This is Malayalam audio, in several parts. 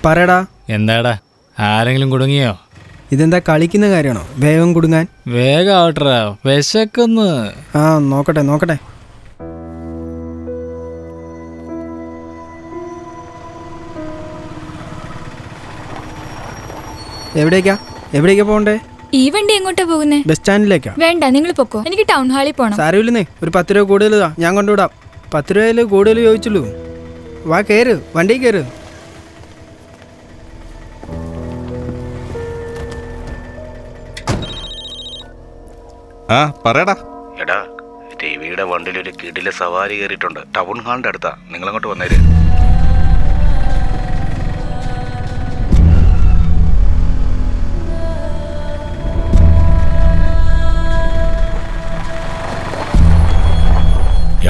പറയടാ. എന്താടാ, ആരെങ്കിലും കുടുങ്ങിയോ? ഇതെന്താ കളിക്കുന്ന കാര്യമാണോ? വേഗം കുടുങ്ങാൻ. വേഗം ആവട്ടെ, വിശക്കുന്നു. ആ നോക്കട്ടെ നോക്കട്ടെ. എവിടേക്കാ പോകണ്ടേ? ഈ വണ്ടി എങ്ങോട്ടാ പോകുന്നേ? ബസ് സ്റ്റാൻഡിലേക്കാ. വേണ്ട, നിങ്ങൾ പൊക്കോ, എനിക്ക് ടൗൺ ഹാളിൽ പോണം. സാരമില്ലെന്നേ, ഒരു 10 രൂപ കൂടുതൽ ഞാൻ കൊണ്ടുവിടാം. 10 രൂപയിൽ കൂടുതൽ ചോദിച്ചുള്ളൂ. വാ കയറ്, വണ്ടി കയറ്. ആ പറയടാ. എടാ, ടിവിയുടെ വണ്ടിയിലൊരു കിടില സവാരി കയറിയിട്ടുണ്ട്. ടൗൺ ഹാളിന്റെ അടുത്താ, നിങ്ങളങ്ങോട്ട് വന്നേര്.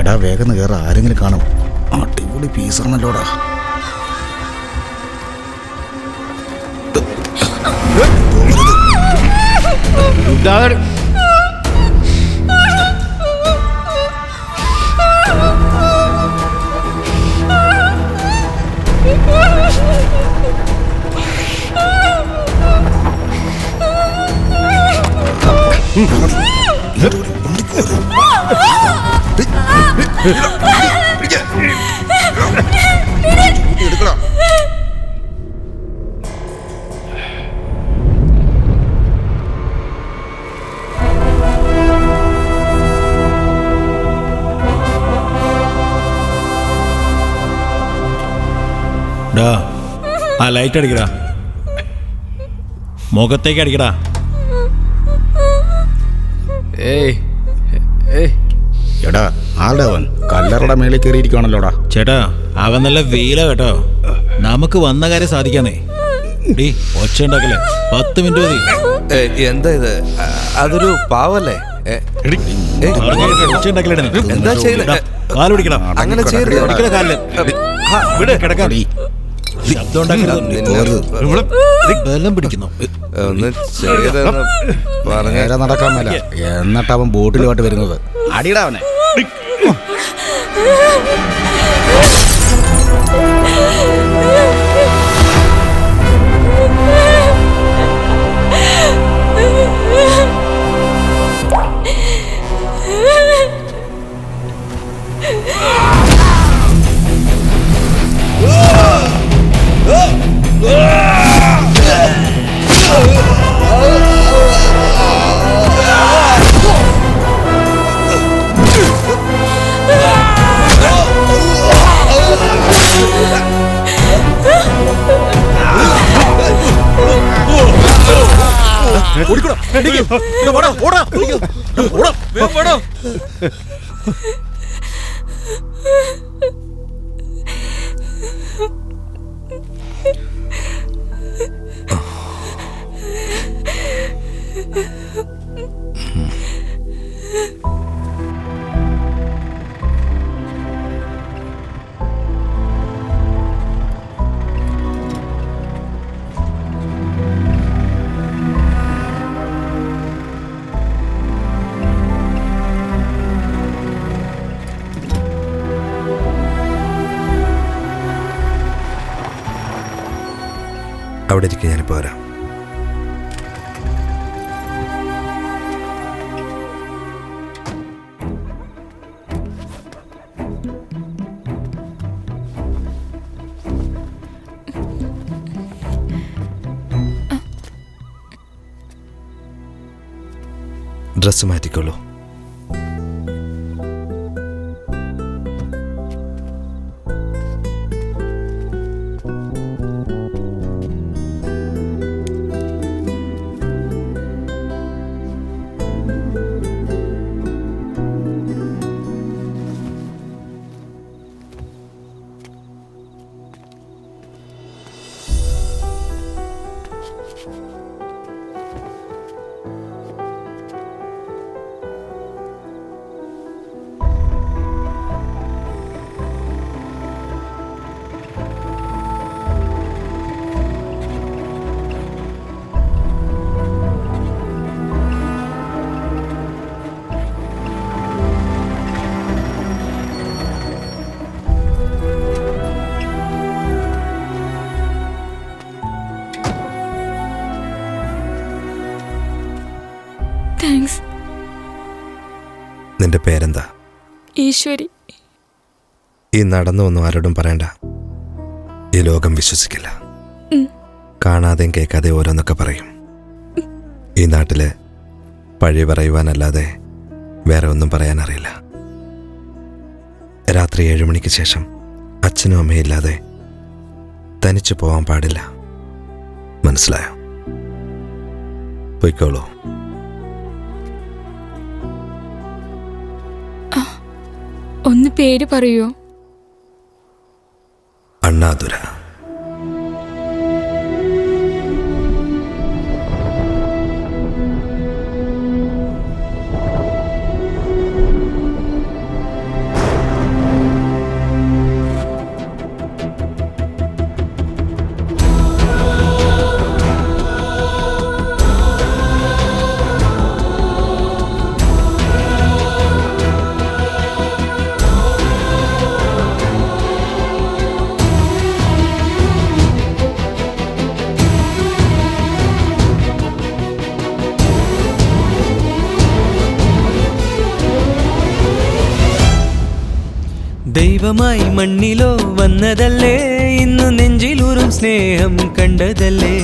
എടാ വേഗം കയറാ, ആരെങ്കിലും കാണും. അടിപൊളി പീസാണല്ലോടാ. ആ ലൈറ്റ് അടിക്കടാ, മുഖത്തേക്ക് അടിക്കടാ. എടാ ആളുടെ അവൻ കല്ലറയുടെ മേളിൽ കയറിയിരിക്കുവാണല്ലോടാ. ചേട്ടാ അവൻ നല്ല വെയില കേട്ടോ. നമുക്ക് വന്ന കാര്യം സാധിക്കാന്നേ. ഡീ ഒച്ച ഉണ്ടാക്കല്ലേ, 10 മിനിറ്റ് മതി. എന്താ ഇത്? അതൊരു പാവല്ലേ? ഒച്ച ഉണ്ടാക്കലേ. എന്താ ചെയ്യുന്നത്? കാല് പിടിക്കണം. അങ്ങനെ ചെയ്യരുത്. കാലില് കിടക്കാൻ ശബ്ദം ഉണ്ടാക്കരുത്. ബലം പിടിക്കുന്നു. ഒന്ന് ചെയ്തെന്ന് പറഞ്ഞ നേരെ നടക്കാൻ മേല. എന്നിട്ട് അവൻ ബോട്ടിലുമായിട്ട് വരുന്നത്. അടിയിടാ അവനെ. അവിടെ ഇരിക്കുക, ഞാനിപ്പോൾ വരാം. ഡ്രസ്സ് മാറ്റിക്കോളൂ. നിന്റെ പേരെന്താ? ഈശ്വരി. ഈ നടന്നൊന്നും ആരോടും പറയണ്ട. ഈ ലോകം വിശ്വസിക്കില്ല. കാണാതെയും കേൾക്കാതെ ഓരോന്നൊക്കെ പറയും. ഈ നാട്ടില് പഴി പറയുവാനല്ലാതെ വേറെ ഒന്നും പറയാനറിയില്ല. രാത്രി 7 മണിക്ക് ശേഷം അച്ഛനും അമ്മയില്ലാതെ തനിച്ചു പോവാൻ പാടില്ല. മനസ്സിലായോ? പൊയ്ക്കോളൂ. ഒന്ന് പേര് പറയോ? അണ്ണാതുര. ദൈവമായി മണ്ണിലോ വന്നതല്ലേ, ഇന്നു നെഞ്ചിലൂറും സ്നേഹം കണ്ടതല്ലേ.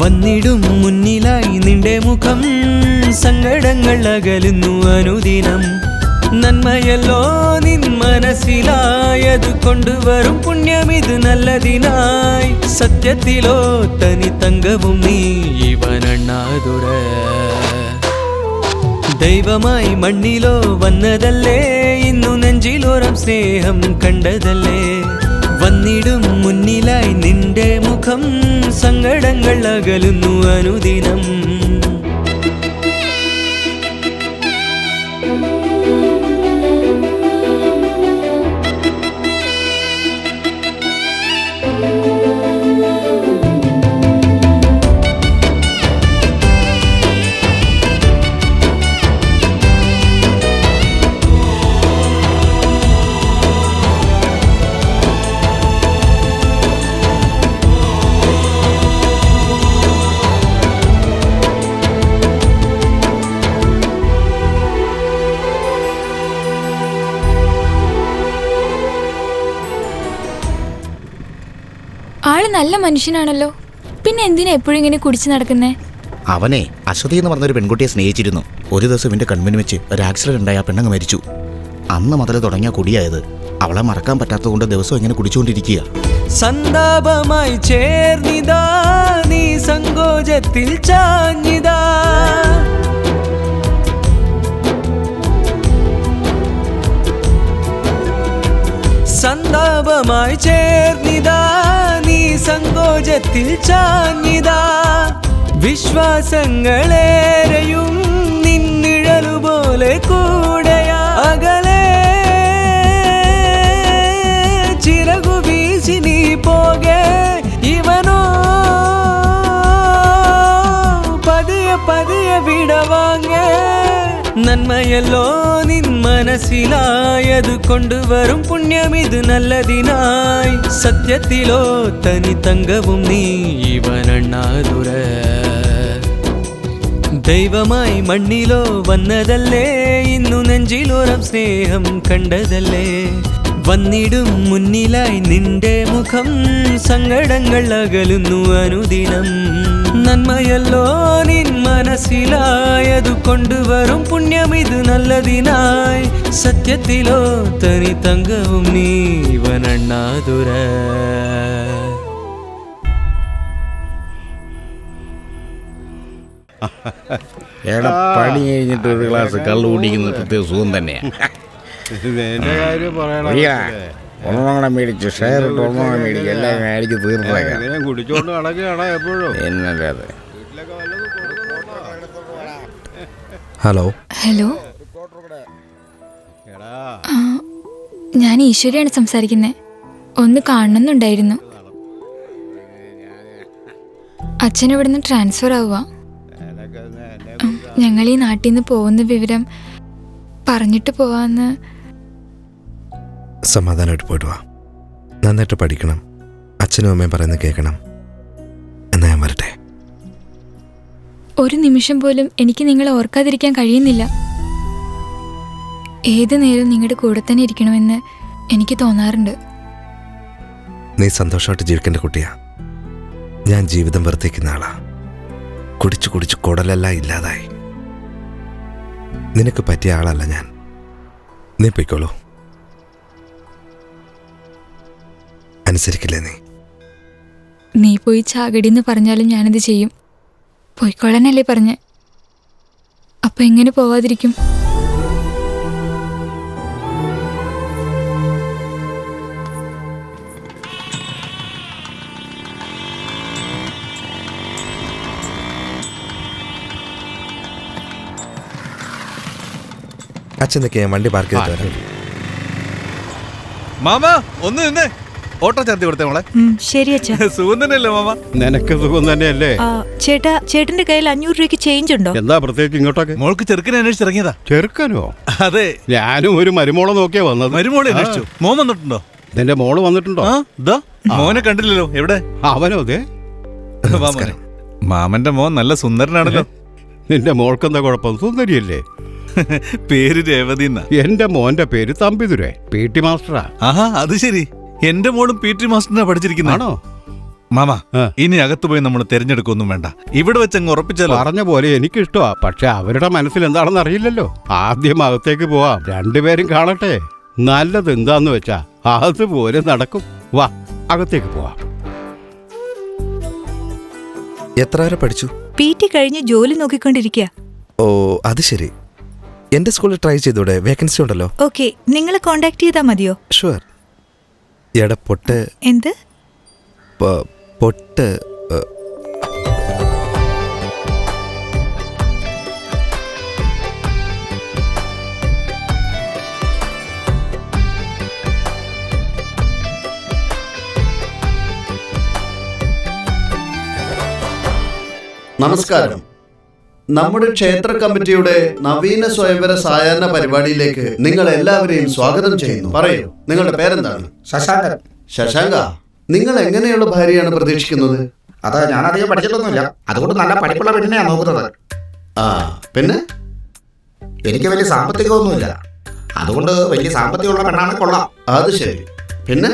വന്നിടും മുന്നിലായി നിന്റെ മുഖം, സങ്കടങ്ങൾ അകലുന്നു അനുദിനം. നന്മയല്ലോ നിൻ മനസ്സിലായത് കൊണ്ടുവരും പുണ്യമിത് നല്ലതിനായി. സത്യത്തിലോ തനി തങ്കവും നീ ഇവനണ്ണാതുര. ദൈവമായി മണ്ണിലോ വന്നതല്ലേ, ഇന്നു നെഞ്ചിലോരം സ്നേഹം കണ്ടതല്ലേ. വന്നിടും മുന്നിലായി നിന്റെ മുഖം, സങ്കടങ്ങൾ അകലുന്നു അനുദിനം. ആള് നല്ല മനുഷ്യനാണല്ലോ, പിന്നെ എന്തിനാ എപ്പോഴും ഇങ്ങനെ കുടിച്ചു നടക്കുന്നേ? അവനെ അശ്വതി എന്ന് പറഞ്ഞൊരു പെൺകുട്ടിയെ സ്നേഹിച്ചിരുന്നു. ഒരു ദിവസം ഇവന്റെ കൺമുന്നിൽ വെച്ച് ഒരു ആക്സിഡന്റ് ഉണ്ടായി. ആ പെണ്ണങ്ങ് മരിച്ചു. അന്ന് മുതൽ തുടങ്ങിയ കുടിയായത്. അവളെ മറക്കാൻ പറ്റാത്തതുകൊണ്ട് ദിവസം ഇങ്ങനെ കുടിച്ചുകൊണ്ടിരിക്കുക. സന്താപമായി ചേർന്നിതാ നീ സങ്കോചത്തിൽ ചാഞ്ഞിതാ. സന്താപമായി ചേർന്നിതാ നീ സങ്കോചത്തിൽ ചാഞ്ഞിതാ. വിശ്വാസങ്ങളേറെയും നിന്നിഴലുപോലെ കൂടെയാ. അകലെ ചിറകു വീശി നീ പോകെ, ഇവനോ പതിയെ പതിയെ വിടവാങ്ങേ. നന്മയല്ലോ നിൻ മനസ്സിലായത് കൊണ്ടുവരും പുണ്യമിത് നല്ലതിനായി. സത്യത്തിലോ തനി തങ്കവും നീ ഇവനണ്ണാതുര. ദൈവമായി മണ്ണിലോ വന്നതല്ലേ, ഇന്നു നെഞ്ചിലോരം സ്നേഹം കണ്ടതല്ലേ. വന്നിടും മുന്നിലായി നിന്റെ മുഖം, സങ്കടങ്ങൾ അകലുന്നു അനുദിനം. നന്മയല്ലോ നിൻ മനസ്സിലായത് കൊണ്ടുവരും പുണ്യമിത് നല്ലതിനായി. സത്യത്തിലോ തനി തങ്കവും നീ ഇവനണ്ണാതുര. എടാ, പണി കഴിഞ്ഞിട്ട് ഒരു ഗ്ലാസ് കള്ളു കുടിക്കുന്ന പ്രത്യേക സുഖം തന്നെയാ. ഒന്നോണം മേടിച്ച് ഷെയർ ഇട്ട് ഒന്നോണം മേടിച്ച് എല്ലാം മേടിച്ച് തീർത്തേക്കാം. കുടിച്ചോണ്ട് നടക്കുകയാണോ എപ്പോഴും? എന്നല്ലാതെ. ഹലോ. ഹലോ, ഞാൻ ഈശ്വരിയാണ് സംസാരിക്കുന്നത്. ഒന്ന് കാണണമെന്നുണ്ടായിരുന്നു. അച്ഛൻ ഇവിടുന്ന് ട്രാൻസ്ഫർ ആവുക. ഞങ്ങൾ ഈ നാട്ടിൽ നിന്ന് പോകുന്ന വിവരം പറഞ്ഞിട്ട് പോവാന്ന്. സമാധാനമായിട്ട് പോയിട്ട് വാ. നന്നായിട്ട് പഠിക്കണം. അച്ഛനും അമ്മയും പറയുന്നത് കേൾക്കണം. എന്നാ ഞാൻ വരട്ടെ. ഒരു നിമിഷം പോലും എനിക്ക് നിങ്ങളെ ഓർക്കാതിരിക്കാൻ കഴിയുന്നില്ല. ഏത് നേരം നിങ്ങളുടെ കൂടെ തന്നെ ഇരിക്കണമെന്ന് എനിക്ക് തോന്നാറുണ്ട്. നീ സന്തോഷമായിട്ട് ജീവിക്കേണ്ട കുട്ടിയാ. ഞാൻ ജീവിതം വെറുതേക്കുന്ന ആളാ. കുടിച്ചു കുടിച്ച് കുടലെല്ലാം ഇല്ലാതായി. നിനക്ക് പറ്റിയ ആളല്ല ഞാൻ. നീ പൊയ്ക്കോളൂ. അനുസരിക്കില്ലേ നീ? നീ പോയി ചാകടിന്ന് പറഞ്ഞാലും ഞാനത് ചെയ്യും. പോയിക്കോളാനല്ലേ പറഞ്ഞ്. അപ്പൊ എങ്ങനെ പോവാതിരിക്കും? അച്ഛൻ നിൽക്കുക, ഞാൻ വണ്ടി പാർക്ക് ചെയ്തിട്ട് വരാം. മാമ ഒന്ന് നിന്നേ. ഓട്ടോ ചേർത്തി കൊടുത്തേ മോളെ. ശരി അച്ഛാ. സുഖം തന്നെയല്ലേ മാമ? നിനക്ക് സുഖം തന്നെയല്ലേ? ചേട്ടാ, ചേട്ടന്റെ കയ്യിൽ 500 രൂപയ്ക്ക് ചേഞ്ച് ഉണ്ടോ? എന്താ പ്രത്യേകിച്ച് ഇങ്ങോട്ടൊക്കെ? മോൾക്ക് ചെറുക്കനെ അന്വേഷിച്ചിറങ്ങിയതാ. ചെറുക്കനോ? അതെ, ഞാനും ഒരു മരുമോളെ നോക്കിയാ വന്നത്. മരുമോളെ അന്വേഷിച്ചു. മോൻ വന്നിട്ടുണ്ടോ? നിന്റെ മോള് വന്നിട്ടുണ്ടോ? മോനെ കണ്ടില്ലല്ലോ. എവിടെ? അവനോ? അതെ. നമസ്കാരം. മാമന്റെ മോൻ നല്ല സുന്ദരനാണല്ലോ. നിന്റെ മോൾക്കെന്താ കുഴപ്പം? സുന്ദരിയല്ലേ? പേര് രേവതി എന്നാ. എന്റെ മോന്റെ പേര് തമ്പിതുരേ, PT മാസ്റ്ററാ. ആഹാ, അത് ശരി. എന്റെ മോളും PT മാസ്റ്ററിനാ പഠിച്ചിരിക്കുന്നതാണോ? മാമ, ഇനി അകത്ത് പോയി നമ്മൾ തിരഞ്ഞെടുക്കൊന്നും വേണ്ട. ഇവിടെ വെച്ചങ്ങ് ഉറപ്പിച്ചാലോ? പറഞ്ഞ പോലെ എനിക്കിഷ്ടമാ. പക്ഷെ അവരുടെ മനസ്സിൽ എന്താണെന്ന് അറിയില്ലല്ലോ. ആദ്യം അകത്തേക്ക് പോവാം, രണ്ടുപേരും കാണട്ടെ. നല്ലത് എന്താന്ന് വെച്ചാ അതുപോലെ നടക്കും. വാ, അകത്തേക്ക് പോവാം. എത്ര വരെ പഠിച്ചു? PT കഴിഞ്ഞ് ജോലി നോക്കിക്കൊണ്ടിരിക്കുക. ഓ, അത് ശരി. എന്റെ സ്കൂളിൽ ട്രൈ ചെയ്തൂടെ? വേക്കൻസി ഉണ്ടല്ലോ. ഓക്കെ, നിങ്ങൾ കോണ്ടാക്ട് ചെയ്താൽ മതിയോ? ഷുവർ. എടാ പൊട്ട്. എന്ത് പൊട്ട്? നമസ്കാരം. നമ്മുടെ ക്ഷേത്ര കമ്മിറ്റിയുടെ നവീന സ്വയംവര സായാഹ്ന പരിപാടിയിലേക്ക് നിങ്ങൾ എല്ലാവരെയും സ്വാഗതം ചെയ്യുന്നു. പറയൂ, നിങ്ങളുടെ പേരെന്താണ്? ശശാങ്കൻ. ശശാങ്ക, നിങ്ങൾ എങ്ങനെയുള്ള ഭാര്യയാണ് പ്രതീക്ഷിക്കുന്നത്? അത് ഞാൻ അധികം പഠിച്ചിട്ടൊന്നുമില്ല, അതുകൊണ്ട് നല്ല പഠിപ്പുള്ള പെണ്ണിനെയാണ് നോക്കുന്നത്. ആ, പിന്നെ? എനിക്ക് വലിയ സാമ്പത്തികമൊന്നുമില്ല, അതുകൊണ്ട് വലിയ സാമ്പത്തികമുള്ള പെണ്ണാണ് കൊള്ളാം. അത് ശരി. പിന്നെ?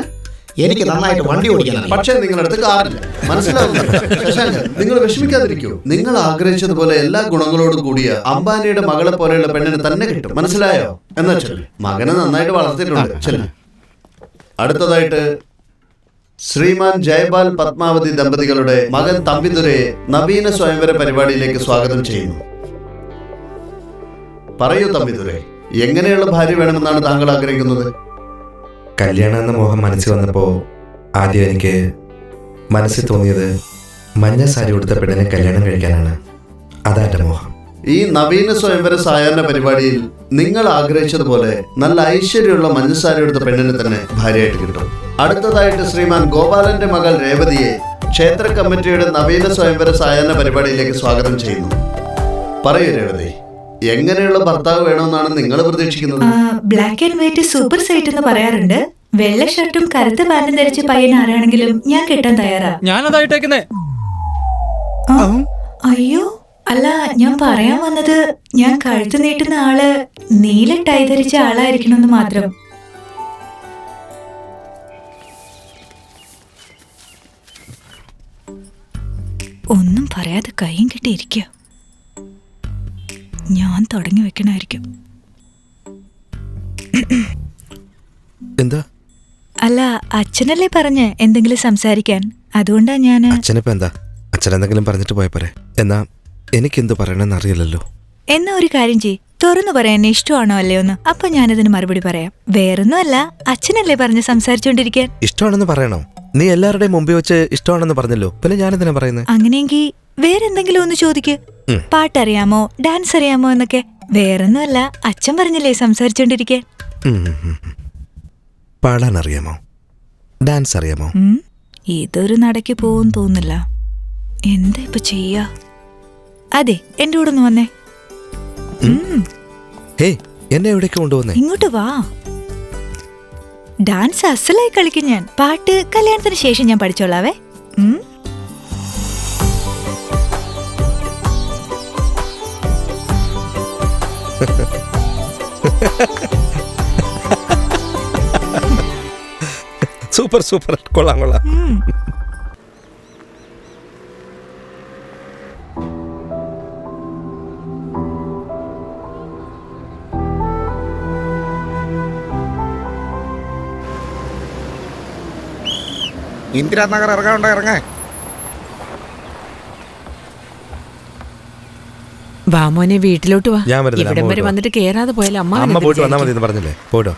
എനിക്ക് നന്നായിട്ട് വണ്ടി ഓടിക്കാൻ. പക്ഷേ നിങ്ങളടുത്ത് കാറില്ല. മനസ്സിലാവുന്നു. ശശാങ്കൻ, നിങ്ങൾ വിഷമിക്കാതിരിക്കൂ. നിങ്ങൾ ആഗ്രഹിച്ചതുപോലെ എല്ലാ ഗുണങ്ങളോടും കൂടിയ അംബാനിയുടെ മകളെ പോലെയുള്ള പെണ്ണിനെ തന്നെ കിട്ടും. മനസ്സിലായോ? എന്നാ ചെല്ലു. മകനെ നന്നായിട്ട് വളർത്തിയിട്ടുണ്ട്. ചെല്ലു. അടുത്തതായിട്ട് ശ്രീമാൻ ജയപാൽ പത്മാവതി ദമ്പതികളുടെ മകൻ തമ്പിതുരയെ നവീന സ്വയംവര പരിപാടിയിലേക്ക് സ്വാഗതം ചെയ്യുന്നു. പറയൂ തമ്പിതുരെ, എങ്ങനെയുള്ള ഭാര്യ വേണമെന്നാണ് താങ്കൾ ആഗ്രഹിക്കുന്നത്? കല്യാണം എന്ന മോഹം മനസ്സിൽ വന്നപ്പോൾ ആദ്യം എനിക്ക് മനസ്സിൽ തോന്നിയത് മഞ്ഞ സാരി ഉടുത്ത പെണ്ണിനെ കല്യാണം കഴിക്കാനാണ്. അതാ എൻ്റെ മോഹം. ഈ നവീന സ്വയംവര സായാഹ്ന പരിപാടിയിൽ നിങ്ങൾ ആഗ്രഹിച്ചതുപോലെ നല്ല ഐശ്വര്യമുള്ള മഞ്ഞസാരി എടുത്ത പെണ്ണിനെ തന്നെ ഭാര്യയായിട്ട് കിട്ടും. അടുത്തതായിട്ട് ശ്രീമാൻ ഗോപാലന്റെ മകൾ രേവതിയെ ക്ഷേത്ര കമ്മിറ്റിയുടെ നവീന സ്വയംവര സായാഹ്ന പരിപാടിയിലേക്ക് സ്വാഗതം ചെയ്യുന്നു. പറയൂ രേവതി, എങ്ങനെയുള്ള ഭർത്താവ് വേണമെന്നാണ് നിങ്ങൾ പ്രതീക്ഷിക്കുന്നത്? Black and white super sight എന്ന് പറയാറുണ്ട്. വെള്ള ഷർട്ടും കറുത്ത പാന്റും ധരിച്ച പയ്യൻ ആരാണെങ്കിലും ഞാൻ കെട്ടാൻ തയ്യാറാ. ഞാനതായിട്ടേക്കുന്നേ. അയ്യോ, അല്ല, ഞാൻ പറയാൻ വന്നത് ഞാൻ കഴുത്ത് നീട്ടുന്ന ആള് നീല ടൈ ധരിച്ച ആളായിരിക്കണമെന്ന് മാത്രം. ഒന്നും പറയാതെ കൈയും കെട്ടിയിരിക്കുക. ഞാൻ തുടങ്ങി വെക്കണായിരിക്കും. എന്താ? അല്ല, അച്ഛനല്ലേ പറഞ്ഞ് എന്തെങ്കിലും സംസാരിക്കാൻ, അതുകൊണ്ടാ ഞാൻ. അച്ഛനിപ്പോ എന്താ? അച്ഛൻ എന്തെങ്കിലും പറഞ്ഞിട്ട് പോയപ്പോരെ. എന്നാ എനിക്കെന്ത് പറയണമെന്ന് അറിയില്ലല്ലോ. എന്നാ ഒരു കാര്യം ചെയ്, തുറന്നു പറയാൻ ഇഷ്ടമാണോ അല്ലയോന്ന്. അപ്പൊ ഞാനതിന് മറുപടി പറയാം. വേറൊന്നും അല്ല, അച്ഛനല്ലേ പറഞ്ഞ് സംസാരിച്ചോണ്ടിരിക്കാൻ. ഇഷ്ടമാണെന്ന് പറയണോ? നീ എല്ലാവരുടെയും മുമ്പിൽ വെച്ച് ഇഷ്ടമാണെന്ന് പറഞ്ഞല്ലോ, പിന്നെ ഞാനെന്തിനാ പറയുന്നത്? അങ്ങനെയെങ്കിൽ വേറെന്തെങ്കിലും ഒന്ന് ചോദിക്ക്. പാട്ടറിയാമോ, ഡാൻസ് അറിയാമോ എന്നൊക്കെ. വേറൊന്നും അല്ല, അച്ഛൻ പറഞ്ഞില്ലേ സംസാരിച്ചോണ്ടിരിക്കാൻ. പാടാൻ അറിയാമോ? ഡാൻസ് അറിയാമോ? ഇതൊരു നടക്ക് പോവും തോന്നില്ല. എന്താ ഇപ്പൊ ചെയ്യാ? അതെ, എന്റെ കൂടെ ഒന്ന് വന്നേ. ഹേ, എന്നെ എവിടേക്ക് കൊണ്ടുവന്നേ? ഇങ്ങോട്ട് വാ. ഡാൻസ് അസലായി കളിക്കും ഞാൻ. പാട്ട് കല്യാണത്തിന് ശേഷം ഞാൻ പഠിച്ചോളാവേ. Ha ha ha. Super super, കൊള്ളാം കൊള്ളാം. ഇന്ദിരാനഗർ ഇറങ്ങാനുണ്ടോ? ഇറങ്ങാൻ വാമോനെ വീട്ടിലോട്ട് വാ. ഞാൻ വരുന്നില്ല, ഇവിടം അമ്മ വരെ പോയിട്ട് വന്നിട്ട് കേറാതെ പോയാൽ അമ്മ പോയിട്ട് വന്നാൽ മതി എന്ന് പറഞ്ഞില്ലേ, പോയിട്ടോ.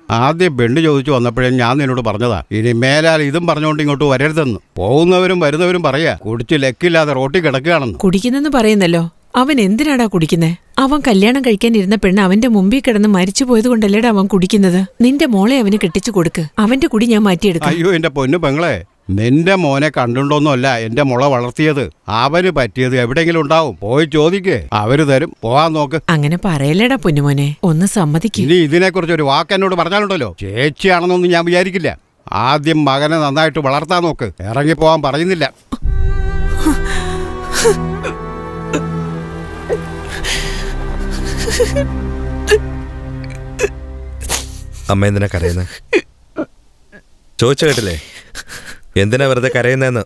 ആദ്യം പെണ്ണ് ചോദിച്ചു വന്നപ്പോഴേ ഞാൻ നിന്നോട് പറഞ്ഞതാ, ഇനി മേലാൽ ഇതും പറഞ്ഞുകൊണ്ട് ഇങ്ങോട്ട് വരരുതെന്ന്. പോകുന്നവരും വരുന്നവരും പറയാ കുടിച്ച് ലക്കില്ലാതെ റോട്ടിൽ കിടക്കുകയാണെന്ന്. കുടിക്കുന്നെന്ന് പറയുന്നല്ലോ. അവൻ എന്തിനാടാ കുടിക്കുന്നേ? അവൻ കല്യാണം കഴിക്കാൻ ഇരുന്ന പെണ്ണ് അവന്റെ മുമ്പിൽ കിടന്ന് മരിച്ചു പോയത് കൊണ്ടല്ലേടാ അവൻ കുടിക്കുന്നത്. നിന്റെ മോളെ അവന് കെട്ടിച്ചു കൊടുക്ക്. അവന്റെ കുടി ഞാൻ മാറ്റിയെടുക്കാം. അയ്യോ എന്റെ പൊന്നു പെങ്ങളെ, നിന്റെ മോനെ കണ്ടുണ്ടോന്നല്ല എന്റെ മുള വളർത്തിയത്. അവന് പറ്റിയത് എവിടെയെങ്കിലും ഉണ്ടാവും, പോയി ചോദിക്കേ, അവര് തരും. പോവാൻ നോക്ക്. അങ്ങനെ പറയല്ലേടാ പൊന്നുമോനെ, ഒന്ന് സമ്മതിക്കും. ഇനി ഇതിനെക്കുറിച്ച് ഒരു വാക്ക് എന്നോട് പറഞ്ഞാലുണ്ടല്ലോ, ചേച്ചിയാണെന്നൊന്നും ഞാൻ വിചാരിക്കില്ല. ആദ്യം മകനെ നന്നായിട്ട് വളർത്താൻ നോക്ക്. ഇറങ്ങിപ്പോവാൻ പറയുന്നില്ല. അമ്മ എന്തിനാ കരയുന്നത്? ചോദിച്ചു കേട്ടില്ലേ എന്തിനാ വെറുതെ കരയുന്നതെന്ന്?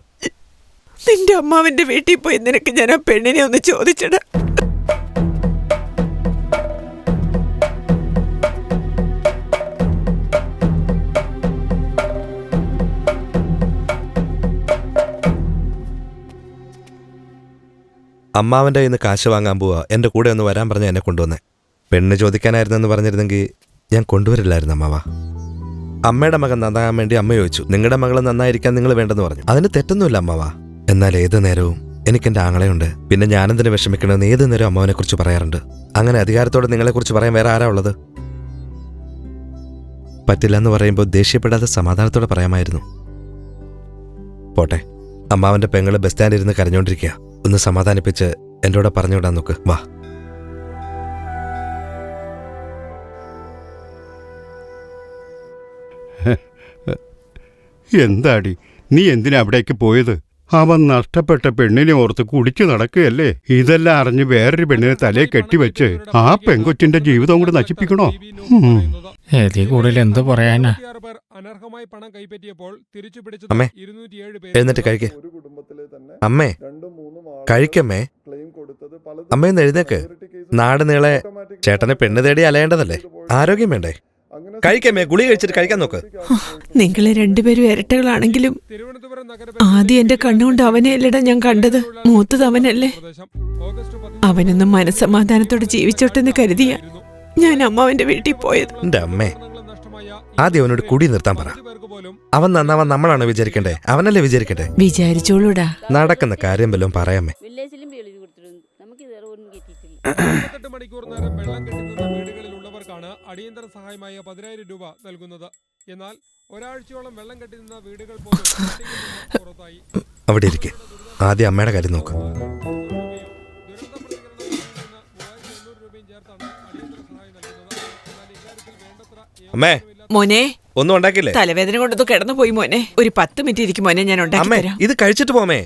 നിന്റെ അമ്മാവന്റെ വീട്ടിൽ പോയി നിനക്ക് ഞാൻ ആ പെണ്ണിനെ ഒന്ന് ചോദിച്ചടാ. അമ്മാവൻ്റെ കയ്യിൽ നിന്ന് കാശ് വാങ്ങാൻ പോവാ, എൻ്റെ കൂടെ ഒന്ന് വരാൻ പറഞ്ഞ എന്നെ കൊണ്ടുവന്നേ. പെണ്ണ് ചോദിക്കാനായിരുന്നെന്ന് പറഞ്ഞിരുന്നെങ്കിൽ ഞാൻ കൊണ്ടുവരില്ലായിരുന്നു അമ്മാവ. അമ്മയുടെ മകൻ നന്നാകാൻ വേണ്ടി അമ്മ ചോദിച്ചു, നിങ്ങളുടെ മകൾ നന്നായിരിക്കാൻ നിങ്ങൾ വേണ്ടെന്ന് പറഞ്ഞു. അതിന് തെറ്റൊന്നുമില്ല അമ്മാവ. എന്നാൽ ഏത് നേരവും എനിക്കെൻ്റെ ആങ്ങളെയുണ്ട്, പിന്നെ ഞാനെന്തിനു വിഷമിക്കണമെന്ന് ഏത് നേരവും അമ്മാവനെ കുറിച്ച് പറയാറുണ്ട്. അങ്ങനെ അധികാരത്തോടെ നിങ്ങളെക്കുറിച്ച് പറയാൻ വേറെ ആരാ ഉള്ളത്? പറ്റില്ല എന്ന് പറയുമ്പോൾ ദേഷ്യപ്പെടാതെ സമാധാനത്തോടെ പറയാമായിരുന്നു. പോട്ടെ, അമ്മാവൻ്റെ പെങ്ങള് ബസ് സ്റ്റാൻഡിൽ ഇരുന്ന് കരഞ്ഞോണ്ടിരിക്കുക. ഒന്ന് സമാധാനിപ്പിച്ച് എൻ്റെ കൂടെ പറഞ്ഞുവിടാൻ നോക്ക്. വാ. എന്താടി നീ എന്തിനാ അവിടേക്ക് പോയത്? അവൻ നഷ്ടപ്പെട്ട പെണ്ണിനെ ഓർത്ത് കുടിച്ചു നടക്കുകയല്ലേ. ഇതെല്ലാം അറിഞ്ഞ് വേറൊരു പെണ്ണിനെ തലയെ കെട്ടിവെച്ച് ആ പെങ്കൊച്ചിന്റെ ജീവിതം കൂടെ നശിപ്പിക്കണോ? കൂടുതൽ എന്ത് പറയാനാ? അമ്മേ എഴുന്നേറ്റ് കഴിക്കേ. അമ്മേ കഴിക്കമ്മേ. അമ്മയൊന്ന് എഴുന്നേക്ക്. നാട് നീളെ ചേട്ടനെ പെണ്ണ് തേടി അലയേണ്ടതല്ലേ? ആരോഗ്യം വേണ്ടേ? കഴിക്കമ്മേ. ഗുളി കഴിച്ചിട്ട് കഴിക്കാൻ നോക്ക്. നിങ്ങളെ രണ്ടുപേരും ഇരട്ടകളാണെങ്കിലും ആദ്യം എന്റെ കണ്ണുകൊണ്ട് അവനെ അല്ലടാ ഞാൻ കണ്ടത്. മൂത്തത് അവനല്ലേ. അവനൊന്നും മനസ്സമാധാനത്തോടെ ജീവിച്ചോട്ടെന്ന് കരുതിയ ഞാൻ അമ്മാവന്റെ വീട്ടിൽ പോയത്. എന്റെ അമ്മേ, ആദ്യം അവനോട് കുടി നിർത്താൻ പറ. അവൻ നന്നാവാൻ നമ്മളാണ് വിചാരിക്കണ്ടേ? അവനല്ലേ വിചാരിക്കട്ടെ? വിചാരിച്ചോളൂടാ. നടക്കുന്ന കാര്യം വല്ലതും പറയാമേ. 48 മണിക്കൂർ നേരം വെള്ളം കെട്ടിനിന്ന വീടുകളിലുള്ളവർക്കാണ് അടിയന്തര സഹായമായ 10,000 രൂപ നൽകുന്നത്. എന്നാൽ ഒരാഴ്ചയോളം വെള്ളം കെട്ടിനിന്ന വീടുകൾ പോലും പുറത്തായി. അവിടെ ഇരിക്കെ. ആദ്യം അമ്മയുടെ കാര്യം നോക്ക്. അമ്മേ മോനെ, ഒന്നും ഉണ്ടാക്കില്ലേ? തലവേദന കൊണ്ടത് കിടന്നു പോയി മോനെ. ഒരു 10 മിനിറ്റ് ഇരിക്കും മോനെ, ഞാൻ ഉണ്ടാക്കി തരാം. ഇത് കഴിച്ചിട്ട് പോമേ.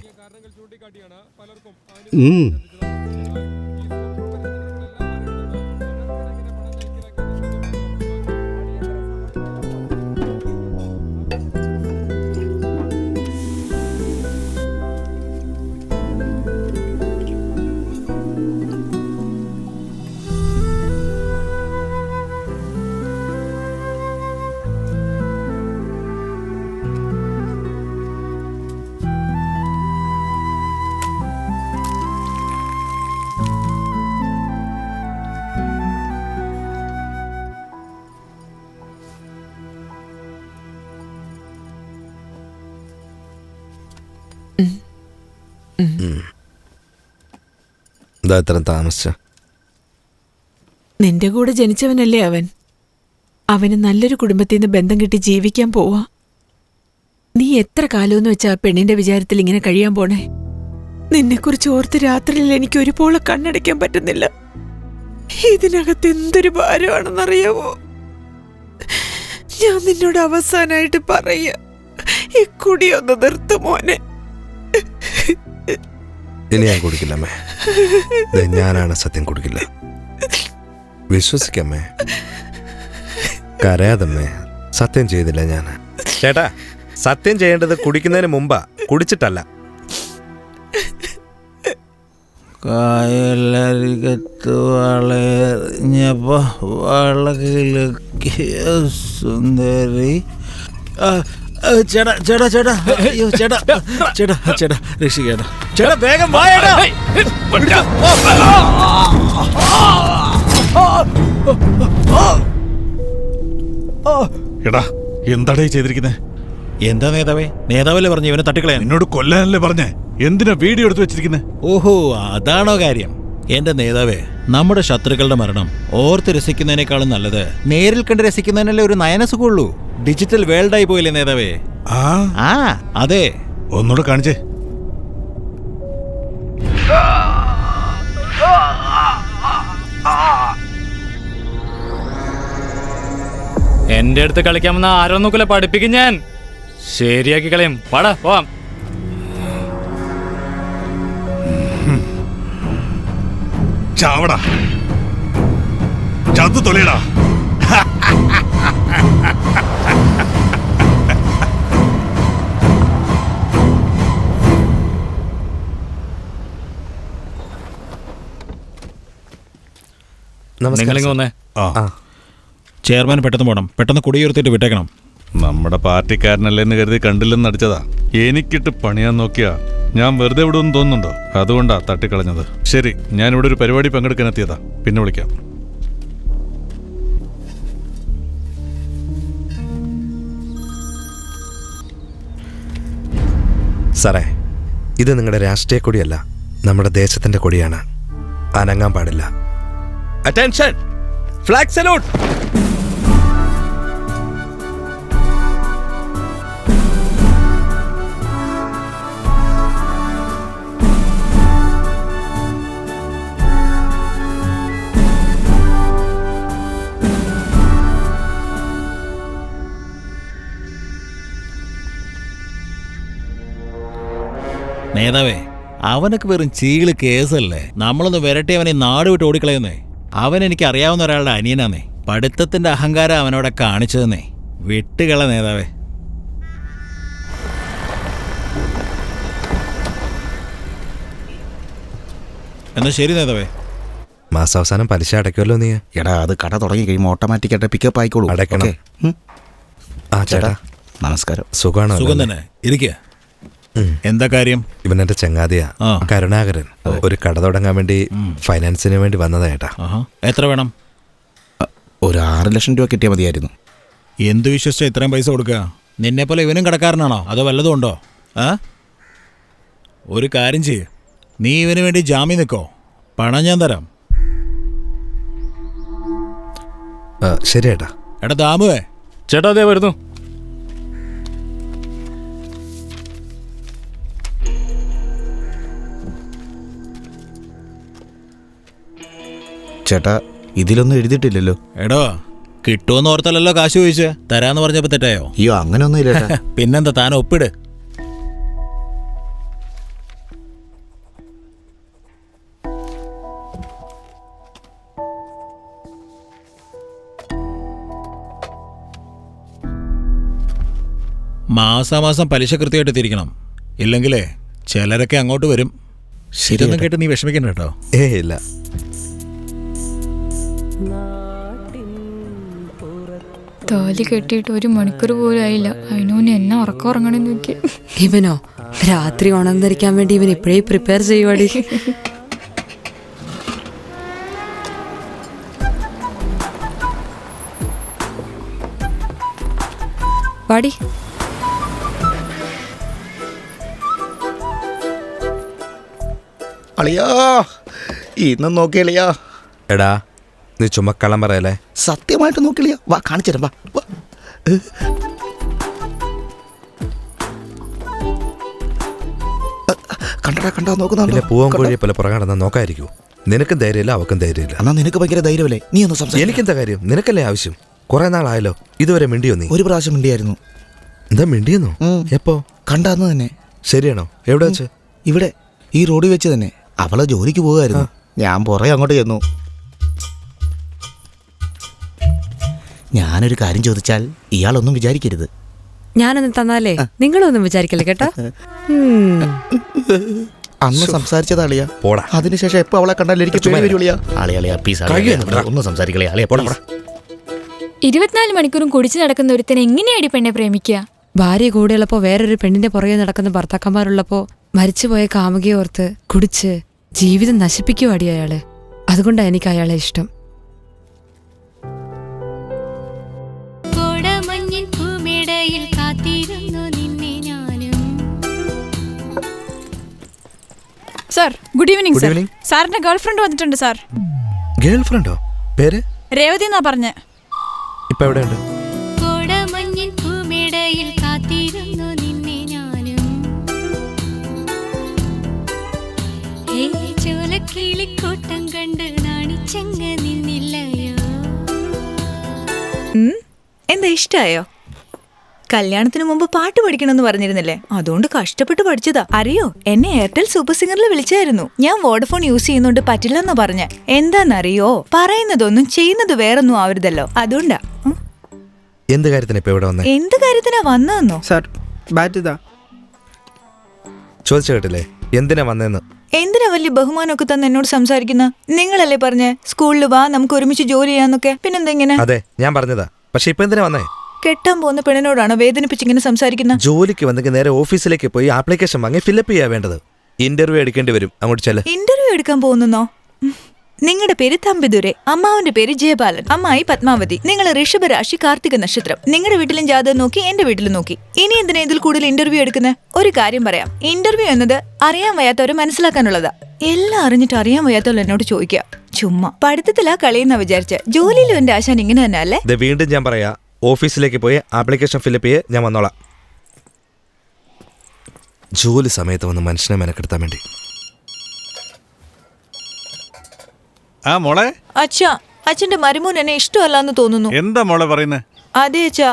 ഇത്ര താമസിച്ച? നിന്റെ കൂടെ ജനിച്ചവനല്ലേ അവൻ. അവന് നല്ലൊരു കുടുംബത്തിൽ നിന്ന് ബന്ധം കിട്ടി ജീവിക്കാൻ പോവാ. നീ എത്ര കാലമെന്ന് വെച്ചാ പെണ്ണിന്റെ വിചാരത്തിൽ ഇങ്ങനെ കഴിയാൻ പോണേ? നിന്നെക്കുറിച്ച് ഓർത്ത് രാത്രിയിൽ എനിക്ക് ഒരുപോലെ കണ്ണടയ്ക്കാൻ പറ്റുന്നില്ല. ഇതിനകത്ത് എന്തൊരു ഭാരമാണെന്നറിയാവോ? ഞാൻ നിന്നോട് അവസാനായിട്ട് പറയാ, ഈ കുടിയൊന്ന് നിർത്ത് മോനെ. ഇനി ഞാൻ കുടിക്കില്ലമ്മേ. ഞാനാണ് സത്യം കുടിക്കില്ല. വിശ്വസിക്കമ്മേ. കരയാതമ്മേ, സത്യം ചെയ്തില്ല ഞാൻ. ചേട്ടാ, സത്യം ചെയ്യേണ്ടത് കുടിക്കുന്നതിന് മുമ്പാ, കുടിച്ചിട്ടല്ല. കായലരികത്ത് വളഞ്ഞപ്പോ വളകിലക്കിയ സുന്ദരി. ചേട്ടാ ചേട്ടാ ചേട്ടാ, അയ്യോ ചേട്ടാ ചേട്ടാ ചേട്ടാ, രക്ഷിക്കേട്ടാ ചേട്ടാ, വേഗം വായടാ. എടാ, എന്താടേ ചെയ്തിരിക്കുന്നേ? എന്താ നേതാവേ? നേതാവല്ലേ പറഞ്ഞു ഇവനെ തട്ടിക്കളയാൻ. എന്നോട് കൊല്ലാനല്ലേ പറഞ്ഞേ? എന്തിനാ വീഡിയോ എടുത്ത് വെച്ചിരിക്കുന്നേ? ഓഹോ, അതാണോ കാര്യം? എന്റെ നേതാവേ, നമ്മുടെ ശത്രുക്കളുടെ മരണം ഓർത്ത് രസിക്കുന്നതിനേക്കാളും നല്ലത് നേരിൽ കണ്ട് രസിക്കുന്നതിനല്ലേ ഒരു നയനസുഖമുള്ളൂ. ഡിജിറ്റൽ വേൾഡായി പോയില്ലേ നേതാവേ? ആ അതെ. ഒന്നുകൂടെ കാണിച്ചേ. എന്റെ അടുത്ത് കളിക്കാമെന്ന ആരോ നോക്കില്ല, പഠിപ്പിക്കും ഞാൻ. ശരിയാക്കി കളയും. പാടാ പോവാം. ചാവടാ, ചത്തു തൊലയടാ. നിങ്ങളിങ്ങ് വന്നേ. ചെയർമാൻ പെട്ടെന്ന് പോകണം. പെട്ടെന്ന് കുടിയുയർത്തിട്ട് വിട്ടേക്കണം. നമ്മുടെ പാർട്ടിക്കാരനല്ലേന്ന് കരുതി കണ്ടില്ലെന്ന് അടിച്ചതാ. എനിക്കിട്ട് പണിയാൻ നോക്കിയാ ഞാൻ വെറുതെ വിടുമെന്ന് തോന്നുന്നുണ്ടോ? അതുകൊണ്ടാ തട്ടിക്കളഞ്ഞത്. ശരി, ഞാനിവിടെ ഒരു പരിപാടി പങ്കെടുക്കാൻ എത്തിയതാ. പിന്നെ വിളിക്കാം. സാറേ, ഇത് നിങ്ങളുടെ രാഷ്ട്രീയ കൊടിയല്ല, നമ്മുടെ ദേശത്തിന്റെ കൊടിയാണ്. അനങ്ങാൻ പാടില്ല. Attention, flag salute. നേതാവേ, അവനൊക്കെ വെറും ചീള് കേസല്ലേ. നമ്മളൊന്ന് വിരട്ടി അവനെ നാട് വിട്ട് ഓടിക്കളയുന്നേ. അവൻ എനിക്ക് അറിയാവുന്ന ഒരാളുടെ അനിയനാന്നേ. പഠിത്തത്തിന്റെ അഹങ്കാരം അവനവിടെ കാണിച്ചതെന്നേ. വിട്ടുകള നേതാവേ. എന്നാ ശരി നേതാവേ. മാസാവസാനം പലിശ അടയ്ക്കുമല്ലോ നീ? എടാ, അത് കട തുടങ്ങി കഴിയുമ്പോൾ ഓട്ടോമാറ്റിക് ആയിട്ട് പിക്കപ്പ് ആയിക്കോളൂ. അടയ്ക്കണം. ആ ചേട്ടാ, നമസ്കാരം. സുഖമാണോ? സുഖം തന്നെ. ഇരിക്കുക. എന്താ കാര്യം? ഇവനെന്റെ ചങ്ങാതിയാ, കരുണാകരൻ. ഒരു കട തുടങ്ങാൻ വേണ്ടി ഫൈനാൻസിന് വേണ്ടി വന്നതാ ചേട്ടാ. എത്ര വേണം? ഒരു 6 ലക്ഷം രൂപ കിട്ടിയാൽ മതിയായിരുന്നു. എന്ത് വിശ്വസിച്ചാ ഇത്രയും പൈസ കൊടുക്കുക? നിന്നെ പോലെ ഇവനും കടക്കാരനാണോ അതോ വല്ലതും ഉണ്ടോ? ഒരു കാര്യം ചെയ്യ്, നീ ഇവന് വേണ്ടി ജാമ്യം നിൽക്കോ, പണം ഞാൻ തരാം. ശരി ചേട്ടാ. എടാ ദാമുവേ. ചേട്ടാ അതേ വരുന്നു. ചേട്ടാ, ഇതിലൊന്നും എഴുതിയിട്ടില്ലല്ലോ. എടോ, കിട്ടുമെന്ന് ഓർത്തല്ലോ കാശ് ചോദിച്ചേ. തരാന്ന് പറഞ്ഞപ്പോ തെറ്റായോ? അയ്യോ, അങ്ങനെയൊന്നും ഇല്ല. പിന്നെന്താ, താൻ ഒപ്പിട്. മാസാമാസം പലിശ കൃത്യമായിട്ട് തിരിക്കണം. ഇല്ലെങ്കിലേ ചിലരൊക്കെ അങ്ങോട്ട് വരും. ശരിയൊന്നും കേട്ട് നീ വിഷമിക്കണ്ട കേട്ടോ. ഇല്ല. താലി കെട്ടിയിട്ട് 1 മണിക്കൂർ പോലും ആയില്ല, അതിനോന് എന്നെ ഉറക്കം ഉറങ്ങണമെന്ന് നോക്കി. ഇവനോ രാത്രി ഉണർന്നിരിക്കാൻ വേണ്ടി ഇവൻ ഇപ്പോഴേ പ്രിപ്പയർ ചെയ്യുവാടി. പാടി. അളിയാ, ഇന്നും നോക്കിയളിയാ. എടാ, നീ ചുമക്കള്ളം പറയല്ലേ. സത്യമായിട്ട് നോക്കിയളിയാ. വാ, കാണിച്ചു തരാം. വാ. കണ്ടടാ, കണ്ടാ നോക്കുന്നുണ്ടോ? പൂവൻ കോഴിയെ പോലെ പുറകെ നോക്കായിരിക്കൂ. നിനക്കും ധൈര്യമില്ല, അവക്കും ധൈര്യമില്ല. എന്നാ നിനക്ക് ഭയങ്കര ധൈര്യമല്ലേ? നീ ഒന്ന് സംസാരിക്കും. എനിക്കെന്താ കാര്യം? നിനക്കല്ലേ ആവശ്യം? കുറെ നാളായല്ലോ, ഇതുവരെ മിണ്ടിയോ നീ? ഒരു പ്രാവശ്യം മിണ്ടിയായിരുന്നു. എന്താ മിണ്ടിയെന്നോ? എപ്പോ? കണ്ടാന്ന് തന്നെ. ശരിയാണോ? എവിടെ വെച്ച്? ഇവിടെ, ഈ റോഡിൽ വെച്ച് തന്നെ. അവളെ ജോലിക്ക് പോകുമായിരുന്നു. ഞാൻ പുറകെ അങ്ങോട്ട് ചെന്നു. ഞാനൊരു കാര്യം ചോദിച്ചാൽ ഇയാളൊന്നും വിചാരിക്കരുത്. ഞാനൊന്നും തന്നാലേ നിങ്ങളൊന്നും വിചാരിക്കല്ലേ കേട്ടോ. അന്ന് സംസാരിച്ചത് അളിയാ. പോടാ. അതിനുശേഷം എപ്പോ അവളെ കണ്ടാൽ എനിക്ക് പേടി വരുളിയാ. അളിയാ പ്ലീസ് ഒന്ന് സംസാരിക്കളേ. അളിയാ പോടാ. 24 മണിക്കൂറും കുടിച്ചു നടക്കുന്ന ഒരുത്തനെ എങ്ങനെയാടി പെണ്ണെ പ്രേമിക്കുക? ഭാര്യ കൂടെയുള്ളപ്പോ വേറൊരു പെണ്ണിന്റെ പുറകെ നടക്കുന്ന ഭർത്താക്കന്മാരുള്ളപ്പോ മരിച്ചുപോയ കാമുകിയെ ഓർത്ത് കുടിച്ച് ജീവിതം നശിപ്പിക്കുവാടി അയാള്. അതുകൊണ്ടാണ് എനിക്ക് അയാളെ ഇഷ്ടം. Sir good evening. Good sir evening. സാറിന്റെ ഗേൾഫ്രണ്ട് വന്നിട്ടുണ്ട് സാർ. ഗേൾഫ്രണ്ടോ? പേര്? രേവതി എന്നാ പറഞ്ഞേ. ഇപ്പൊ എവിടെയുണ്ട്? എന്താ ഇഷ്ടായോ? കല്യാണത്തിന് മുമ്പ് പാട്ട് പഠിക്കണമെന്ന് പറഞ്ഞിരുന്നില്ലേ? അതുകൊണ്ട് കഷ്ടപ്പെട്ട് പഠിച്ചതാ. അറിയോ, എന്നെ എയർടെൽ സൂപ്പർ സിംഗറിൽ വിളിച്ചായിരുന്നു. ഞാൻ വോഡഫോൺ യൂസ് ചെയ്യുന്നോണ്ട് പറ്റില്ലെന്നാ പറഞ്ഞ. എന്താന്നറിയോ, പറയുന്നതൊന്നും ചെയ്യുന്നത് വേറൊന്നും ആവരുതല്ലോ, അതുകൊണ്ടാ. എന്ത് കാര്യത്തിന് ഇപ്പൊ ഇവിടെ വന്നേ? എന്ത് കാര്യത്തിനാ വന്നോ? സാർ ബാറ്റ് ഇതാ. ചോദിച്ചു കേട്ടില്ലേ എന്തിനാ വന്നേന്ന്? എന്തിനാ വലിയ ബഹുമാനമൊക്കെ തന്നെ എന്നോട് സംസാരിക്കുന്ന? നിങ്ങളല്ലേ പറഞ്ഞേ സ്കൂളിൽ വാ നമുക്ക് ഒരുമിച്ച് ജോലി ചെയ്യാന്നൊക്കെ. പിന്നെന്താ ഇങ്ങനെ? അതെ ഞാൻ പറഞ്ഞതാ. പക്ഷെ ഇപ്പൊ എന്തിനാ വന്നേ? കെട്ടാൻ പോകുന്ന പെണ്ണിനോടാണോ വേദനിപ്പിച്ചിങ്ങനെ സംസാരിക്കുന്ന? ജോലിക്ക് വന്നെങ്കിൽ നേരെ ഓഫീസിലേക്ക് പോയി ആപ്ലിക്കേഷൻ വാങ്ങി ഫില്ലപ്പ് ചെയ്യാ വേണ്ടത്. ഇന്റർവ്യൂ എടുക്കേണ്ടി വരും. അങ്ങോട്ട് ചെല്ല്. ഇന്റർവ്യൂ എടുക്കാൻ പോകുന്നോ? നിങ്ങളുടെ പേര് തമ്പിദുരെ, അമ്മാവന്റെ പേര് ജയപാലൻ, അമ്മായി പത്മാവതി. നിങ്ങൾ ഋഷഭരാശി, കാർത്തിക നക്ഷത്രം. നിങ്ങളുടെ വീട്ടിലും ജാതകം നോക്കി, എന്റെ വീട്ടിലും നോക്കി. ഇനി എന്തിനാ ഇതിൽ കൂടുതൽ ഇന്റർവ്യൂ എടുക്കുന്നത്? ഒരു കാര്യം പറയാം, ഇന്റർവ്യൂ എന്നത് അറിയാൻ വയ്യാത്തവരെ മനസ്സിലാക്കാനുള്ളതാ. എല്ലാം അറിഞ്ഞിട്ട് അറിയാൻ വയ്യാത്തവർ എന്നോട് ചോദിക്കുക. ചുമ്മാ പഠിത്തത്തിലാ കളിയെന്നാ വിചാരിച്ച. ജോലിയിലും എന്റെ ആശാൻ ഇങ്ങനെ തന്നെ അല്ലേ? വീണ്ടും ഞാൻ പറയാ, ഓഫീസിലേക്ക് പോയി ആപ്ലിക്കേഷൻ ഫില്ലപ്പ് ചെയ്യേ, ഞാൻ വന്നോളാം. ജോലി സമയത്ത് വന്ന് മനുഷ്യനെ മെനക്കെടുത്താൻ വേണ്ടി. ആ മോളെ. അച്ഛാ, അച്ഛന്റെ മരുമോൻ എന്നെ ഇഷ്ടമല്ലാന്ന് തോന്നുന്നു. എന്താ മോളെ പറയുന്നേ? അതെ അച്ഛാ,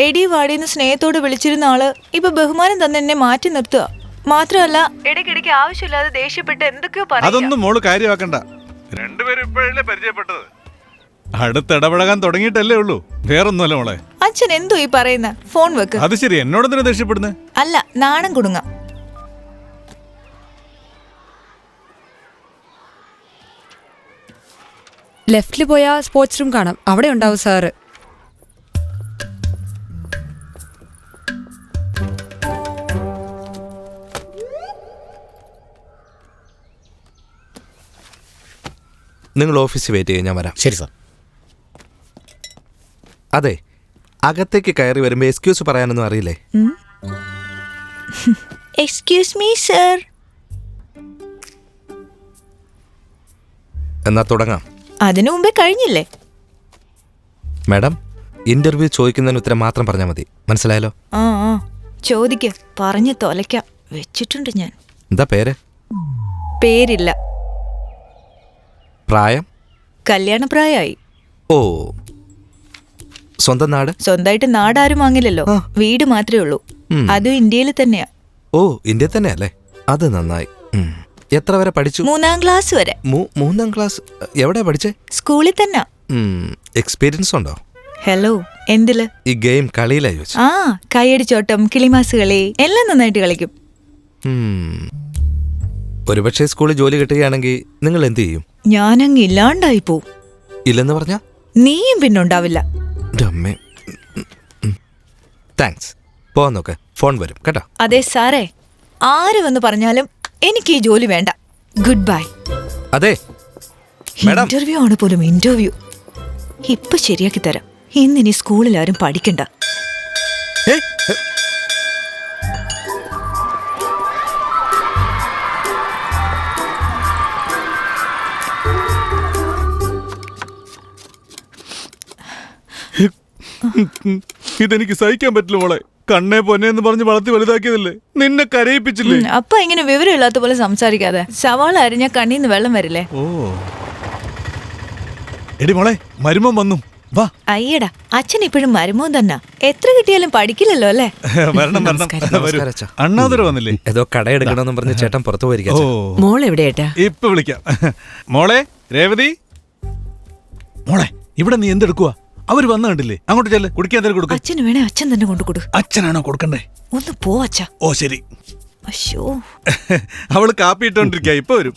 എടി വാടിന്ന് സ്നേഹത്തോട് വിളിച്ചിരുന്ന ആള് ഇപ്പൊ ബഹുമാനം തന്നെ എന്നെ മാറ്റി നിർത്തുക. മാത്രമല്ല ഇടയ്ക്കിടയ്ക്ക് ആവശ്യമില്ലാതെ ദേഷ്യപ്പെട്ട് എന്തൊക്കെയോ പറയാ. അതൊന്നും മോള് കാര്യമാക്കണ്ട. രണ്ടുപേരും ഇപ്പോഴല്ലേ പരിചയപ്പെട്ടത്. അടുത്തിടപഴകാൻ തുടങ്ങിയിട്ടല്ലേ ഉള്ളൂ, വേറൊന്നുമല്ല മോളെ. അച്ഛൻ എന്തോ ഈ പറയുന്ന? ഫോൺ വെക്ക്. അത് ശരി, എന്നോടെന്തിനാ ദേഷ്യപ്പെടുന്നേ? അല്ല, നാണം കുടുങ്ങ. ലെഫ്റ്റിൽ പോയാ സ്പോർട്സ് റൂം കാണാം, അവിടെ ഉണ്ടാവും സാറ്. നിങ്ങൾ ഓഫീസിൽ വെയിറ്റ് ചെയ്യാൻ ഞാൻ വരാം. ശരി സാർ. അതെ, അകത്തേക്ക് കയറി വരുമ്പോ എക്സ്ക്യൂസ് പറയാനൊന്നും അറിയില്ലേ? Excuse me sir. എന്നാ തുടങ്ങാം. അതിനു മുമ്പേ കഴിഞ്ഞില്ലേ? മാഡം, ഇന്റർവ്യൂ ചോദിക്കുന്നതിന് ഉത്തരം മാത്രം പറഞ്ഞാൽ മതി, മനസ്സിലായല്ലോ? ആ ചോദിക്ക, പറഞ്ഞു തൊലയ്ക്കാം. വെച്ചിട്ടുണ്ട് ഞാൻ. എന്താ പേര്? പേരില്ല. പ്രായം? കല്യാണപ്രായമായി. ഓ, സ്വന്തം നാട്? സ്വന്തമായിട്ട് നാടാരും വാങ്ങില്ലല്ലോ, വീട് മാത്രമേ ഉള്ളൂ. അതും ഇന്ത്യയിൽ തന്നെയാ. ഓ, ഇന്ത്യ തന്നെയല്ലേ? അത് നന്നായി. എത്ര വരെ പഠിച്ചു? 3ാം ക്ലാസ് വരെ. 3ാം ക്ലാസ്? എവിടെയാ പഠിച്ചേ? സ്കൂളിൽ തന്നെ. എക്സ്പീരിയൻസ് ഉണ്ടോ? ഹലോ, എന്തില്? ഈ ഗെയിം കളിയിലാ ചോദിച്ചു. ആ, കൈയടിച്ചോട്ടം, കിളിമാസ് കളി എല്ലാം നന്നായിട്ട് കളിക്കും. ഒരുപക്ഷെ സ്കൂളിൽ ജോലി കിട്ടുകയാണെങ്കിൽ നിങ്ങൾ എന്ത് ചെയ്യും? ഞാനങ്ങ് ഇല്ലാണ്ടായി പോവും. ഇല്ലെന്ന് പറഞ്ഞാ? നീയും പിന്നുണ്ടാവില്ല. താങ്ക്സ്. പോവാൻ നോക്ക്, ഫോൺ വരും കേട്ടോ. അതെ സാറേ, ആര് വന്ന് പറഞ്ഞാലും എനിക്ക് ഈ ജോലി വേണ്ട. Good bye. അതെ, ഇന്റർവ്യൂ ആണ് പോലും ഇന്റർവ്യൂ. ഇപ്പൊ ശരിയാക്കി തരാം. ഇന്നിനി സ്കൂളിൽ ആരും പഠിക്കണ്ട. ഇതെനിക്ക് സഹിക്കാൻ പറ്റില്ല മോളെ. കണ്ണേ പൊന്നെ എന്ന് പറഞ്ഞ് വളർത്തി വലുതാക്കിയതല്ലേ, നിന്നെ കരയിപ്പിച്ചില്ലേ? അപ്പൊ ഇങ്ങനെ വിവരമില്ലാത്ത പോലെ സംസാരിക്കാതെ. സവാള അരിഞ്ഞ കണ്ണീന്ന് വെള്ളം വരില്ലേ? ഓ, എടി മോളെ, മരുമോൻ വന്നു, വാ. അയ്യടാ, അച്ഛൻ ഇപ്പോഴും മരുമോൻ തന്നെ. എത്ര കിട്ടിയാലും പഠിക്കില്ലല്ലോ അല്ലേ? വരണം വരണം. അണ്ണാതുര വന്നില്ലേ? ഏതോ കടയെടുക്കണമെന്നും പറഞ്ഞ് ചേട്ടൻ പുറത്തു പോയിരിക്കാം. മോൾ എവിടെയാ? ഇപ്പൊ വിളിക്കാം. മോളെ രേവതി, മോളെ ഇവിടെ നീ എന്തെടുക്കുവാ? അവര് വന്ന കണ്ടില്ലേ? അങ്ങോട്ട് ചെല്ല്, കുടിക്കാൻ എന്തെങ്കിലും കൊടുക്കും. അച്ഛന് വേണേ അച്ഛൻ തന്നെ കൊണ്ടു കൊടു. അച്ഛനാണോ കൊടുക്കണ്ടേ? ഒന്ന് പോ അച്ഛാ. ഓ ശരി. അശ്ശോ, അവള് കാപ്പി ഇട്ടോണ്ടിരിക്കുക, ഇപ്പൊ വരും.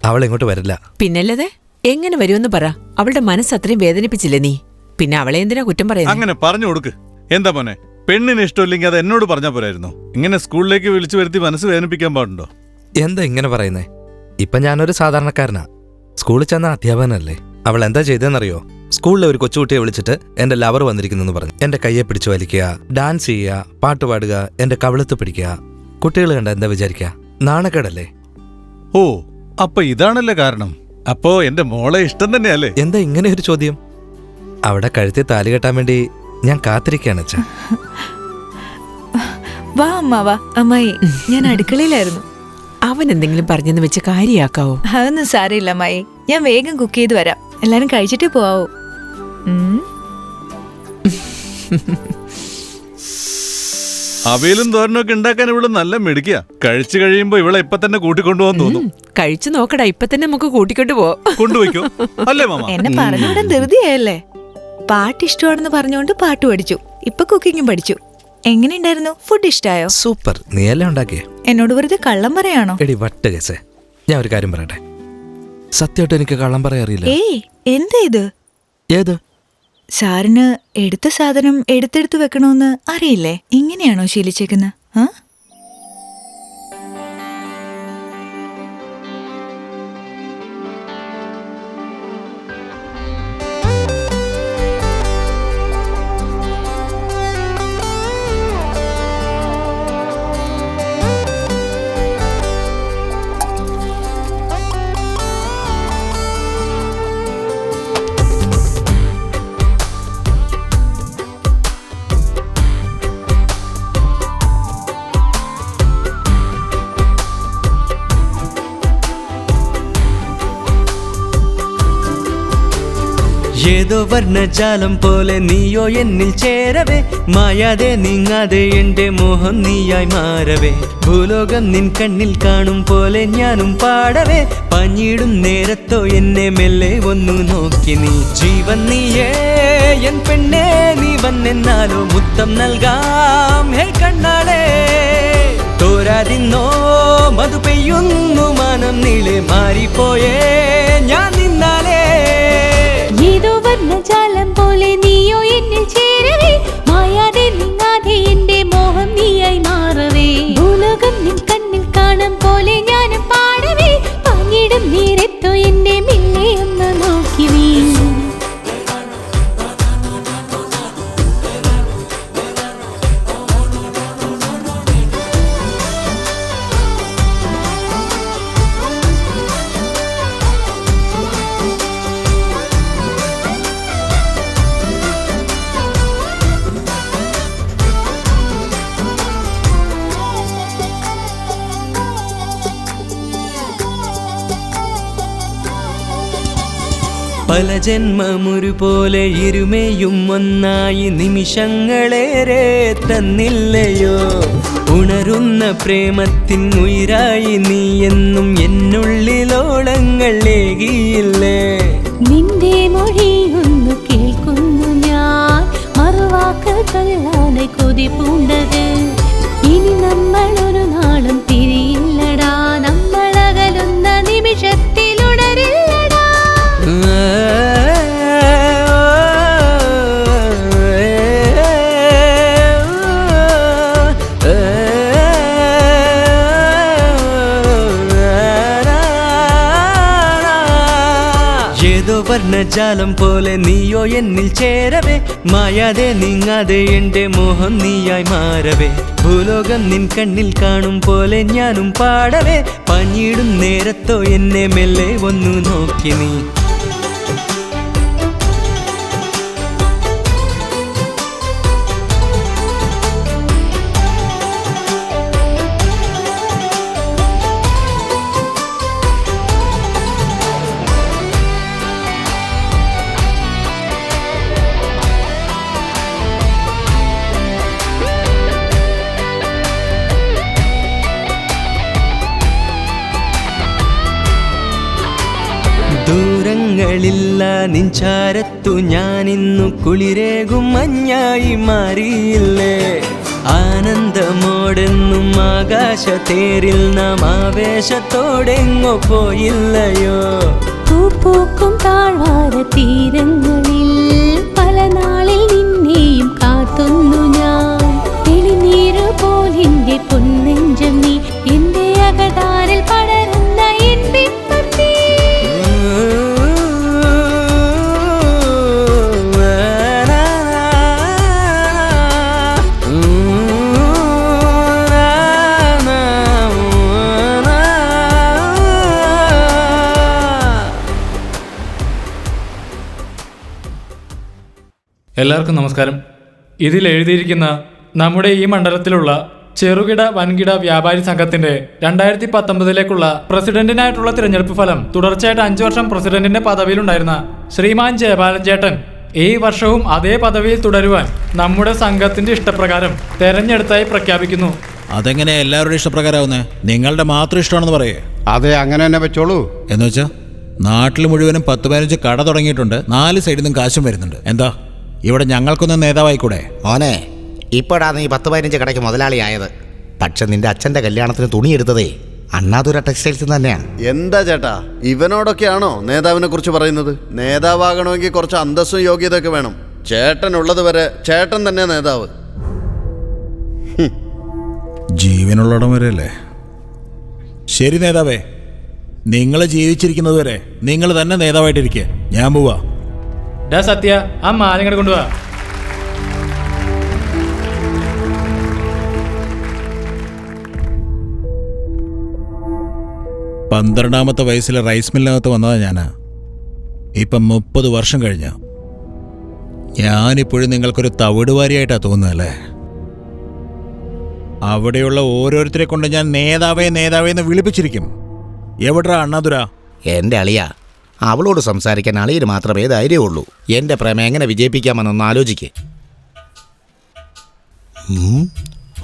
അവൾ ഇങ്ങോട്ട് വരില്ല. പിന്നല്ലതെ എങ്ങനെ വരുമെന്ന് പറ. അവളുടെ മനസ്സ് അത്രയും വേദനിപ്പിച്ചില്ലേ നീ? പിന്നെ അവളെ എന്തിനാ കുറ്റം പറയുന്നത്? അങ്ങനെ പറഞ്ഞു കൊടുക്ക്. എന്താ മോനെ, പെണ്ണിന് ഇഷ്ടമില്ലെങ്കിൽ അത് എന്നോട് പറഞ്ഞാ പോരായിരുന്നു? ഇങ്ങനെ സ്കൂളിലേക്ക് വിളിച്ചു വരുത്തി മനസ്സ് വേദനിപ്പിക്കാൻ പാടുണ്ടോ? എന്താ ഇങ്ങനെ പറയുന്നേ? ഇപ്പൊ ഞാനൊരു സാധാരണക്കാരനാ, സ്കൂളിൽ ചെന്ന അധ്യാപകനല്ലേ. അവൾ എന്താ ചെയ്തെന്നറിയോ? സ്കൂളിലെ ഒരു കൊച്ചുകുട്ടിയെ വിളിച്ചിട്ട് എന്റെ ലവർ വന്നിരിക്കുന്നു പറഞ്ഞു എന്റെ കയ്യെ പിടിച്ചു വലിക്കുക, ഡാൻസ് ചെയ്യുക, പാട്ട് പാടുക, എന്റെ കവിളത്ത് പിടിക്കുക. കുട്ടികൾ കണ്ട എന്താ വിചാരിക്കുക? നാണക്കേടല്ലേ? ഓ, അപ്പൊ ഇതാണല്ലേ കാരണം. അപ്പോ എന്റെ മോളെ ഇഷ്ടം തന്നെയല്ലേ? എന്താ ഇങ്ങനെ ഒരു ചോദ്യം? അവിടെ കഴുത്തി താലി കെട്ടാൻ വേണ്ടി ഞാൻ കാത്തിരിക്കുകയാണ് അച്ഛാ. വാ അമ്മാവാ. അമ്മായി, ഞാൻ അടുക്കളയിലായിരുന്നു. അവൻ എന്തെങ്കിലും പറഞ്ഞെന്ന് വെച്ച് കാര്യാക്കാവോ? അതൊന്നും സാരമില്ല അമ്മായി, ഞാൻ വേഗം കുക്ക് ചെയ്ത് വരാം. എല്ലാരും കഴിച്ചിട്ട് പോവോ? അവിയലും തോരനൊക്കെ ഉണ്ടാക്കാൻ ഇവിടെ നല്ല മിടുക്കിയ. കഴിച്ചു കഴിയുമ്പോ ഇവളെ ഇപ്പൊ തന്നെ കൂട്ടിക്കൊണ്ടുപോകാൻ തോന്നും. കഴിച്ചു നോക്കടാ, ഇപ്പൊ തന്നെ നമുക്ക് കൂട്ടിക്കൊണ്ടു കൊണ്ടുപോയിക്കോ അല്ലേ മാമ? എന്നെ പറഞ്ഞുവിടാൻ ധൃതിയായല്ലേ. പാട്ട് ഇഷ്ടമാണെന്ന് പറഞ്ഞുകൊണ്ട് പാട്ട് പഠിച്ചു, ഇപ്പൊ കുക്കിങ്ങും പഠിച്ചു. എങ്ങനെയുണ്ടായിരുന്നു? ഫുഡ് ഇഷ്ടായോ? സൂപ്പർ. നീ എല്ലാം ഉണ്ടാക്കിയേ? എന്നോട് വെറുതെ കള്ളം പറയാണോ? എടി വട്ട് കേസേ, ഞാൻ ഒരു കാര്യം പറയട്ടെ. സത്യമായിട്ട് എനിക്ക് കള്ളം പറയാറിയില്ല. ഏയ്, എന്താ ഇത്? ഏത്? സാറിന് എടുത്ത സാധനം എടുത്തെടുത്ത് വെക്കണോന്ന് അറിയില്ലേ? ഇങ്ങനെയാണോ ശീലിച്ചേക്കുന്നത്? ഏതോ വർണ്ണജാലം പോലെ നീയോ എന്നിൽ ചേരവേ, മായാതെ നീങ്ങാതെ എന്റെ മോഹം നീയായി മാറവേ. ഭൂലോകം നിൻ കണ്ണിൽ കാണും പോലെ ഞാനും പാടവേ, പഞ്ഞിടും നേരത്തോ എന്നെ മെല്ലെ ഒന്നു നോക്കി നീ. ജീവൻ നീയേ എൻ പെണ്ണേ, നീ വന്നെന്നാലോ മുത്തം നൽകാം ഹേ കണ്ണാളെ. തോരാതിന്നോ മധു പെയ്യുന്നു മാനം നീളെ, മാറിപ്പോയേ ഞാൻ നിന്നാലേ. ഏതോ വർണ്ണജാലം പോലെ നീയോ എന്നിൽ ചേരവേ, മായാതെ നീങ്ങാതെ എന്റെ മോഹം നീയായി മാറവേ. ഭൂലോകം നിൻ കണ്ണിൽ കാണും പോലെ ഞാനും പാടവേ, പങ്കിടും നേരത്തോ എന്റെ മെല്ലെ ഒന്ന് നോക്കി നീ. പല ജന്മമൊരുപോലെ ഇരുമയും ഒന്നായി നിമിഷങ്ങളേറെ തന്നില്ലയോ. ഉണരുന്ന പ്രേമത്തിൻ ഉയിരായി നീ എന്നും എന്നുള്ളിലോളങ്ങൾ ഏകിയില്ലേ. നിന്റെ മൊഴിയൊന്നു കേൾക്കുന്നു ഞാൻ, മറുവാക്ക് കല്ലാതെ കൊതി പൂണ്ടത്. ഇനി നമ്മൾ ഒരു നാളും തിരിയില്ലടാ, നമ്മളകലുന്ന നിമിഷത്തിലുണരില്ലടാ. ഏതോ വർണ്ണജാലം പോലെ നീയോ എന്നിൽ ചേരവേ, മായാതെ നീങ്ങാതെ എന്റെ മോഹം നീയായി മാറവേ. ഭൂലോകം നിൻ കണ്ണിൽ കാണും പോലെ ഞാനും പാടവേ, പഞ്ഞിടും നേരത്തോ എന്നെ മെല്ലെ ഒന്നു നോക്കി നീ. നാളുകളില്ല നിഞ്ചാരത്തു ഞാനിന്നു കുളിരേകും മഞ്ഞായി മാറിയില്ലേ ആനന്ദമോടെന്നും ആകാശത്തേരിൽ നാം ആവേശത്തോടെങ്ങോ പോയില്ലയോ പൂക്കും താഴ്വാര തീരങ്ങളിൽ പല നാളിൽ നിന്നെയും കാത്തുന്നു ഞാൻ തെളിനീരു പോലിന്റെ പൊന്നെഞ്ചം നീ എന്റെ അകതാരിൽ പടരുന്ന എൻ ബിംബം നീ. എല്ലാവർക്കും നമസ്കാരം. ഇതിൽ എഴുതിയിരിക്കുന്ന നമ്മുടെ ഈ മണ്ഡലത്തിലുള്ള ചെറുകിട വൻകിട വ്യാപാരി സംഘത്തിന്റെ 2019 പ്രസിഡന്റിനായിട്ടുള്ള തിരഞ്ഞെടുപ്പ് ഫലം തുടർച്ചയായിട്ട് 5 വർഷം പ്രസിഡന്റിന്റെ പദവിയിലുണ്ടായിരുന്ന ശ്രീമാൻ ജയപാലൻ ചേട്ടൻ ഈ വർഷവും അതേ പദവിയിൽ തുടരുവാൻ നമ്മുടെ സംഘത്തിന്റെ ഇഷ്ടപ്രകാരം തെരഞ്ഞെടുത്തായി പ്രഖ്യാപിക്കുന്നു. അതെങ്ങനെ എല്ലാവരുടെ ഇഷ്ടപ്രകാരമാവുന്നേ? നിങ്ങളുടെ മാത്രം ഇഷ്ടമാണെന്ന് പറയേ? അതെ, അങ്ങനെ തന്നെ വെച്ചോളൂ. എന്ന് വെച്ചാ നാട്ടിൽ മുഴുവനും 10-15 കട തുടങ്ങിയിട്ടുണ്ട്, 4 സൈഡിൽ നിന്നും കാശും വരുന്നുണ്ട്. എന്താ ഇവിടെ ഞങ്ങൾക്കൊന്നും നേതാവായിക്കൂടെ? മോനെ, ഇപ്പോഴാ നീ 10-15 കടയ്ക്ക് മുതലാളിയായത്. പക്ഷെ നിന്റെ അച്ഛന്റെ കല്യാണത്തിന് തുണിയെടുത്തതേ അണ്ണാതുര ടെക്സ്റ്റൈൽസ് തന്നെയാണ്. എന്താ ചേട്ടാ, ഇവനോടൊക്കെയാണോ നേതാവിനെ കുറിച്ച് പറയുന്നത്? നേതാവാകണമെങ്കിൽ കുറച്ച് അന്തസ്സും യോഗ്യതയൊക്കെ വേണം. ചേട്ടനുള്ളത് വരെ ചേട്ടൻ തന്നെ നേതാവ്. ജീവനുള്ളടം വരെ അല്ലേ? ശരി നേതാവേ, നിങ്ങൾ ജീവിച്ചിരിക്കുന്നത് വരെ നിങ്ങൾ തന്നെ നേതാവായിട്ടിരിക്കുക. ഞാൻ പോവാ. സത്യ, ആ മാലിങ്ങടെ കൊണ്ടുപോവാ. പന്ത്രണ്ടാമത്തെ വയസ്സിൽ റൈസ് മില്ലിനകത്ത് വന്നതാ ഞാനാ. ഇപ്പം 30 വർഷം കഴിഞ്ഞ ഞാനിപ്പോഴും നിങ്ങൾക്കൊരു തവിടുവാരിയായിട്ടാ തോന്നുന്നല്ലേ? അവിടെയുള്ള ഓരോരുത്തരെ കൊണ്ട് ഞാൻ നേതാവേ നേതാവേ എന്ന് വിളിപ്പിച്ചിരിക്കും. എവിടാ അണ്ണാതുര? എൻ്റെ അളിയ, അവളോട് സംസാരിക്കാൻ അളിയന് മാത്രമേ ധൈര്യമുള്ളൂ. എൻ്റെ പ്രേമം എങ്ങനെ വിജയിപ്പിക്കാമെന്നൊന്ന് ആലോചിക്കേ.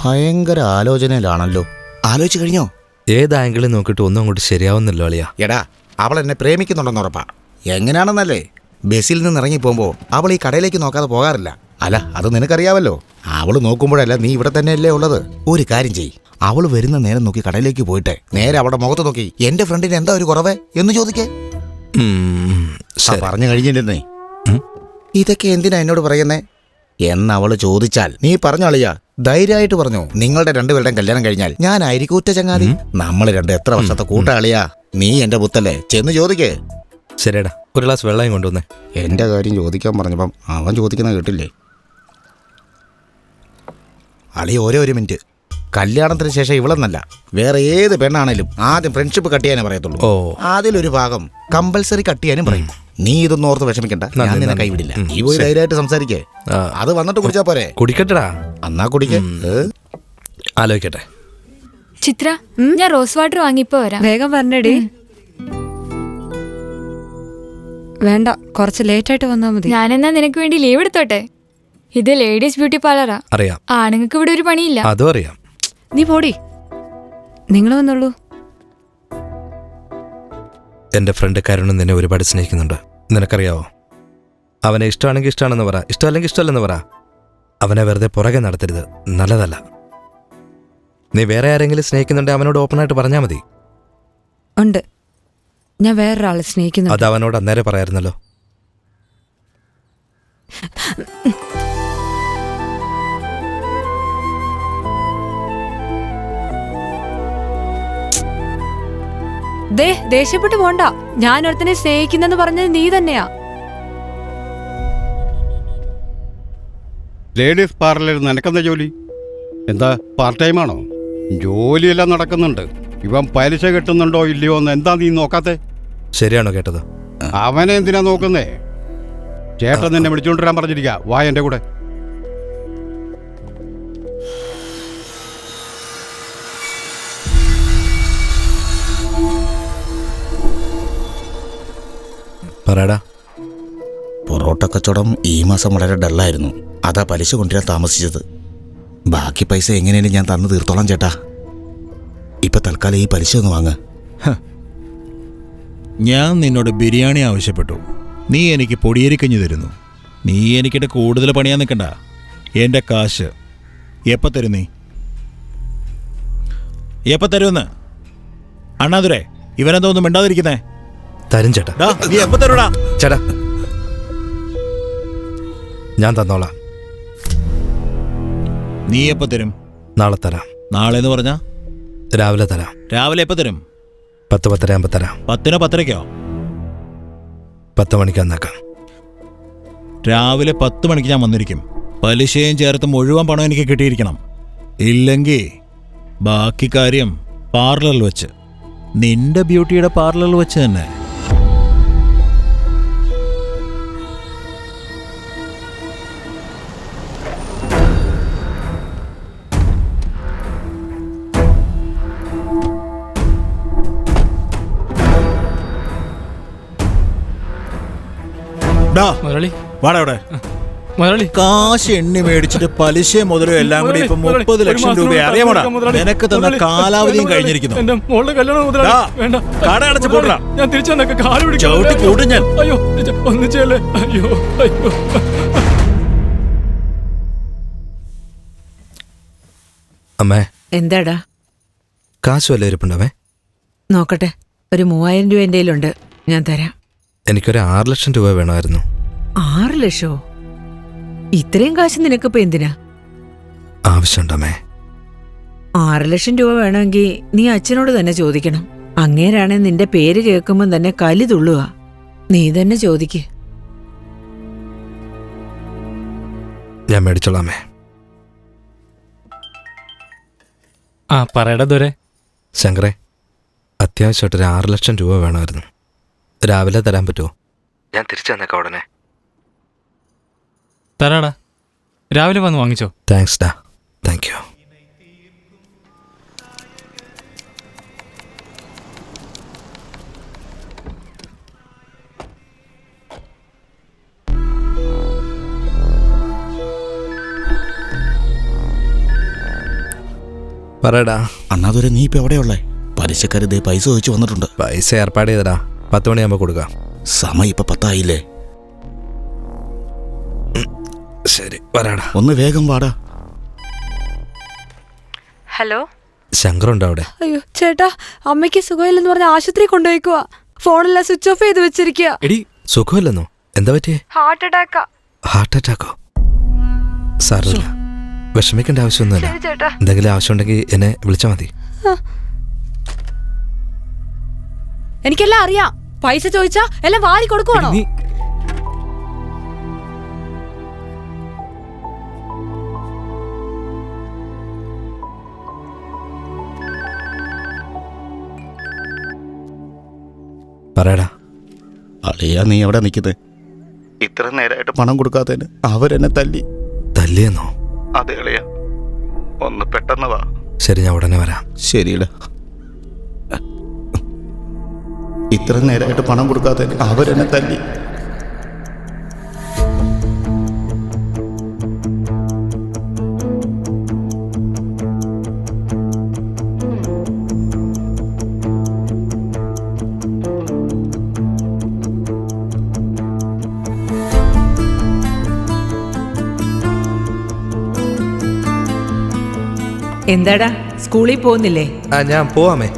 ഭയങ്കര ആലോചനയിലാണല്ലോ. ആലോചിച്ച് കഴിഞ്ഞോ? ഏത് ആംഗിളിൽ നോക്കിയിട്ട് ഒന്നും അങ്ങോട്ട് ശരിയാവുന്നില്ലോ അളിയാ. എടാ, അവൾ എന്നെ പ്രേമിക്കുന്നുണ്ടെന്ന് ഉറപ്പാ. എങ്ങനെയാണെന്നല്ലേ? ബസ്സിൽ നിന്ന് ഇറങ്ങി പോകുമ്പോൾ അവൾ ഈ കടയിലേക്ക് നോക്കാതെ പോകാറില്ല. അല്ല, അത് നിനക്കറിയാവല്ലോ. അവൾ നോക്കുമ്പോഴല്ല നീ ഇവിടെ തന്നെയല്ലേ ഉള്ളത്. ഒരു കാര്യം ചെയ്യ്, അവൾ വരുന്ന നേരം നോക്കി കടയിലേക്ക് പോയിട്ട് നേരെ അവളുടെ മുഖത്ത് നോക്കി എൻ്റെ ഫ്രണ്ടിന് എന്താ ഒരു കുറവ് എന്ന് ചോദിക്കേ. പറഞ്ഞു കഴിഞ്ഞില്ലെന്നേ. ഇതൊക്കെ എന്തിനാ എന്നോട് പറയുന്നേ എന്നവള് ചോദിച്ചാൽ നീ പറഞ്ഞോളിയാ, ധൈര്യമായിട്ട് പറഞ്ഞു. നിങ്ങളുടെ രണ്ടുപേരുടെയും കല്യാണം കഴിഞ്ഞാൽ ഞാനായിരിക്കും ഉറ്റ ചങ്ങാതി. നമ്മൾ രണ്ട് എത്ര വർഷത്തെ കൂട്ടാളിയാ. നീ എന്റെ പുത്തല്ലേ, ചെന്ന് ചോദിക്കേ. ശരിയടാ, ഒരു ഗ്ലാസ് വെള്ളം കൊണ്ടുവന്നേ. എന്റെ കാര്യം ചോദിക്കാൻ പറഞ്ഞപ്പം അവൻ ചോദിക്കുന്ന കേട്ടില്ലേ? അളി ഒരു മിനിറ്റ്. കല്യാണത്തിന് ശേഷം ഇവളെന്നല്ല, വേറെ ഏത് പെണ്ണാണേലും ആദ്യം ഫ്രണ്ട്ഷിപ്പ് കട്ട് ചെയ്യാനേ പറയത്തുള്ളൂ. അതിലൊരു ഭാഗം കമ്പൽസറി കട്ട് ചെയ്യാനും പറയും. നീ ഇതൊന്നും ഓർത്ത് വിഷമിക്കണ്ട, ഞാൻ നിന്നെ കൈവിടില്ല. നീ പോയി ധൈര്യമായിട്ട് സംസാരിക്കേ. അത് വന്നിട്ട് കുടിച്ചാ പോരെ? കുടിക്കട്ടെടാ. എന്നാ കുടിക്കേ. ആലോചിക്കട്ടെ. ചിത്ര, ഞാൻ റോസ് വാട്ടർ വാങ്ങിപ്പോ വരാം. വേഗം വരണേടി. വേണ്ട, കുറച്ച് ലേറ്റ് ആയിട്ട് വന്നാ മതി. ഞാനെന്നാ നിനക്ക് വേണ്ടി ലീവ് എടുത്തോട്ടെ? ഇത് ലേഡീസ് ബ്യൂട്ടി പാർലറാ. അറിയാം. ആണുങ്ങൾക്ക് ഇവിടെ ഒരു പണിയില്ല. അതും അറിയാം. നീ പോടി. നിങ്ങൾ വന്നോളൂ. എൻ്റെ ഫ്രണ്ട് കരുണൻ നിന്നെ ഒരുപാട് സ്നേഹിക്കുന്നുണ്ട്, നിനക്കറിയാവോ? അവനെ ഇഷ്ടമാണെങ്കിൽ ഇഷ്ടമാണെന്ന് പറ, ഇഷ്ടമല്ലെങ്കിൽ ഇഷ്ടമല്ലെന്ന് പറ. അവനെ വെറുതെ പുറകെ നടത്തരുത്, നല്ലതല്ല. നീ വേറെ ആരെങ്കിലും സ്നേഹിക്കുന്നുണ്ടെങ്കിൽ അവനോട് ഓപ്പണായിട്ട് പറഞ്ഞാൽ മതി. ഉണ്ട്, ഞാൻ വേറൊരാളെ സ്നേഹിക്കുന്നു. അത് അവനോട് അന്നേരം പറയായിരുന്നല്ലോ. ദേഷ്യപ്പെട്ടു പോണ്ട. ഞാൻ ഒരുത്തനെ സ്നേഹിക്കുന്നെന്ന് പറഞ്ഞത് നീ തന്നെയാ. ലേഡീസ് പാർലറിൽ നിനക്കെന്താ ജോലി? എന്താ പാർട്ട് ടൈം ആണോ? ജോലിയെല്ലാം നടക്കുന്നുണ്ട്. ഇവൻ പലിശ കെട്ടുന്നുണ്ടോ ഇല്ലയോ എന്ന് എന്താ നീ നോക്കാത്തെ? ശരിയാണോ കേട്ടത്? അവനെ എന്തിനാ നോക്കുന്നേ? ചേട്ടൻ നിന്നെ വിളിച്ചോണ്ടിരാൻ പറഞ്ഞിരിക്കുക. വാ എൻ്റെ കൂടെ. പറയടാ. പൊറോട്ട കച്ചവടം ഈ മാസം വളരെ ഡള്ളായിരുന്നു. അതാ പലിശ കൊണ്ടുവരാൻ താമസിച്ചത്. ബാക്കി പൈസ എങ്ങനെയും ഞാൻ തന്നു തീർത്തോളാം ചേട്ടാ. ഇപ്പൊ തൽക്കാലം ഈ പലിശ ഒന്ന് വാങ്ങ. ഞാൻ നിന്നോട് ബിരിയാണി ആവശ്യപ്പെട്ടു, നീ എനിക്ക് പൊടിയേരിക്കഞ്ഞു തരുന്നു. നീ എനിക്കിട്ട് കൂടുതൽ പണിയാൻ നിൽക്കണ്ട. എൻ്റെ കാശ് എപ്പോൾ തരും? നീ എപ്പോൾ തരുമെന്ന്? അണ്ണാതുരേ, ഇവനെന്തോ ഒന്നും മിണ്ടാതിരിക്കുന്നേ? തരും ചേട്ടാ. നീ എപ്പോൾ തരൂടാ? ചേട്ടാ ഞാൻ തന്നോളാം. നീ എപ്പോൾ തരും? നാളെ തരാം. നാളെ എന്ന് പറഞ്ഞാ രാവിലെ തരാം. രാവിലെ എപ്പോൾ തരും? 10-10:30 തരാം. 10-നോ 10:30-ക്കോ? 10 മണിക്ക് വന്നേക്കാം. രാവിലെ 10 മണിക്ക് ഞാൻ വന്നിരിക്കും. പലിശയും ചേർത്ത് മുഴുവൻ പണം എനിക്ക് കിട്ടിയിരിക്കണം. ഇല്ലെങ്കിൽ ബാക്കി കാര്യം പാർലറിൽ വെച്ച്, നിന്റെ ബ്യൂട്ടിയുടെ പാർലറിൽ വെച്ച് തന്നെ. കാശ് എണ്ണി മേടിച്ചിട്ട് പലിശ മുതലും എല്ലാം കൂടി ഇപ്പൊ 30 ലക്ഷം രൂപ. അറിയാമോടാ, നിനക്ക് തന്ന കാലാവധിയും കഴിഞ്ഞിരിക്കുന്നു. കട അടച്ചു പോടാ. ചവിട്ടി കൂട്ടും ഞാൻ. അമ്മേ, എന്താടാ? കാശ് വല്ല ഇരിപ്പുണ്ടമ്മേ? നോക്കട്ടെ, ഒരു 3000 രൂപ എൻ്റെ കയ്യിലുണ്ട്, ഞാൻ തരാം. എനിക്കൊരു 6 ലക്ഷം രൂപ വേണമായിരുന്നു. 6 ലക്ഷോ? ഇത്രയും കാശ് നിനക്കിപ്പോ എന്തിനാ? ആവശ്യമുണ്ടമ്മേ. 6 ലക്ഷം രൂപ വേണമെങ്കിൽ നീ അച്ഛനോട് തന്നെ ചോദിക്കണം. അങ്ങേരാണെ നിന്റെ പേര് കേൾക്കുമ്പോൾ തന്നെ കലി തുള്ളുക. നീ തന്നെ ചോദിക്ക്. ഞാൻ മേടിച്ചോളാമേ. പറയടാ ദൂരെ. ശങ്കറെ, അത്യാവശ്യമായിട്ടൊരു 6 ലക്ഷം രൂപ വേണമായിരുന്നു. രാവിലെ തരാൻ പറ്റുമോ? ഞാൻ തിരിച്ചു തന്നേക്കാം ഉടനെ. തരാടാ, രാവിലെ വന്ന് വാങ്ങിച്ചോ. താങ്ക്സ് ഡാ. Thank you. പറയടാ. അണ്ണാതുരെ, നീ ഇപ്പൊ എവിടെയുള്ളേ? പലിശക്കാര് ദേ പൈസ ചോദിച്ചു വന്നിട്ടുണ്ട്. പൈസ ഏർപ്പാട് ചെയ്തടാ. 10 മണിയാകുമ്പോൾ കൊടുക്കാം. സമയം ഇപ്പൊ 10 ആയില്ലേ? ശരി, വരാടാ. ഒന്ന് വേഗം വാടാ. ഹലോ, ശങ്കറുണ്ടോ അവിടെ? അയ്യോ ചേട്ടാ, അമ്മയ്ക്ക് സുഖമില്ലെന്ന് പറഞ്ഞ ആശുപത്രി കൊണ്ടുപോയിക്കുവാ. ഫോണെല്ലാം സ്വിച്ച് ഓഫ് ചെയ്ത് വെച്ചിരിക്കുക. എടി, സുഖമില്ലെന്നോ? എന്താ പറ്റിയേ? ഹാർട്ട് അറ്റാക്കാ. ഹാർട്ട് അറ്റാക്കോ? സാറില്ല, വിഷമിക്കേണ്ട ആവശ്യമൊന്നുമില്ല. എന്തെങ്കിലും ആവശ്യമുണ്ടെങ്കിൽ എന്നെ വിളിച്ചാൽ മതി. എനിക്കെല്ലാം അറിയാം. പൈസ ചോദിച്ചാ എല്ലാം വാരി കൊടുക്കുവാണോ? പറയടാ. അളിയാ, നീ എവിടെ നിൽക്കുന്നത്? ഇത്ര നേരമായിട്ട് പണം കൊടുക്കാത്തതിന് അവരെന്നെ തല്ലി. തല്ലിയെന്നോ? അതെ അളിയ, ഒന്ന് പെട്ടെന്ന് വാ. ശരി, ഞാൻ ഉടനെ വരാം. ശരിയില്ല, ഇത്ര നേരമായിട്ട് പണം കൊടുക്കാത്തതിന് അവരെന്നെ തല്ലി. എന്താടാ, സ്കൂളിൽ പോകുന്നില്ലേ? ഞാൻ പോവാമേ.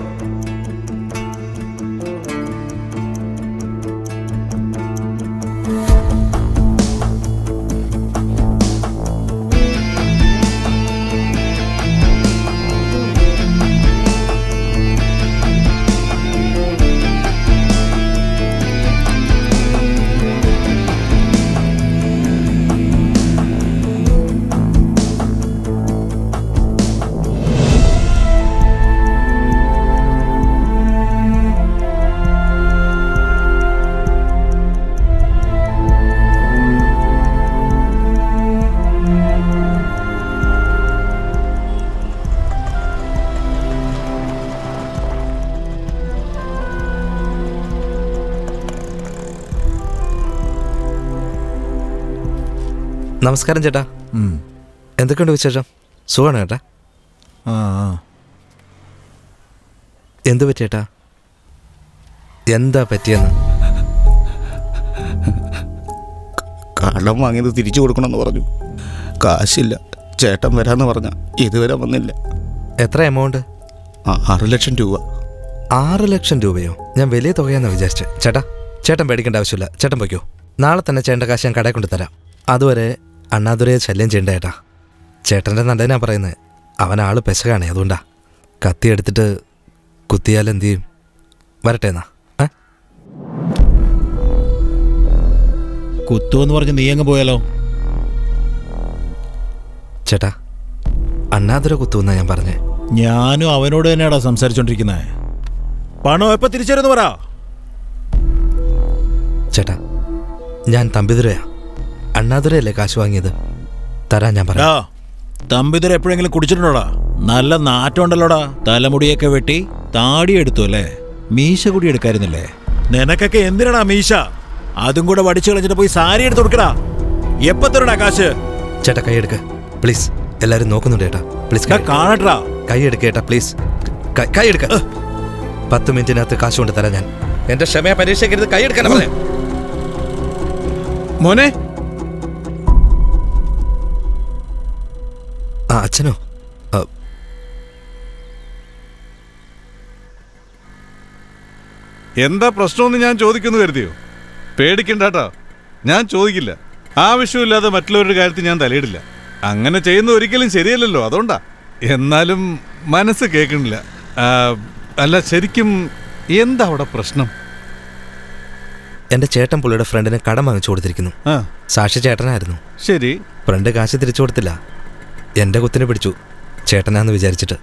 നമസ്കാരം ചേട്ടാ. എന്തൊക്കെയുണ്ട് വിശേഷം? സുഖമാണ് ചേട്ടാ. എന്തു പറ്റി ചേട്ടാ? എന്താ പറ്റിയെന്ന്? കടം വാങ്ങിയത് തിരിച്ചു കൊടുക്കണമെന്ന് പറഞ്ഞു. കാശില്ല. ചേട്ടൻ വരാന്ന് പറഞ്ഞ ഇതുവരെ വന്നില്ല. എത്ര എമൗണ്ട്? 6 ലക്ഷം രൂപ. 6 ലക്ഷം രൂപയോ? ഞാൻ വലിയ തുകയാന്ന് വിചാരിച്ചു. ചേട്ടൻ പേടിക്കേണ്ട ആവശ്യമില്ല. ചേട്ടൻ പോയിക്കോ. നാളെ തന്നെ ചേട്ടൻ്റെ കാശ് ഞാൻ കടയിൽ കൊണ്ട് തരാം. അതുവരെ അണ്ണാതുരയെ ശല്യം ചെയ്യേണ്ട ഏട്ടാ. ചേട്ടൻ്റെ നല്ലതിനാ പറയുന്നത്. അവനാള് പെശകാണേ, അതുകൊണ്ടാ. കത്തി എടുത്തിട്ട് കുത്തിയാൽ എന്ത് ചെയ്യും? വരട്ടെ എന്നാ. കുത്തുവെന്ന് പറഞ്ഞ് നീ അങ്ങ് പോയാലോ? ചേട്ടാ, അണ്ണാതുര കുത്തുവെന്നാ ഞാൻ പറഞ്ഞേ. ഞാനും അവനോട് തന്നെയാടാ സംസാരിച്ചോണ്ടിരിക്കുന്നത്. പണം എപ്പോ തിരിച്ചറിയെന്ന് പറ. ചേട്ടാ, ഞാൻ തമ്പിതുരയാ. അണ്ണാതുരയല്ലേ കാശ് വാങ്ങിയത്? തരാൻ ഞാൻ പറയാം. തമ്പിതുര എപ്പോഴെങ്കിലും കുടിച്ചിട്ടുണ്ടോടാ? നല്ല നാറ്റമുണ്ടല്ലോടാ. തലമുടിയൊക്കെ വെട്ടി താടി എടുത്തു അല്ലേ? മീശ കൂടി എടുക്കായിരുന്നില്ലേ? നിനക്കൊക്കെ എന്തിനാടാ മീശ? അതും കൂടെ വടിച്ചു കളഞ്ഞിട്ട് പോയി സാരി എടുത്ത് കൊടുക്കടാ. എപ്പോ തരടാ കാശ്? ചേട്ടാ, കൈ എടുക്ക പ്ലീസ്. എല്ലാരും നോക്കുന്നുണ്ട് ചേട്ടാ. പ്ലീസ് കാണട്ടാ. കൈ എടുക്കേട്ടാ പ്ലീസ്. കൈ എടുക്ക. 10 മിനിറ്റിനകത്ത് കാശ് കൊണ്ട് തരാം ഞാൻ. എന്റെ ക്ഷമയെ പരീക്ഷിക്കരുത്. കൈ എടുക്കാൻ പറയാം. മോനെ. ആ അച്ഛനോ? എന്താ പ്രശ്നമെന്ന് ഞാൻ ചോദിക്കുന്നു കരുതിയോ? പേടിക്കണ്ടാട്ടോ, ഞാൻ ചോദിക്കില്ല. ആവശ്യമില്ലാതെ മറ്റുള്ളവരുടെ കാര്യത്തിൽ ഞാൻ തലയിടില്ല. അങ്ങനെ ചെയ്യുന്ന ഒരിക്കലും ശരിയല്ലല്ലോ, അതുകൊണ്ടാ. എന്നാലും മനസ്സ് കേൾക്കണില്ല. അല്ല, ശരിക്കും എന്താ അവിടെ പ്രശ്നം? എന്റെ ചേട്ടൻ പുള്ളിയുടെ ഫ്രണ്ടിന് കടം വാങ്ങിച്ചു കൊടുത്തിരിക്കുന്നു. സാക്ഷി ചേട്ടനായിരുന്നു. ശരി. ഫ്രണ്ട് കാശ് തിരിച്ചു കൊടുത്തില്ല. എന്റെ കുത്തിന് പിടിച്ചു, ചേട്ടനാന്ന് വിചാരിച്ചിട്ട്.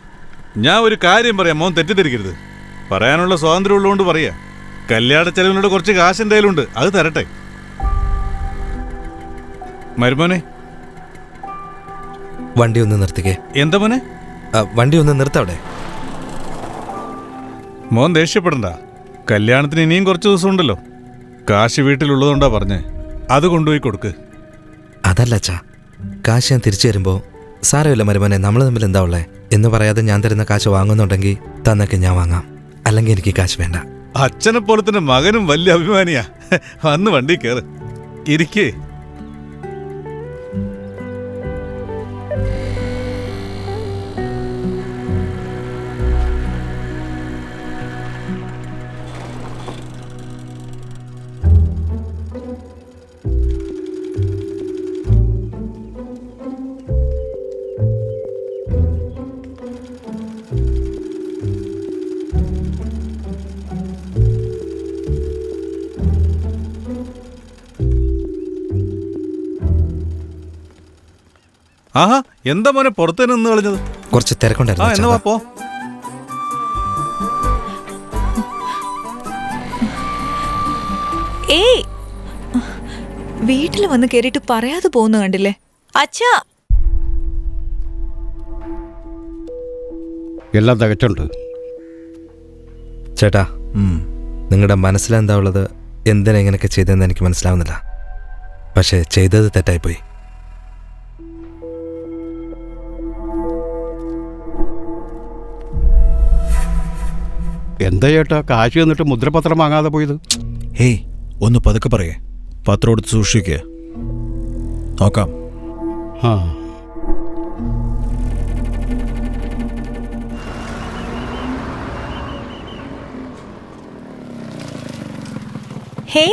ഞാൻ ഒരു കാര്യം പറയാം, മോൻ തെറ്റിദ്ധരിക്കരുത്. പറയാനുള്ള സ്വാതന്ത്ര്യം ഉള്ളതുകൊണ്ട് പറയാ. കല്യാണ ചെലവിനോട് കുറച്ച് കാശ് എൻ്റെ കയ്യിലുണ്ട്, അത് തരട്ടെ. മരുമോനെ, വണ്ടി ഒന്ന് നിർത്തിക്കേ. എന്താ മോനെ? വണ്ടി ഒന്ന് നിർത്തവിടെ. മോൻ ദേഷ്യപ്പെടണ്ട. കല്യാണത്തിന് ഇനിയും കുറച്ച് ദിവസം ഉണ്ടല്ലോ. കാശ് വീട്ടിലുള്ളതുകൊണ്ടാ പറഞ്ഞേ. അത് കൊണ്ടുപോയി കൊടുക്ക്. അതല്ല അച്ഛാ, കാശ് ഞാൻ തിരിച്ചു തരുമ്പോൾ സാരമില്ല മരുമോനെ, നമ്മൾ തമ്മിൽ എന്താ ഉള്ളേ എന്ന് പറയാതെ ഞാൻ തരുന്ന കാശ് വാങ്ങുന്നുണ്ടെങ്കിൽ തന്നൊക്കെ ഞാൻ വാങ്ങാം. അല്ലെങ്കിൽ എനിക്ക് കാശ് വേണ്ട. അച്ഛനെ പോലെ തന്നെ മകനും വലിയ അഭിമാനിയാ. വന്ന് വണ്ടി കയറ്, ഇരിക്കേ. ആഹാ, എന്താ മോനെ പുറത്തു നിന്ന് കളഞ്ഞത്? കുറച്ച് തിരക്കുണ്ടായിരുന്നു. പോ. ഏയ്, വീട്ടിൽ വന്ന് കേറിയിട്ട് പറയാതെ പോകുന്ന കണ്ടില്ലേ അച്ഛാ? എല്ലാം തികച്ചുണ്ട്. ചേട്ടാ, നിങ്ങളുടെ മനസ്സിലെന്താ ഉള്ളത്, എന്തിനാ ഇങ്ങനെയൊക്കെ ചെയ്തതെന്ന് എനിക്ക് മനസ്സിലാവുന്നില്ല. പക്ഷേ ചെയ്തത് തെറ്റായിപ്പോയി. എന്താ ചേട്ടാ കാശ് എന്നിട്ട് മുദ്രപത്രം വാങ്ങാതെ പോയത്? ഹേയ്, ഒന്ന് പതുക്കെ പറയേ. പത്രം എടുത്ത് സൂക്ഷിക്കുക. നോക്കാം. ഹേ,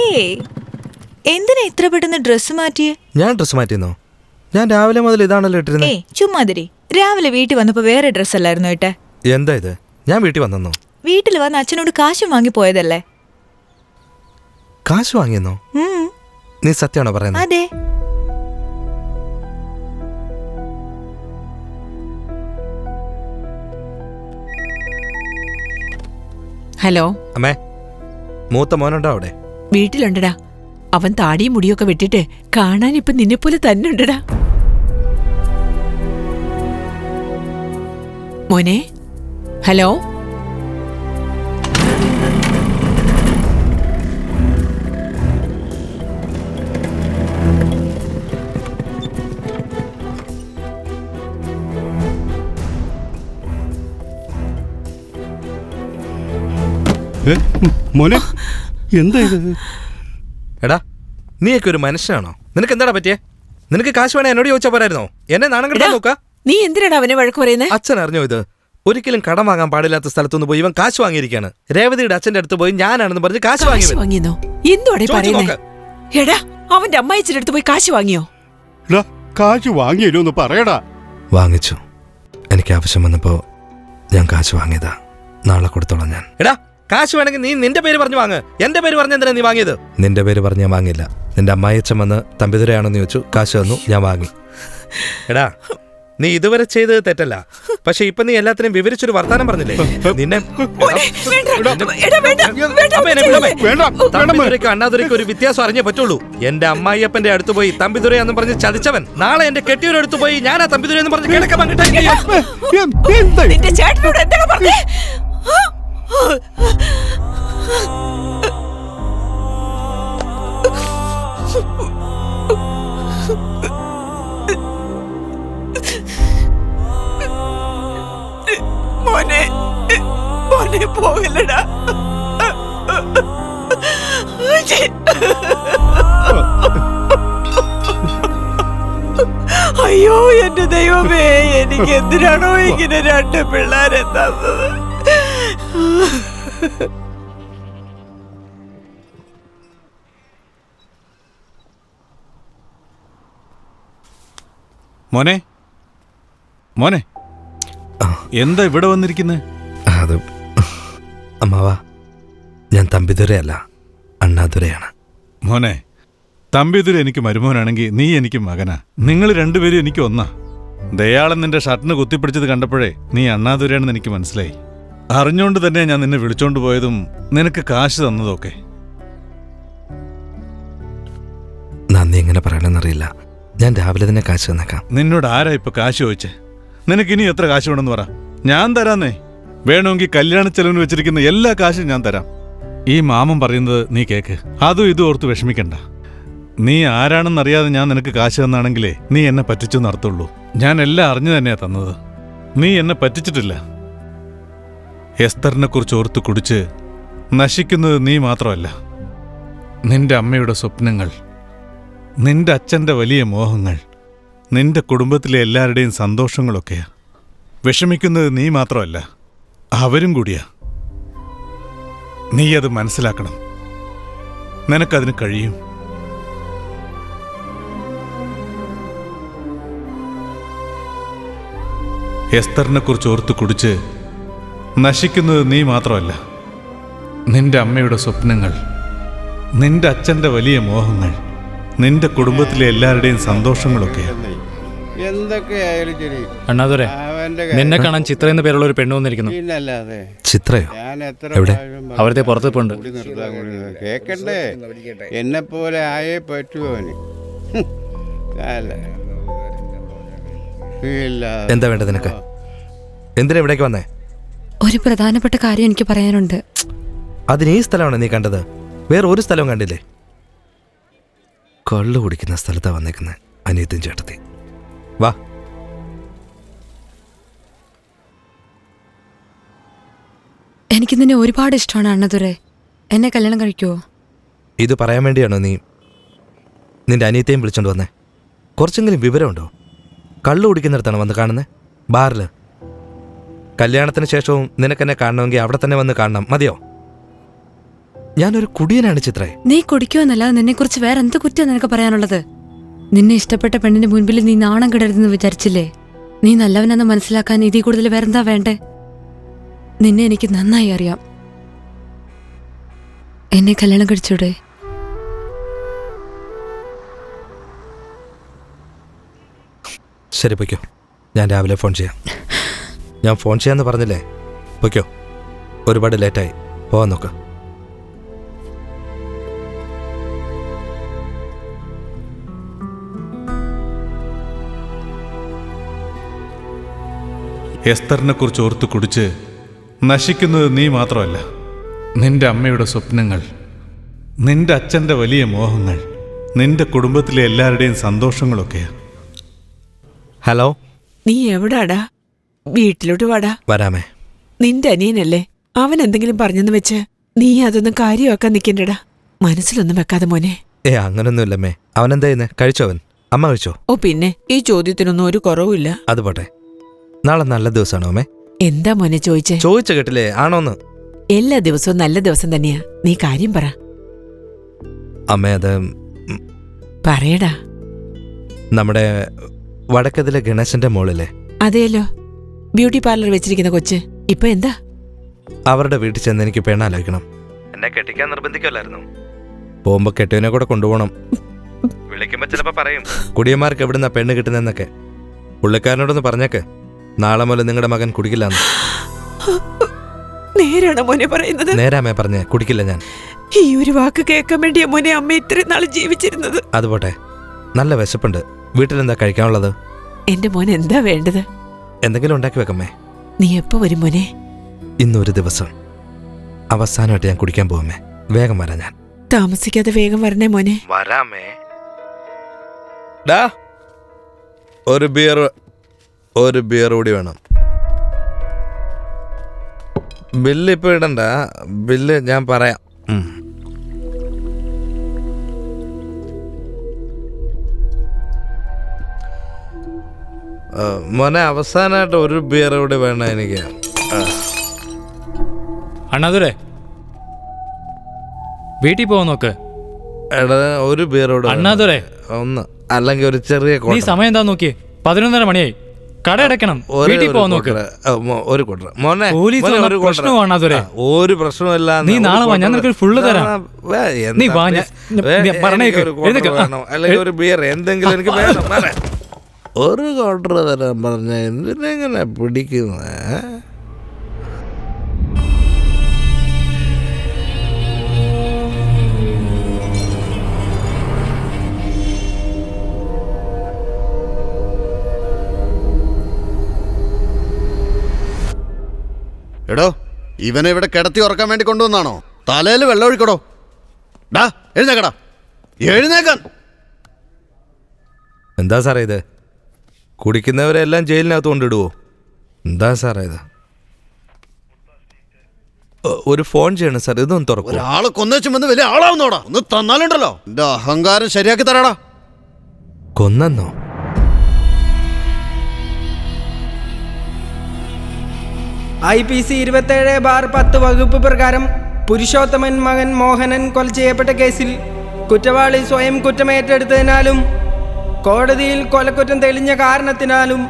എന്തിനാ ഇത്ര പെട്ടെന്ന് ഡ്രസ് മാറ്റിയേ? ഞാൻ ഡ്രസ് മാറ്റിയെന്നോ? ഞാൻ രാവിലെ മുതൽ ഇതാണല്ലോ ഇട്ടിരുന്നത്. ചുമ്മാതിരി. രാവിലെ വീട്ടിൽ വന്നപ്പോ വേറെ ഡ്രസ് അല്ലായിരുന്നു ഇട്ടെ? എന്താ ഇത്? ഞാൻ വീട്ടിൽ വന്നെന്നോ? വീട്ടിൽ വന്ന് അച്ഛനോട് കാശ് വാങ്ങി പോയതല്ലേ? കാശ് വാങ്ങിയെന്നോ? നീ സത്യമാണോ പറയുന്നത്? അതെ. ഹലോ അമ്മേ, മൂത്ത മോനുണ്ടോ അവിടെ? വീട്ടിലുണ്ടടാ. അവൻ താടിയും മുടിയൊക്കെ വെട്ടിട്ട് കാണാൻ ഇപ്പൊ നിന്നെപ്പോലെ തന്നെ ഉണ്ടടാ. മോനെ, ഹലോ. മോനെ എന്താ ഇത്? എടാ നീയൊക്കെ ഒരു മനുഷ്യനാണോ? നിനക്ക് എന്താടാ പറ്റിയേ? നിനക്ക് കാശ് വേണേ എന്നോട് ചോദിച്ചാ പോരായിരുന്നോ? എന്നെ നാണം കെടുത്താൻ നോക്ക. നീ എന്തിനാണ് അവനെ വഴക്ക് പറയുന്നത്? അച്ഛൻ അറിഞ്ഞോ ഇത്? ഒരിക്കലും കടം വാങ്ങാൻ പാടില്ലാത്ത സ്ഥലത്തുനിന്ന് പോയി ഇവൻ കാശ് വാങ്ങിയിരിക്കാണ്. രേവതിയുടെ അച്ഛന്റെ അടുത്ത് പോയി ഞാനാണെന്ന് പറഞ്ഞ് കാശ് വാങ്ങിയെന്നോ? എന്തുവാടേ പറയുന്നേ? എടാ അവന്റെ അമ്മായിച്ചിന്റെ അടുത്ത് പോയി കാശ് വാങ്ങിയോ? കാശ് വാങ്ങിയല്ലോ ഒന്ന് പറയടാ. വാങ്ങിച്ചു. എനിക്ക് ആവശ്യം വന്നപ്പോ ഞാൻ കാശ് വാങ്ങിയതാ. നാളെ കൊടുത്തോളാം ഞാൻ. എടാ കാശ് വേണമെങ്കിൽ നീ നിന്റെ പേര് പറഞ്ഞു വാങ്ങ്. എന്റെ പേര് പറഞ്ഞ എന്തിനാ നീ വാങ്ങിയത്? നിന്റെ പേര് പറഞ്ഞ് ഞാൻ വാങ്ങില്ല. നിന്റെ അമ്മായിയച്ഛൻ വന്ന് തമ്പിതുരയാണെന്ന് ചോദിച്ചു, കാശ് തന്നു, ഞാൻ വാങ്ങി. എടാ നീ ഇതുവരെ ചെയ്തത് തെറ്റല്ല, പക്ഷെ ഇപ്പൊ നീ എല്ലാത്തിനും വിവരിച്ചൊരു വർത്താനം പറഞ്ഞില്ലേ? നിന്നെ തമ്പിതുരയ്ക്കും അണ്ണാതുരയ്ക്കും ഒരു വ്യത്യാസം അറിഞ്ഞേ പറ്റുള്ളൂ. എന്റെ അമ്മായിയപ്പന്റെ അടുത്ത് പോയി തമ്പിതുരയാന്ന് പറഞ്ഞ് ചതിച്ചവൻ നാളെ എന്റെ കെട്ടിയുടെ അടുത്ത് പോയി ഞാനാ തമ്പിതുരയെന്ന് പറഞ്ഞ് കിടക്കാൻ മോനെ മോനെ പോകലടാ. അയ്യോ എന്റെ ദൈവമേ, എനിക്ക് എന്തിനാണോ ഇങ്ങനെ രണ്ട് പിള്ളേരെ തന്നത്? മോനെ മോനെ എന്താ ഇവിടെ വന്നിരിക്കുന്നേ? അത് അമ്മാവാ, ഞാൻ തമ്പിതുരയല്ല, അണ്ണാതുരയാണ്. മോനെ, തമ്പിതുര എനിക്ക് മരുമോനാണെങ്കിൽ നീ എനിക്ക് മകനാ. നിങ്ങൾ രണ്ടുപേരും എനിക്ക് ഒന്നാ. ദയാളൻ നിന്റെ ഷർട്ടിന് കുത്തിപ്പിടിച്ചത് കണ്ടപ്പോഴേ നീ അണ്ണാതുരയാണെന്ന് എനിക്ക് മനസ്സിലായി. അറിഞ്ഞുകൊണ്ട് തന്നെ ഞാൻ നിന്നെ വിളിച്ചോണ്ട് പോയതും നിനക്ക് കാശ് തന്നതൊക്കെ. നന്ദി എങ്ങനെ പറയണമെന്നറിയില്ല. ഞാൻ രാവിലെ തന്നെ കാശ് തന്നേക്കാം. നിന്നോട് ആരാ ഇപ്പൊ കാശ് ചോദിച്ചേ? നിനക്ക് ഇനി എത്ര കാശ് വേണമെന്ന് പറ, ഞാൻ തരാന്നേ. വേണമെങ്കിൽ കല്യാണ ചെലവിന് വെച്ചിരിക്കുന്ന എല്ലാ കാശും ഞാൻ തരാം. ഈ മാമൻ പറയുന്നത് നീ കേക്ക്. അതും ഇതും ഓർത്ത് വിഷമിക്കണ്ട. നീ ആരാണെന്നറിയാതെ ഞാൻ നിനക്ക് കാശ് തന്നാണെങ്കിലേ നീ എന്നെ പറ്റിച്ചു നടത്തുള്ളൂ. ഞാൻ എല്ലാം അറിഞ്ഞു തന്നെയാ തന്നത്. നീ എന്നെ പറ്റിച്ചിട്ടില്ല. എസ്തറിനെ കുറിച്ച് ഓർത്ത് കുടിച്ച് നശിക്കുന്നത് നീ മാത്രമല്ല, നിന്റെ അമ്മയുടെ സ്വപ്നങ്ങൾ, നിന്റെ അച്ഛൻ്റെ വലിയ മോഹങ്ങൾ, നിന്റെ കുടുംബത്തിലെ എല്ലാവരുടെയും സന്തോഷങ്ങളൊക്കെയാ. വിഷമിക്കുന്നത് നീ മാത്രമല്ല, അവരും കൂടിയാ. നീ അത് മനസ്സിലാക്കണം. നിനക്കതിന് കഴിയും. എസ്തറിനെ കുറിച്ച് ഓർത്ത് കുടിച്ച് നശിക്കുന്നത് നീ മാത്രമല്ല, നിന്റെ അമ്മയുടെ സ്വപ്നങ്ങൾ, നിന്റെ അച്ഛൻ്റെ വലിയ മോഹങ്ങൾ, നിന്റെ കുടുംബത്തിലെ എല്ലാവരുടെയും സന്തോഷങ്ങളൊക്കെയാ. എന്തൊക്കെയായാലും ശരി. അണ്ണാതുരെ, നിന്നെ കാണാൻ ചിത്ര എന്ന പേരുള്ള ഒരു പെണ്ണ് വന്നിരിക്കുന്നു. ചിത്രയോ? എവിടെ? അവിടുത്തെ പുറത്ത് പോണ്ട്. കേക്കണ്ടേ? എന്നെ പോലെ ആയേ പറ്റുമോ? എന്താ വേണ്ടത് നിനക്ക്? എന്തിനാ ഇവിടേക്ക് വന്നേ? ഒരു പ്രധാനപ്പെട്ട കാര്യം എനിക്ക് പറയാനുണ്ട്. അതിന് ഈ സ്ഥലമാണോ നീ കണ്ടത്? വേറെ ഒരു സ്ഥലവും കണ്ടില്ലേ? കള്ളു കുടിക്കുന്ന സ്ഥലത്താ വന്നേക്കുന്നത് അനിയത്തിൻ ചേട്ടത്തി. വാ. എനിക്ക് നിന്നെ ഒരുപാട് ഇഷ്ടമാണ് അണ്ണതുരെ. എന്നെ കല്യാണം കഴിക്കുവോ? ഇത് പറയാൻ വേണ്ടിയാണോ നീ നിന്റെ അനിയത്തെയും വിളിച്ചോണ്ട് വന്നേ? കുറച്ചെങ്കിലും വിവരമുണ്ടോ? കള്ളു കുടിക്കുന്നിടത്താണ് വന്ന് കാണുന്നത്? ബാറില്. കല്യാണത്തിന് ശേഷവും നിനക്കെന്നെ കാണണമെങ്കിൽ അവിടെ തന്നെ വന്ന് കാണണം. മതിയോ? ഞാനൊരു കുടിയനാണ് ചിത്രേ. നീ കുടിക്കുമെന്നല്ലാതെ നിന്നെ കുറിച്ച് വേറെ എന്ത് കുറ്റം നിനക്ക് പറയാനുള്ളത്? നിന്നെ ഇഷ്ടപ്പെട്ട പെണ്ണിന്റെ മുൻപിൽ നീ നാണം കിടരുതെന്ന് വിചാരിച്ചില്ലേ? നീ നല്ലവനെന്ന് മനസ്സിലാക്കാൻ ഇതിൽ കൂടുതൽ വേറെന്താ വേണ്ടേ? നിന്നെ എനിക്ക് നന്നായി അറിയാം. എന്നെ കല്യാണം കഴിച്ചൂടെ? ശരി, പൊയ്ക്കോ. ഞാൻ രാവിലെ ഫോൺ ചെയ്യാം. ഞാൻ ഫോൺ ചെയ്യാന്ന് പറഞ്ഞില്ലേ? പൊയ്ക്കോ. ഒരുപാട് ലേറ്റായി. പോവാൻ നോക്ക്. എസ്തറിനെ കുറിച്ച് ഓർത്ത് കുടിച്ച് നശിക്കുന്നത് നീ മാത്രമല്ല, നിന്റെ അമ്മയുടെ സ്വപ്നങ്ങൾ, നിന്റെ അച്ഛൻ്റെ വലിയ മോഹങ്ങൾ, നിന്റെ കുടുംബത്തിലെ എല്ലാവരുടെയും സന്തോഷങ്ങളൊക്കെയാ. ഹലോ, നീ എവിടാടാ? വീട്ടിലോട്ട് വാടാ. വരാമേ. നിന്റെ അനിയനല്ലേ? അവൻ എന്തെങ്കിലും പറഞ്ഞെന്ന് വെച്ച് നീ അതൊന്നും കാര്യമാക്കാൻ നിൽക്കണ്ടടാ. മനസ്സിലൊന്നും വെക്കാതെ മോനെ. അങ്ങനൊന്നുമില്ലമ്മേ. അവനെന്താ ചെയ്യുന്നേ? കഴിച്ചോ അവൻ? അമ്മ കഴിച്ചോ? ഓ പിന്നെ, ഈ ചോദ്യത്തിനൊന്നും ഒരു കുറവുമില്ല. അത് പോട്ടെ, നാളെ നല്ല ദിവസമാണോ അമ്മേ? എന്താ മോനെ ചോദിച്ചേ? ചോദിച്ചു കേട്ടില്ലേ? ആണോന്ന്? എല്ലാ ദിവസവും നല്ല ദിവസം തന്നെയാ. നീ കാര്യം പറ. അമ്മേ, അത് പറയടാ. നമ്മുടെ വടക്കതിലെ ഗണേശന്റെ മോളില്ലേ? അതേലോ, ബ്യൂട്ടി പാർലർ വെച്ചിരിക്കുന്ന കൊച്ച്. ഇപ്പൊ എന്താ? അവരുടെ വീട്ടിൽ ചെന്ന് എനിക്ക് പെണ്ണാലോചിക്കണം. എന്നെ കെട്ടിക്കാൻ നിർബന്ധിക്കുമല്ലായിരുന്നു. പോകുമ്പോ കെട്ടിയവനെ കൂടെ കൊണ്ടുപോകണം. വിളിക്കുമ്പോ ചിലപ്പോ പറയും കുടിയന്മാർക്ക് എവിടുന്ന പെണ്ണ് കിട്ടുന്നെന്നൊക്കെ. പുള്ളിക്കാരനോടൊന്ന് പറഞ്ഞേക്ക്, നാളെ മുതൽ നിങ്ങളുടെ മകൻ കുടിക്കില്ലാന്ന്. നേരാണോ മോനെ പറയുന്നത്? നേരാമേ പറഞ്ഞേ, കുടിക്കില്ല ഞാൻ. ഈ ഒരു വാക്ക് കേൾക്കാൻ വേണ്ടിയാ മോനെ അമ്മ ഇത്രയും നാൾ ജീവിച്ചിരുന്നത്. അതുപോട്ടെ, നല്ല വിശപ്പുണ്ട്. വീട്ടിലെന്താ കഴിക്കാനുള്ളത്? എന്റെ മോൻ എന്താ വേണ്ടത്? എന്തെങ്കിലും ഉണ്ടാക്കി വെക്കമ്മേ. നീ എപ്പോ വരും മോനെ? ഇന്നൊരു ദിവസം അവസാനമായിട്ട് ഞാൻ കുടിക്കാൻ പോവമ്മേ. വേഗം വരാം ഞാൻ. താമസിക്കാതെ വേഗം വരണേ മോനെ. വരാമേ. ഒരു ബിയർ കൂടി വേണം. ബില്ല് ഇപ്പൊ ഇടണ്ട, ബില്ല് ഞാൻ പറയാം. മോനെ, അവസാനമായിട്ട് ഒരു ബിയർ കൂടി വേണം എനിക്ക്. അണ്ണാതുരെ, വീട്ടിൽ പോവാൻ നോക്ക്. എടാ, ഒരു ബിയർ കൂടെ അണ്ണാതുരെ, ഒന്ന്, അല്ലെങ്കിൽ ഒരു ചെറിയ നീ സമയം എന്താ നോക്കിയേ? 11:30 മണിയായി. കട അടയ്ക്കണം. വീട്ടിൽ പോവാൻ നോക്ക്. ഒരു കൂട്ടർ മോനെ. പ്രശ്നമാണാതുരെ. ഒരു പ്രശ്നമല്ല. നീ നാളെ വാ, ഞാൻ നിനക്ക് ഫുള്ള് തരാം. നീ വാ, പറഞ്ഞേക്ക്. അല്ലെങ്കിൽ ഒരു ബിയർ എന്തെങ്കിലും എനിക്ക് വേണം. ഒരു ക്വാർട്ടർ തരാൻ പറഞ്ഞ എന്തിനെങ്ങനെ പിടിക്കുന്ന? എടോ, ഇവനെ ഇവിടെ കിടത്തി ഉറക്കാൻ വേണ്ടി കൊണ്ടുവന്നാണോ? തലയിൽ വെള്ളം ഒഴിക്കടോ. ഡാ, എഴുന്നേക്കടാ, എഴുന്നേക്കാൻ. എന്താ സാറേ ഇത്? കുടിക്കുന്നവരെ എല്ലാം ജയിലിനകത്ത് കൊണ്ടിടുവോ? എന്താ സാറേ ഇത്? ഒരു ഫോൺ ചെയ്യണം സാർ, ഇതൊന്ന് തുറക്കും. ഒരാള് കൊന്നേച്ചും വന്ന് വലിയ ആളാവുന്നോടാ. ഒന്ന് തന്നാലുണ്ടല്ലോ എന്റെ അഹങ്കാരം ശരിയാക്കി തരാടാ. കൊന്നോ? IPC 27/10 വകുപ്പ് പ്രകാരം പുരുഷോത്തമൻ മകൻ മോഹനൻ കൊല ചെയ്യപ്പെട്ട കേസിൽ കുറ്റവാളി സ്വയം കുറ്റമേറ്റെടുത്തതിനാലും കോടതിയിൽ കൊലക്കുറ്റം തെളിഞ്ഞ കാരണത്തിനാലും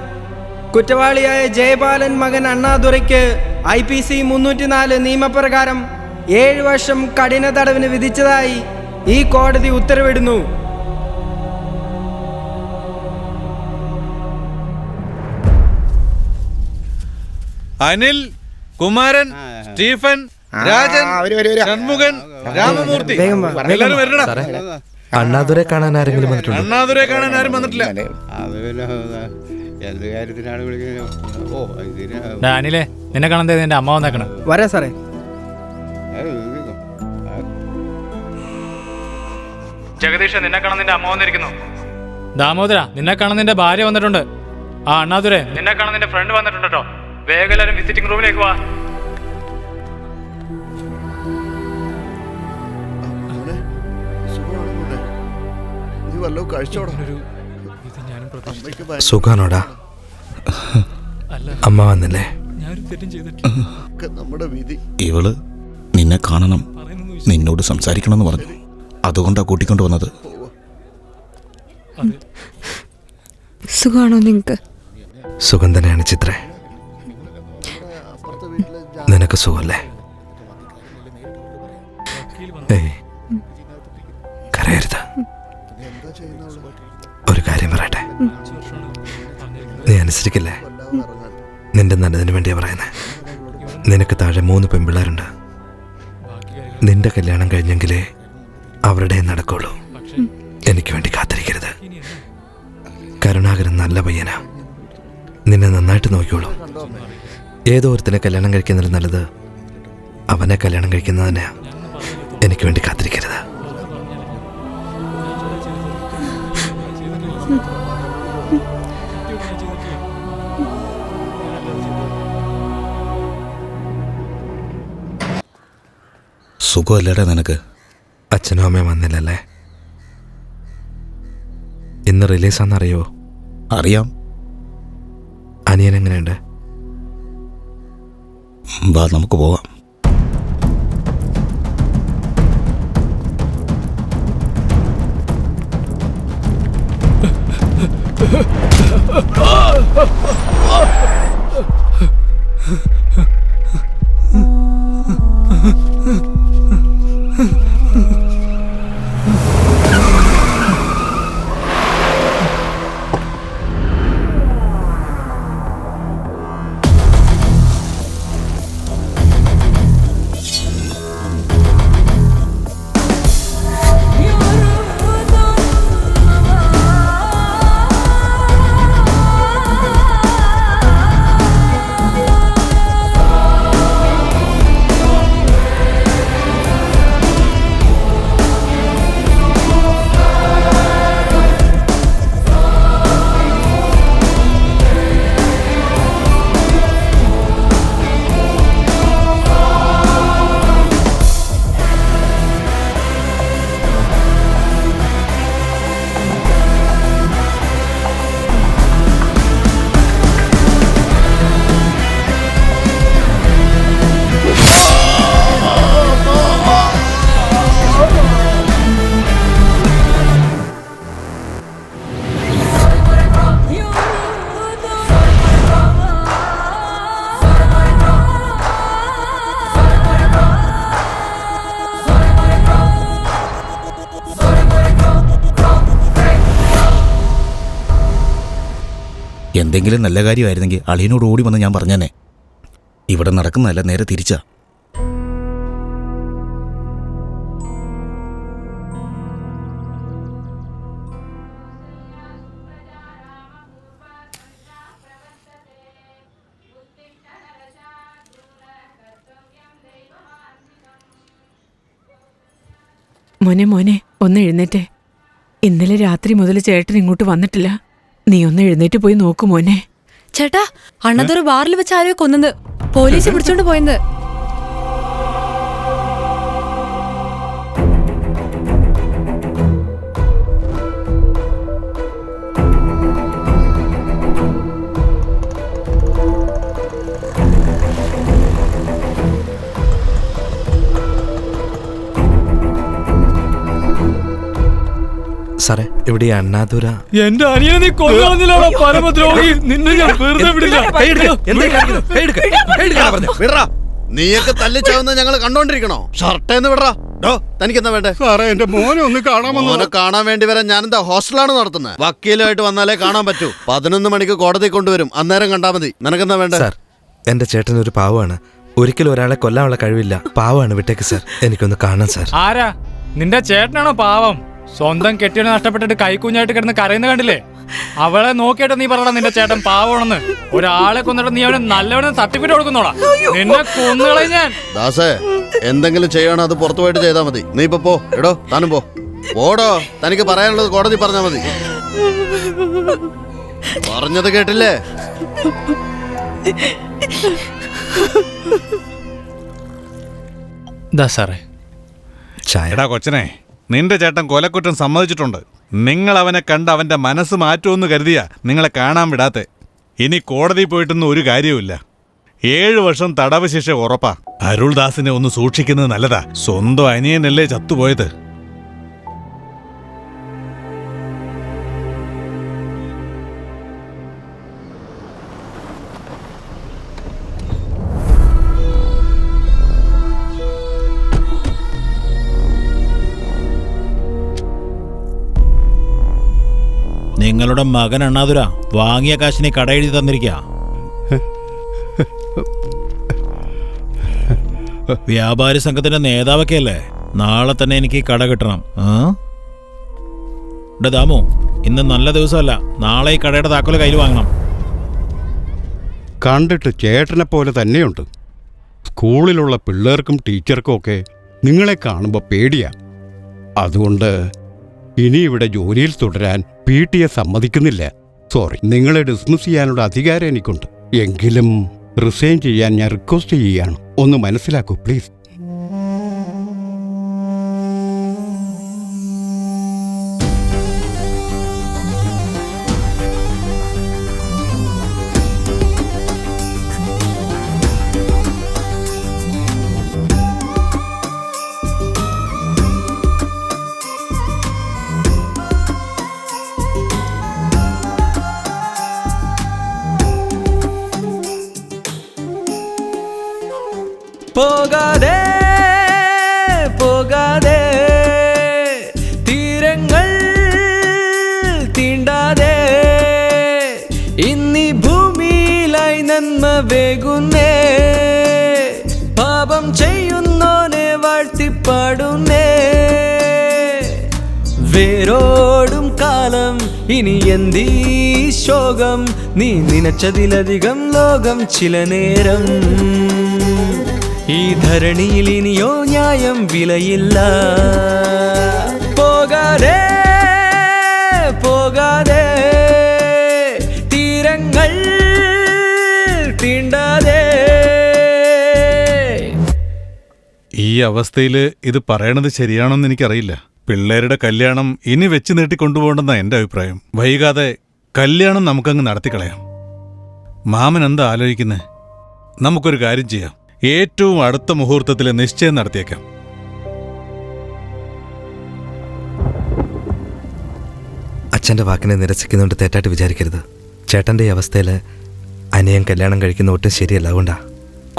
കുറ്റവാളിയായ ജയപാലൻ മകൻ അണ്ണാദുരയ്ക്ക് IPC 304 നിയമപ്രകാരം 7 വർഷം കഠിന തടവിന് വിധിച്ചതായി ഈ കോടതി ഉത്തരവിടുന്നു. അനിൽ, കുമാരൻ, സ്റ്റീഫൻ, രാജൻ, ഷൺമുഖൻ, രാമമൂർത്തി, എല്ലാവരും വരണടാ. അണ്ണാദുരെ കാണാൻ ആരെങ്കിലും വന്നിട്ടുണ്ടോ? അണ്ണാദുരെ കാണാൻ ആരും വന്നിട്ടില്ല. അനിലേ, നിന്നെ കാണാൻ എന്റെ അമ്മ വന്നേക്കണം. വരാ സാറേ. ജഗദീഷ്, നിന്നെ കാണാൻ നിന്റെ അമ്മ വന്നിരിക്കുന്നു. ദാമോദര, നിന്നെ കാണാൻ നിന്റെ ഭാര്യ വന്നിട്ടുണ്ട്. ആ അണ്ണാദുരെ, നിന്നെ കാണാൻ നിന്റെ ഫ്രണ്ട് വന്നിട്ടുണ്ട് കേട്ടോ. വേഗം എല്ലാവരും വിസിറ്റിംഗ് റൂമിലേക്ക് വാ. സുഖാണോടാ? അമ്മ വന്നില്ലേ? ഇവള് നിന്നെ കാണണം, നിന്നോട് സംസാരിക്കണമെന്ന് പറഞ്ഞു. അതുകൊണ്ടാ കൂട്ടിക്കൊണ്ട് വന്നത്. സുഖാണോ നിങ്ങക്ക്? സുഖം തന്നെയാണ് ചിത്രേ. നിനക്ക് സുഖല്ലേ? ഏയ്, കരയരുത്. ഒരു കാര്യം പറയട്ടെ, നീ അനുസരിക്കില്ലേ? നിന്റെ നല്ലതിന് വേണ്ടിയാ പറയുന്നത്. നിനക്ക് താഴെ 3 പെൺപിള്ളേരുണ്ട്. നിന്റെ കല്യാണം കഴിഞ്ഞെങ്കിലേ അവരുടെ നടക്കുള്ളൂ. എനിക്ക് വേണ്ടി കാത്തിരിക്കരുത്. കരുണാകരൻ നല്ല പയ്യനാ, നിന്നെ നന്നായിട്ട് നോക്കിയോളൂ. ഏതോ ഒരുത്തിനെ കല്യാണം കഴിക്കുന്നതിൽ നല്ലത് അവനെ കല്യാണം കഴിക്കുന്നത് തന്നെയാ. എനിക്ക് വേണ്ടി കാത്തിരിക്കരുത്. സുഖമല്ലേടാ നിനക്ക്? അച്ഛനും അമ്മയും വന്നില്ലല്ലേ? ഇന്ന് റിലീസാന്നറിയോ? അറിയാം. അനിയൻ എങ്ങനെയുണ്ട്? വാ നമുക്ക് പോവാം. എന്തെങ്കിലും നല്ല കാര്യമായിരുന്നെങ്കിൽ അളിയനോട് ഓടി വന്ന് ഞാൻ പറഞ്ഞേനെ. ഇവിടെ നടക്കുന്നതല്ല, നേരെ തിരിച്ചാ. മോനെ മോനെ ഒന്ന് എഴുന്നേറ്റേ. ഇന്നലെ രാത്രി മുതൽ ചേട്ടൻ ഇങ്ങോട്ട് വന്നിട്ടില്ല. നീ ഒന്ന് എഴുന്നേറ്റ് പോയി നോക്കു മോനെ. ചേട്ടാ, അണ്ണതൊരു ബാറിൽ വെച്ച് ആരെയോ കൊന്നത്. പോലീസ് പിടിച്ചോണ്ട് പോയത്. സാറേ, ഇവിടെ അണ്ണാതുര. എന്റെ അനിയനെ നീ കൊല്ലാന്നില്ലാണോ പരമദ്രോഹി? നിന്നെ ഞാൻ വെറുതെ വിടില്ല. നീയൊക്കെ തല്ലിച്ചാവുന്ന ഞങ്ങൾ കണ്ടോണ്ടിരിക്കണോ? ഷർട്ടേന്ന് വിടറാ. തനിക്കെന്താ വേണ്ടേ? സാറേ, എന്റെ മോനെ ഒന്ന് മോനെ കാണാൻ വേണ്ടി വരാൻ ഞാനെന്താ ഹോസ്റ്റലാണ് നടത്തുന്നത്? വക്കീലായിട്ട് വന്നാലേ കാണാൻ പറ്റൂ. 11 മണിക്ക് കോടതി കൊണ്ടുവരും, അന്നേരം കണ്ടാ മതി. നിനക്കെന്താ വേണ്ടേ? സാർ, എന്റെ ചേട്ടൻ ഒരു പാവമാണ്. ഒരിക്കലും ഒരാളെ കൊല്ലാനുള്ള കഴിവില്ല. പാവമാണ്, വിട്ടേക്ക് സാർ. എനിക്കൊന്ന് കാണാൻ സാർ. ആരാ? നിന്റെ ചേട്ടനാണോ പാവം? സ്വന്തം കെട്ടിയോനെ നഷ്ടപ്പെട്ടിട്ട് കൈക്കുഞ്ഞായിട്ട് കിടന്ന് കരയുന്ന കണ്ടില്ലേ? അവളെ നോക്കിയിട്ട് നീ പറയണം നിന്റെ ചേട്ടൻ പാവമാണെന്ന്. ഒരാളെ കൊന്നിട്ട് നീ അവന് നല്ലവനെ സർട്ടിഫിക്കറ്റ് കൊടുക്കുന്നോളാ. നിന്നെ കൊന്നുകളെ ഞാൻ. ദാസേ, എന്തെങ്കിലും ചെയ്യണോ അത് പുറത്തു പോയിട്ട് ചെയ്താൽ മതി. നീ ഇപ്പൊ പോ. എടോ, താനും പോ. പോടോ. തനിക്ക് പറയാനുള്ളത് കോടതി പറഞ്ഞാ മതി. പറഞ്ഞത് കേട്ടില്ലേ? എടാ കൊച്ചനെ, നിന്റെ ചേട്ടൻ കൊലക്കുറ്റം സമ്മതിച്ചിട്ടുണ്ട്. നിങ്ങൾ അവനെ കണ്ട് അവന്റെ മനസ്സ് മാറ്റുമെന്ന് കരുതിയാ നിങ്ങളെ കാണാൻ വിടാത്തെ. ഇനി കോടതി പോയിട്ടൊന്നും ഒരു കാര്യവുമില്ല. 7 വർഷം തടവ് ശിക്ഷ ഉറപ്പാ. അരുൾദാസിനെ ഒന്ന് സൂക്ഷിക്കുന്നത് നല്ലതാ. സ്വന്തം അനിയനല്ലേ ചത്തുപോയത്. നിങ്ങളുടെ മകൻ അണ്ണാതുര വാങ്ങിയ കാശിനെ കടയെഴുതി തന്നിരിക്കുക. വ്യാപാരി സംഘത്തിന്റെ നേതാവൊക്കെ അല്ലേ? നാളെ തന്നെ എനിക്ക് കട കിട്ടണം. ദാമു, ഇന്ന് നല്ല ദിവസമല്ല. നാളെ ഈ കടയുടെ താക്കോല് കയ്യിൽ വാങ്ങണം. കണ്ടിട്ട് ചേട്ടനെ പോലെ തന്നെയുണ്ട്. സ്കൂളിലുള്ള പിള്ളേർക്കും ടീച്ചർക്കും ഒക്കെ നിങ്ങളെ കാണുമ്പോൾ പേടിയാ. അതുകൊണ്ട് ഇനി ഇവിടെ ജോലിയിൽ തുടരാൻ PTA സമ്മതിക്കുന്നില്ല. സോറി, നിങ്ങളെ ഡിസ്മിസ് ചെയ്യാനുള്ള അധികാരം എനിക്കുണ്ട്. എങ്കിലും റിസൈൻ ചെയ്യാൻ ഞാൻ റിക്വസ്റ്റ് ചെയ്യുകയാണ്. ഒന്ന് മനസ്സിലാക്കൂ പ്ലീസ്. പോകാതെ പോകാതെ തീരങ്ങൾ തീണ്ടാതെ ഇന്നീ ഭൂമിയിലായി നന്മ വേകുന്നേ പാപം ചെയ്യുന്നോനെ വാഴ്ത്തിപ്പാടുന്നേ വേരോടും കാലം ഇനി എന്തീ ശോകം നീ നനച്ചതിലധികം ലോകം ചില നേരം ഈ ധരണിയിൽ ഇനിയോ ന്യായം വിലയില്ല പോകാതെ പോകാതെ തീരങ്ങൾ തീണ്ടാതെ. ഈ അവസ്ഥയിൽ ഇത് പറയണത് ശരിയാണോന്ന് എനിക്കറിയില്ല. പിള്ളേരുടെ കല്യാണം ഇനി വെച്ച് നീട്ടിക്കൊണ്ടുപോകണമെന്നാ എൻ്റെ അഭിപ്രായം. വൈകാതെ കല്യാണം നമുക്കങ്ങ് നടത്തിക്കളയാം. മാമൻ എന്താ ആലോചിക്കുന്നത്? നമുക്കൊരു കാര്യം ചെയ്യാം, ഏറ്റവും അടുത്ത മുഹൂർത്തത്തിൽ നിശ്ചയം നടത്തിയേക്കാം. അച്ഛൻ്റെ വാക്കിനെ നിരസിക്കുന്നുണ്ട് തെറ്റായിട്ട് വിചാരിക്കരുത്. ചേട്ടൻ്റെ ഈ അവസ്ഥയിൽ അനിയൻ കല്യാണം കഴിക്കുന്ന ഒട്ടും ശരിയല്ല. അതുകൊണ്ടാ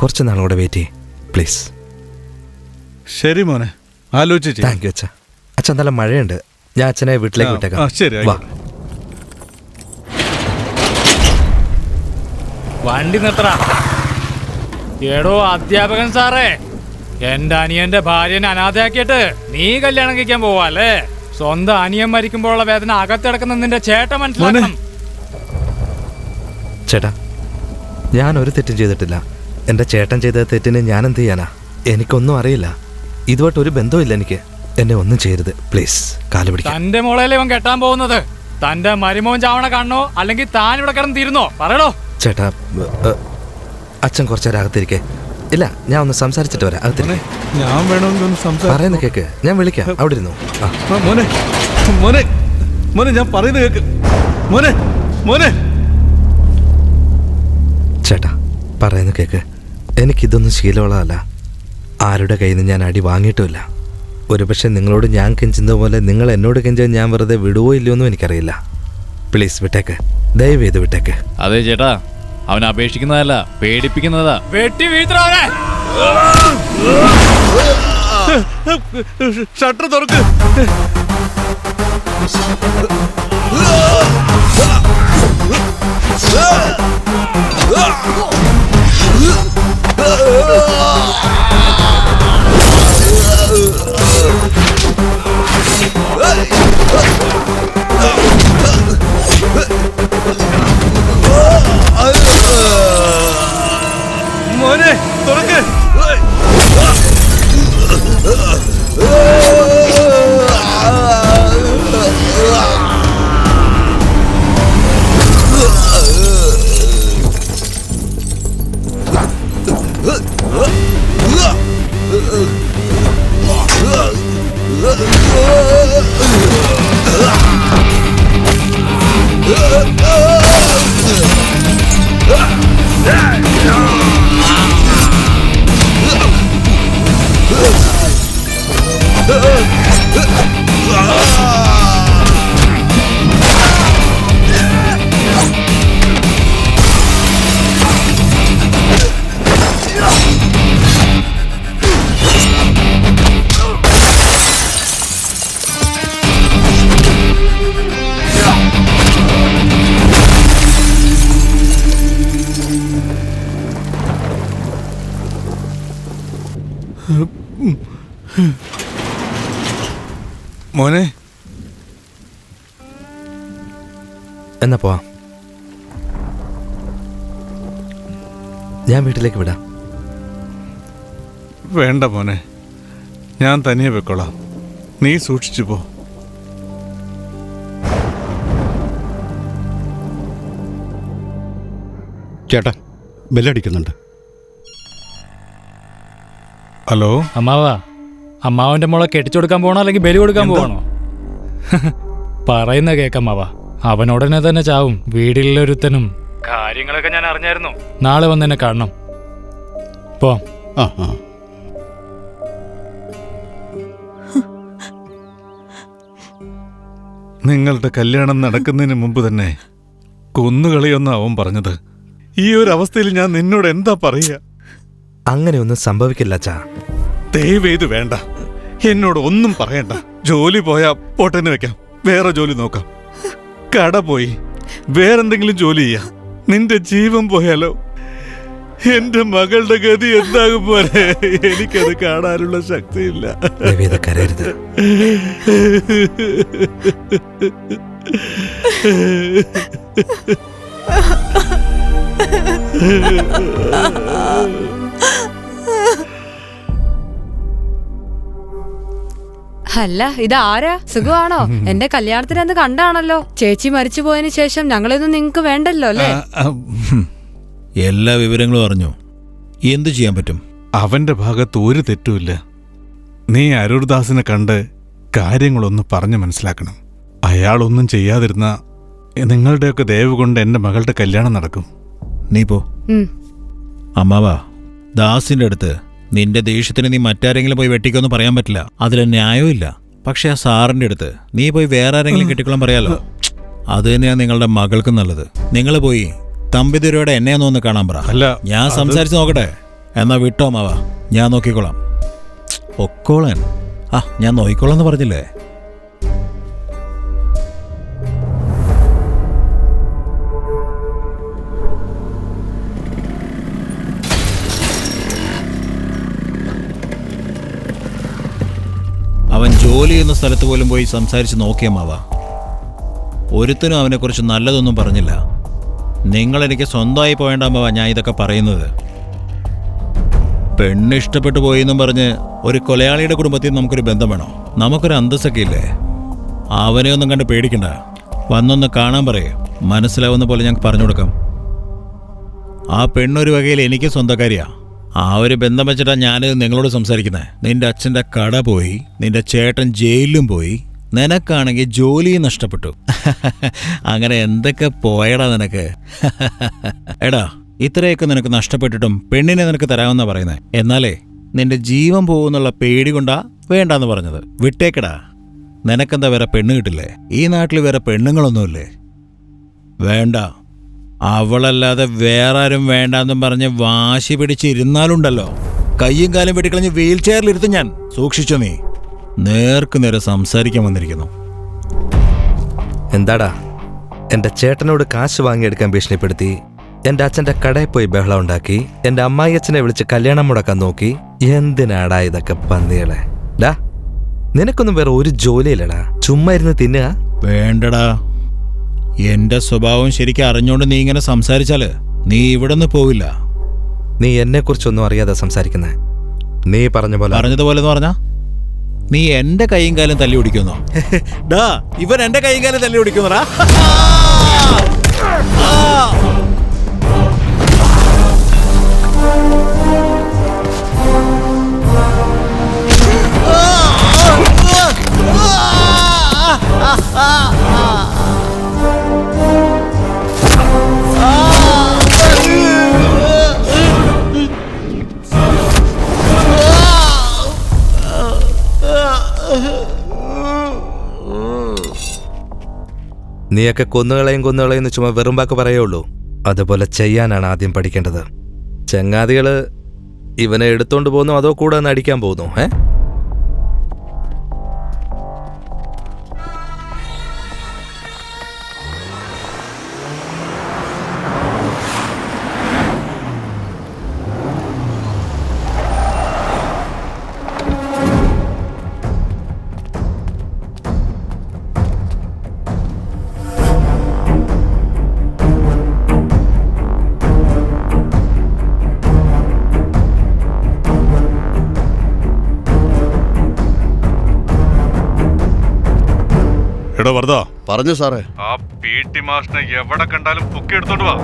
കുറച്ച് നാളോടെ വെയിറ്റ് ചെയ്യേ പ്ലീസ്. ശരി മോനെ, ആലോചിച്ച്. താങ്ക് യു അച്ഛാ. അച്ഛൻ നല്ല മഴയുണ്ട്, ഞാൻ അച്ഛനെ വീട്ടിലേക്ക് വിട്ടേക്കാം. ശരി, വാ. വണ്ടി നിർത്തടാ. എടോ അധ്യാപകൻ സാറേ, എന്റെ അനിയന്റെ ഭാര്യനെ അനാഥയാക്കിയിട്ട് നീ കല്യാണം കഴിക്കാൻ പോവാല്ലേ? സ്വന്തം അനിയൻ മരിക്കുമ്പോഴുള്ള വേദന അകത്തിടക്കുന്ന നിന്റെ ചേട്ടൻ മനസ്സിലാക്കണം. ചേട്ടാ, ഞാൻ ഒരു തെറ്റും ചെയ്തിട്ടില്ല. എൻ്റെ ചേട്ടൻ ചെയ്ത തെറ്റിന് ഞാൻ എന്ത് ചെയ്യാനാ? എനിക്കൊന്നും അറിയില്ല. ഇതുമായിട്ട് ഒരു ബന്ധവുമില്ല എനിക്ക്. എന്നെ ഒന്നും ചെയ്യരുത് പ്ലീസ്, കാല് പിടിക്കാം. തന്റെ മോളേലെ ഇവൻ കെട്ടാൻ പോകുന്നത്? തന്റെ മരുമോൻ ചാവണ കാണണോ അല്ലെങ്കിൽ താൻ ഇവിടെ കിടന്ന് തീരുന്നോ? പറയണോ ചേട്ടാ. അച്ഛൻ കുറച്ചേരം അകത്തിരിക്കേ. ഇല്ല, ഞാൻ ഒന്ന് സംസാരിച്ചിട്ട് വരാം. അകത്തിരിക്കേ. ഞാൻ വേണമെങ്കിൽ പറയുന്ന കേക്ക്, ഞാൻ വിളിക്കാം. അവിടെ ഇരുന്നു. മോനെ മോനെ മോനെ ഞാൻ പറയുന്നത് കേക്ക്. മോനെ മോനെ ചേട്ടാ, പറയുന്ന കേക്ക്. എനിക്കിതൊന്നും ശീലമുള്ളതല്ല. ആരുടെ കയ്യിൽ നിന്ന് ഞാൻ അടി വാങ്ങിയിട്ടുമില്ല. ഒരുപക്ഷെ നിങ്ങളോട് ഞാൻ കെഞ്ചുന്ന പോലെ നിങ്ങൾ എന്നോട് കെഞ്ചാൻ ഞാൻ വെറുതെ വിടുവോ ഇല്ലയോന്നും എനിക്കറിയില്ല. പ്ലീസ് വിട്ടേക്ക്, ദയവ് ചെയ്ത് വിട്ടേക്ക്. അതെ ചേട്ടാ, അവൻ അപേക്ഷിക്കുന്നതല്ല, പേടിപ്പിക്കുന്നതാ. വെട്ടി വീഴ്ത്തണവനെ. ഷട്ടർ തുറക്ക്. മോനെ തുറക്ക്. മോനെ എന്നാ പോവാം. ഞാൻ വീട്ടിലേക്ക് വിടാം. വേണ്ട മോനെ, ഞാൻ തനിയെ വെക്കോളാം. നീ സൂക്ഷിച്ചു പോ. ചേട്ടാ, ബെല്ലടിക്കുന്നുണ്ട്. ഹലോ അമ്മാവാ, അമ്മാവന്റെ മോളെ കെട്ടിച്ചു കൊടുക്കാൻ പോകണോ അല്ലെങ്കിൽ ബലി കൊടുക്കാൻ പോകണോ? പറയുന്ന കേക്കമ്മാവാ, അവനുടനെ തന്നെ ചാവും. വീടിലൊരുത്തനും കാര്യങ്ങളൊക്കെ ഞാൻ അറിഞ്ഞായിരുന്നു. നാളെ വന്ന് എന്നെ കാണണം. പോ. നിങ്ങളുടെ കല്യാണം നടക്കുന്നതിന് മുമ്പ് തന്നെ കൊന്നുകളയൊന്നും അവൻ പറഞ്ഞത്. ഈ ഒരു അവസ്ഥയിൽ ഞാൻ നിന്നോട് എന്താ പറയുക? അങ്ങനെയൊന്നും സംഭവിക്കില്ല അച്ഛാ. ദയവേത് വേണ്ട, എന്നോട് ഒന്നും പറയണ്ട. ജോലി പോയാ പോട്ടെന്ന് വെക്കാം, വേറെ ജോലി നോക്കാം. കട പോയി വേറെന്തെങ്കിലും ജോലി ചെയ്യാം. നിന്റെ ജീവൻ പോയാലോ? എന്റെ മകളുടെ ഗതി എന്താകും പോലെ എനിക്കത് കാണാനുള്ള ശക്തിയില്ല. കരയരുത്. അല്ല, ഇതാരാ? സുഖമാണോ? എന്റെ കല്യാണത്തിന് അന്ന് കണ്ടാണല്ലോ. ചേച്ചി മരിച്ചു പോയതിനു ശേഷം ഞങ്ങളൊന്നും നിങ്ങക്ക് വേണ്ടല്ലോ അല്ലേ? എല്ലാ വിവരങ്ങളും അറിഞ്ഞു. എന്തു ചെയ്യാൻ പറ്റും? അവന്റെ ഭാഗത്ത് ഒരു തെറ്റുമില്ല. നീ അരൂർദാസിനെ കണ്ട് കാര്യങ്ങളൊന്ന് പറഞ്ഞു മനസ്സിലാക്കണം. അയാളൊന്നും ചെയ്യാതിരുന്ന നിങ്ങളുടെയൊക്കെ ദയവ് കൊണ്ട് എന്റെ മകളുടെ കല്യാണം നടക്കും. നീ പോ. അമ്മാവാ, ദാസിന്റെ അടുത്ത് നിന്റെ ദേഷ്യത്തിന് നീ മറ്റാരെങ്കിലും പോയി വെട്ടിക്കൊന്നും പറയാൻ പറ്റില്ല. അതിൽ ന്യായവും. പക്ഷെ ആ സാറിന്റെ അടുത്ത് നീ പോയി വേറെ ആരെങ്കിലും കെട്ടിക്കൊള്ളാൻ പറയാലോ. അത് തന്നെയാണ് നിങ്ങളുടെ മകൾക്കും നല്ലത്. നിങ്ങൾ പോയി തമ്പിദുരയോടെ എന്നെ ഒന്ന് കാണാൻ പറ. അല്ല, ഞാൻ സംസാരിച്ച് നോക്കട്ടെ. എന്നാ വിട്ടോ മാവാ, ഞാൻ നോക്കിക്കോളാം. ഒക്കോളൻ. ഞാൻ നോക്കിക്കോളാന്ന് പറഞ്ഞില്ലേ? അവൻ ജോലി ചെയ്യുന്ന സ്ഥലത്ത് പോലും പോയി സംസാരിച്ച് നോക്കിയമ്മാവാ. ഒരുത്തനും അവനെക്കുറിച്ച് നല്ലതൊന്നും പറഞ്ഞില്ല. നിങ്ങളെനിക്ക് സ്വന്തമായി പോയേണ്ടാമ്മാവാ ഞാൻ ഇതൊക്കെ പറയുന്നത്. പെണ്ണ് ഇഷ്ടപ്പെട്ടു പോയെന്നും പറഞ്ഞ് ഒരു കൊലയാളിയുടെ കുടുംബത്തിൽ നമുക്കൊരു ബന്ധം വേണോ? നമുക്കൊരു അന്തസ്സൊക്കെ ഇല്ലേ? അവനെ ഒന്നും കണ്ട് പേടിക്കണ്ട. വന്നൊന്ന് കാണാൻ പറയേ, മനസ്സിലാവുന്ന പോലെ ഞങ്ങൾക്ക് പറഞ്ഞു കൊടുക്കാം. ആ പെണ്ണൊരു വകയിൽ എനിക്ക് സ്വന്തക്കാരിയാ. ആ ഒരു ബന്ധം വെച്ചിട്ടാണ് ഞാനിത് നിങ്ങളോട് സംസാരിക്കുന്നത്. നിന്റെ അച്ഛൻ്റെ കട പോയി, നിന്റെ ചേട്ടൻ ജയിലിലും പോയി, നിനക്കാണെങ്കിൽ ജോലിയും നഷ്ടപ്പെട്ടു. അങ്ങനെ എന്തൊക്കെ പോയടാ നിനക്ക്? എടാ, ഇത്രയൊക്കെ നിനക്ക് നഷ്ടപ്പെട്ടിട്ടും പെണ്ണിനെ നിനക്ക് തരാമെന്നാ പറയുന്നത്. എന്നാലേ നിന്റെ ജീവൻ പോകുന്നുള്ള പേടി കൊണ്ടാ വേണ്ടാന്ന് പറഞ്ഞത്. വിട്ടേക്കടാ. നിനക്കെന്താ വേറെ പെണ്ണ് കിട്ടില്ലേ? ഈ നാട്ടിൽ വേറെ പെണ്ണുങ്ങളൊന്നുമില്ലേ? വേണ്ട, അവളല്ലാതെ വേറെ ആരും വേണ്ടാന്നും പറഞ്ഞ് വാശി പിടിച്ചിരുന്നാലുണ്ടല്ലോ, കയ്യും കാലും വെട്ടിക്കളഞ്ഞ് വീൽ ചെയറിലിരുത്തും ഞാൻ. സൂക്ഷിച്ചോ നീ. നേർക്ക് നേരെ സംസാരിക്കാൻ വന്നിരിക്കുന്നു. എന്താടാ, എന്റെ ചേട്ടനോട് കാശ് വാങ്ങിയെടുക്കാൻ ഭീഷണിപ്പെടുത്തി, എന്റെ അച്ഛന്റെ കടയിൽ പോയി ബഹളം ഉണ്ടാക്കി, എന്റെ അമ്മായി അച്ഛനെ വിളിച്ച് കല്യാണം മുടക്കാൻ നോക്കി. എന്തിനാടാ ഇതൊക്കെ പന്നികളെ? ഡാ, നിനക്കൊന്നും വേറെ ഒരു ജോലിയില്ലടാ, ചുമ്മാ ഇരുന്ന് തിന്നുക. വേണ്ടടാ, എന്റെ സ്വഭാവം ശരിക്കും അറിഞ്ഞോണ്ട് നീ ഇങ്ങനെ സംസാരിച്ചാല് നീ ഇവിടെ നിന്ന് പോവില്ല. നീ എന്നെ കുറിച്ചൊന്നും അറിയാതെ സംസാരിക്കുന്നേ. നീ പറഞ്ഞതുപോലെ എന്ന് പറഞ്ഞാ നീ എന്റെ കൈയും കാലും തല്ലി ഓടിക്കുന്നോ? ഡാ, ഇവൻ എന്റെ കൈയും കാലും തല്ലി ഓടിക്കുന്നടാ. നീയൊക്കെ കൊന്നുകളയും ചുമ്മാ വെറുമ്പാക്ക് പറയുള്ളൂ. അതുപോലെ ചെയ്യാനാണ് ആദ്യം പഠിക്കേണ്ടത്. ചങ്ങാതികള് ഇവനെ എടുത്തോണ്ട് പോകുന്നു, അതോ കൂടെ ഒന്ന് അടിക്കാൻ പോകുന്നു? എടോ വർദ്ധ, പറഞ്ഞു സാറേ. ആ PT മാഷിനെ എവിടെ കണ്ടാലും പൊക്കി എടുത്തോണ്ട് വാ.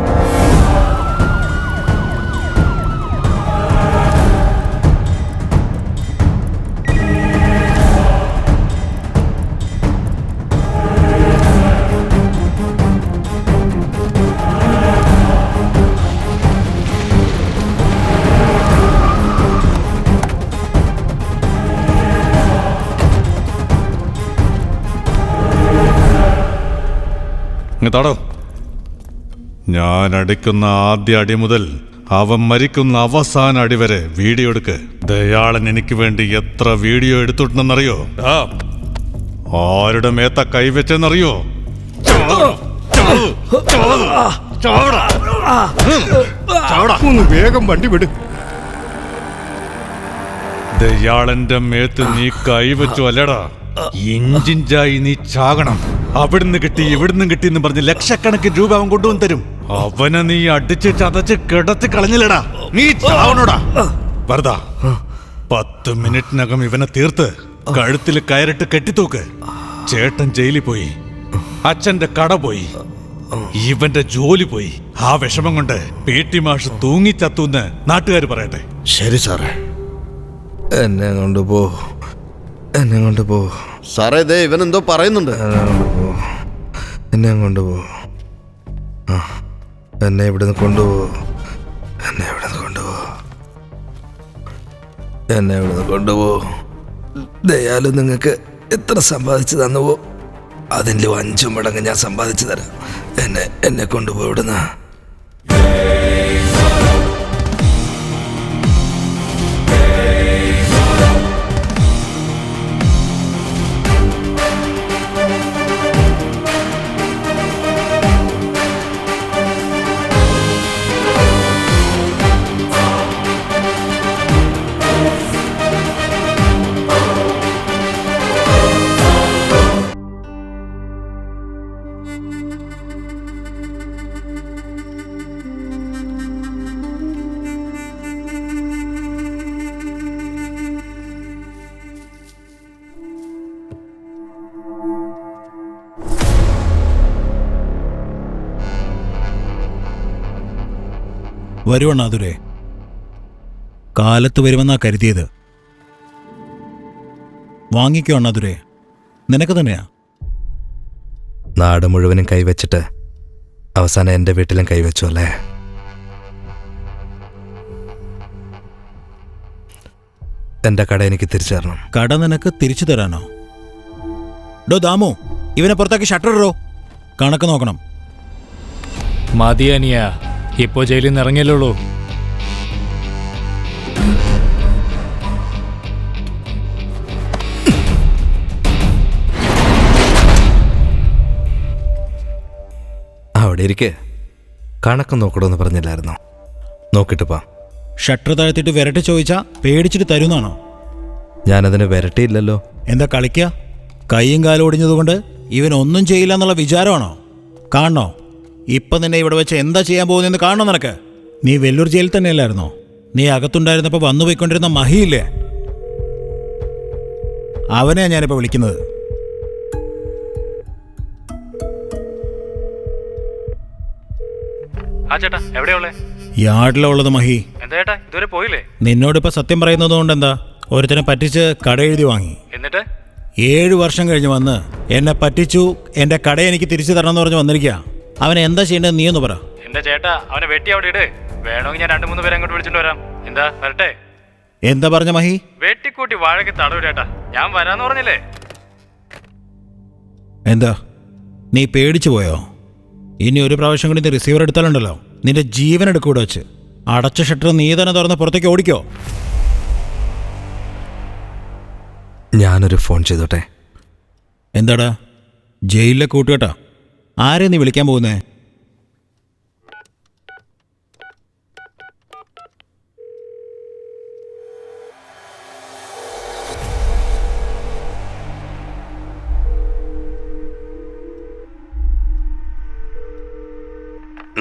താടോ, ഞാൻ അടിക്കുന്ന ആദ്യ അടി മുതൽ അവൻ മരിക്കുന്ന അവസാന അടി വരെ വീഡിയോ എടുക്ക്. ദയാളൻ എനിക്ക് വേണ്ടി എത്ര വീഡിയോ എടുത്തിട്ടുണ്ടെന്നറിയോ? ആരുടെ മേത്ത കൈവച്ചെന്നറിയോ? ഒന്ന് വേഗം വണ്ടി വിട്. ദയാളന്റെ മേത്ത് നീ കൈവച്ചു അല്ലടാ, ഇഞ്ചിഞ്ചായി നീ ചാകണം. അവിടുന്ന് കിട്ടി ഇവിടുന്ന് കിട്ടി എന്ന് പറഞ്ഞ് ലക്ഷക്കണക്കിന് രൂപ അവൻ കൊണ്ടുവന്ന് തരും. അവനെ നീ അടിച്ച് ചതച്ച് കിടത്തി കളഞ്ഞില്ലടാ, നീ ചാവണോടാ. വെറുതാ 10 മിനിറ്റിനകം ഇവനെ തീർത്ത് കഴുത്തിൽ കയറിട്ട് കെട്ടിത്തൂക്ക്. ചേട്ടൻ ജയിലിൽ പോയി, അച്ഛന്റെ കട പോയി, ഇവന്റെ ജോലി പോയി. ആ വിഷമം കൊണ്ട് PT മാഷ് തൂങ്ങിച്ചത്തൂന്ന് നാട്ടുകാർ പറയട്ടെ. ശരി സാറേ. എന്നെ കൊണ്ടുപോ, എന്നെ കൊണ്ടുപോ സാറേ. ദേ ഇവൻ എന്തോ പറയുന്നുണ്ട്. എന്നെ കൊണ്ടുപോ, എന്നെ ഇവിടുന്ന് കൊണ്ടുപോ, എന്നെ ഇവിടുന്ന് കൊണ്ടുപോ, എന്നെ ഇവിടുന്ന് കൊണ്ടുപോ. ദയാലും നിങ്ങൾക്ക് എത്ര സമ്പാദിച്ചു തന്നുവോ അതിൻ്റെ 5 മടങ്ങ് ഞാൻ സമ്പാദിച്ചു തരാം. എന്നെ കൊണ്ടുപോ ഇവിടുന്ന്. വരുവണ്ണാതുരേ, കാലത്ത് വരുമെന്നാ കരുതിയത്. വാങ്ങിക്കോ അണ്ണാതുരേ, നിനക്ക് തന്നെയാ. നാട് മുഴുവനും കൈവച്ചിട്ട് അവസാനം എൻ്റെ വീട്ടിലും കൈവച്ചു അല്ലേ? എൻ്റെ കട എനിക്ക് തിരിച്ചു തരണം. കട നിനക്ക് തിരിച്ചു തരാനോ? ഡോ ദാമു, ഇവനെ പുറത്താക്കി ഷട്ടർ ഇടോ. കണക്ക് നോക്കണം. മതി അനിയ, ഇപ്പോ ജയിലിൽ നിന്ന് ഇറങ്ങിയല്ലുള്ളൂ. അവിടെ ഇരിക്കെ, കണക്ക് നോക്കണമെന്ന് പറഞ്ഞില്ലായിരുന്നോ? നോക്കിട്ട് പാ. ഷട്ടർ താഴ്ത്തിട്ട് വിരട്ടി ചോദിച്ചാ പേടിച്ചിട്ട് തരുന്നാണോ? ഞാനതിന് വിരട്ടിയില്ലല്ലോ. എന്താ കളിക്കുക? കൈയും കാലും ഒടിഞ്ഞതുകൊണ്ട് ഇവൻ ഒന്നും ചെയ്യില്ല എന്നുള്ള വിചാരമാണോ? കാണണോ? ഇപ്പം നിന്നെ ഇവിടെ വെച്ച് എന്താ ചെയ്യാൻ പോകുന്നതെന്ന് കാണണോ നിനക്ക്? നീ വെല്ലൂർ ജയിലിൽ തന്നെയല്ലായിരുന്നോ? നീ അകത്തുണ്ടായിരുന്നപ്പോൾ വന്നു പോയിക്കൊണ്ടിരുന്ന മഹിയില്ലേ, അവനെയാണ് ഞാനിപ്പോൾ വിളിക്കുന്നത്. യാർഡിലുള്ളത് മഹി. നിന്നോടിപ്പോൾ സത്യം പറയുന്നത് കൊണ്ട് എന്താ? ഒരുത്തനെ പറ്റിച്ച് കട എഴുതി വാങ്ങി. എന്നിട്ട് 7 വർഷം കഴിഞ്ഞ് വന്ന് എന്നെ പറ്റിച്ചു, എൻ്റെ കട എനിക്ക് തിരിച്ചു തരണം എന്ന് പറഞ്ഞ് വന്നിരിക്കുക. അവനെ എന്താ ചെയ്യേണ്ടത് നീ ഒന്ന് പറ. എന്റെ ചേട്ടാ, അവനെ വെട്ടി അവിടെ ഇട്. വേണമെങ്കിൽ ഞാൻ 2-3 പേരെ അങ്ങോട്ട് വിളിച്ചിട്ട് വരാം. എന്താ വരട്ടെ? എന്താ പറഞ്ഞ മഹി? വെട്ടിക്കൂട്ടി വാഴയ്ക്ക് തടവിടേട്ടാ, ഞാൻ വരാന്ന് പറഞ്ഞില്ലേ? എന്താ നീ പേടിച്ചു പോയോ? ഇനി ഒരു പ്രാവശ്യം കൂടി നീ റിസീവർ എടുത്താലുണ്ടല്ലോ, നിന്റെ ജീവൻ എടുക്കൂടെ വെച്ച്. അടച്ച ഷട്ടർ നീ തന്നെ തുറന്ന് പുറത്തേക്ക് ഓടിക്കോ. ഞാനൊരു ഫോൺ ചെയ്തോട്ടെ? എന്താടാ ജയിലിലെ കൂട്ടുകെട്ടാ? ആരെ നീ വിളിക്കാൻ പോകുന്നേ?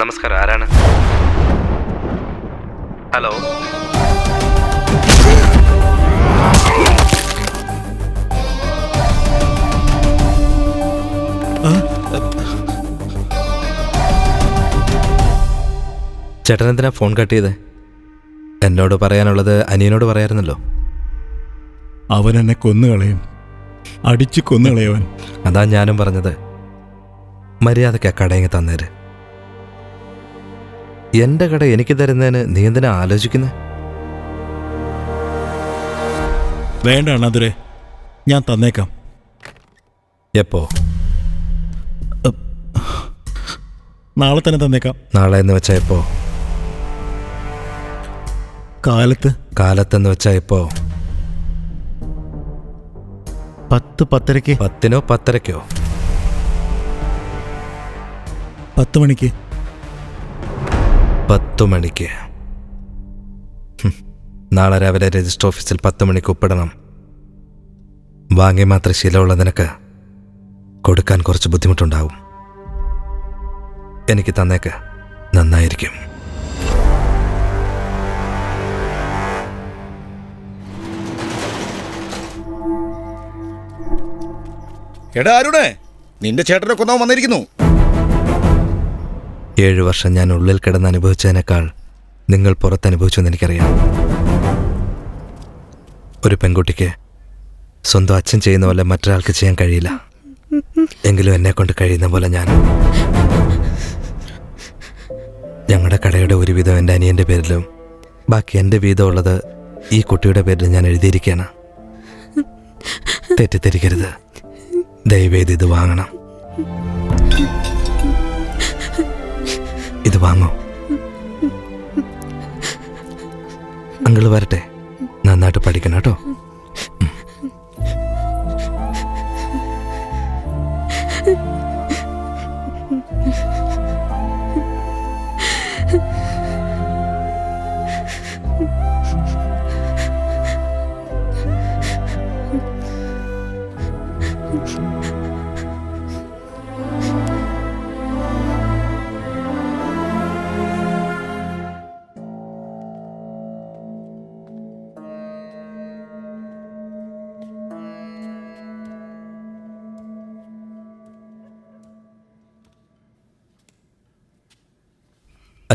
നമസ്കാരം, ആരാണ്? ഹലോ, ചേട്ടൻ എന്തിനാ ഫോൺ കട്ട് ചെയ്തേ? എന്നോട് പറയാനുള്ളത് അനിയനോട് പറയാറുന്നല്ലോ. അവൻ എന്നെ കൊന്നുകളയും, അടിച്ചു കൊന്നുകളയവൻ. അതാ ഞാനും പറഞ്ഞത്, മര്യാദയ്ക്ക് ആ കടയങ്ങ് തന്നേര്. എൻ്റെ കട എനിക്ക് തരുന്നതിന് നീ എന്തിനാ ആലോചിക്കുന്നത്? വേണ്ട അണ്ണാതുരേ, ഞാൻ തന്നേക്കാം. എപ്പോ? നാളെ തന്നെ തന്നേക്കാം. നാളെ എന്ന് വെച്ചാൽ എപ്പോ? കാലത്ത് കാലത്തെന്ന് വെച്ചാ ഇപ്പോ 10-10:30. 10-നോ 10:30-ക്കോ? 10 മണിക്ക്. 10 മണിക്ക്. നാളെ രാവിലെ രജിസ്റ്റർ ഓഫീസിൽ 10 മണിക്ക് ഒപ്പിടണം. വാങ്ങി മാത്രം ശീലമുള്ള നിനക്ക് കൊടുക്കാൻ കുറച്ച് ബുദ്ധിമുട്ടുണ്ടാവും. എനിക്ക് തന്നേക്ക്, നന്നായിരിക്കും. എടാ അരുണേ, നിന്റെ ചേട്ടനെ കൊന്നവൻ വന്നിരിക്കുന്നു. 7 വർഷം ഞാൻ ഉള്ളിൽ കിടന്ന് അനുഭവിച്ചതിനേക്കാൾ നിങ്ങൾ പുറത്തനുഭവിച്ചു എന്ന് എനിക്കറിയാം. ഒരു പെൺകുട്ടിക്ക് സ്വന്തം അച്ഛൻ ചെയ്യുന്ന പോലെ മറ്റൊരാൾക്ക് ചെയ്യാൻ കഴിയില്ല. എങ്കിലും എന്നെ കൊണ്ട് കഴിയുന്ന പോലെ ഞാൻ ഞങ്ങളുടെ കടയുടെ ഒരു വീതം എൻ്റെ അനിയൻ്റെ പേരിലും ബാക്കി എൻ്റെ വീതം ഉള്ളത് ഈ കുട്ടിയുടെ പേരിൽ ഞാൻ എഴുതിയിരിക്കുകയാണ്. തെറ്റിദ്ധരിക്കരുത്. ദയവേത് ഇത് വാങ്ങണം. ഇത് വാങ്ങോ. അങ്കിള് വരട്ടെ. നന്നായിട്ട് പഠിക്കണം കേട്ടോ.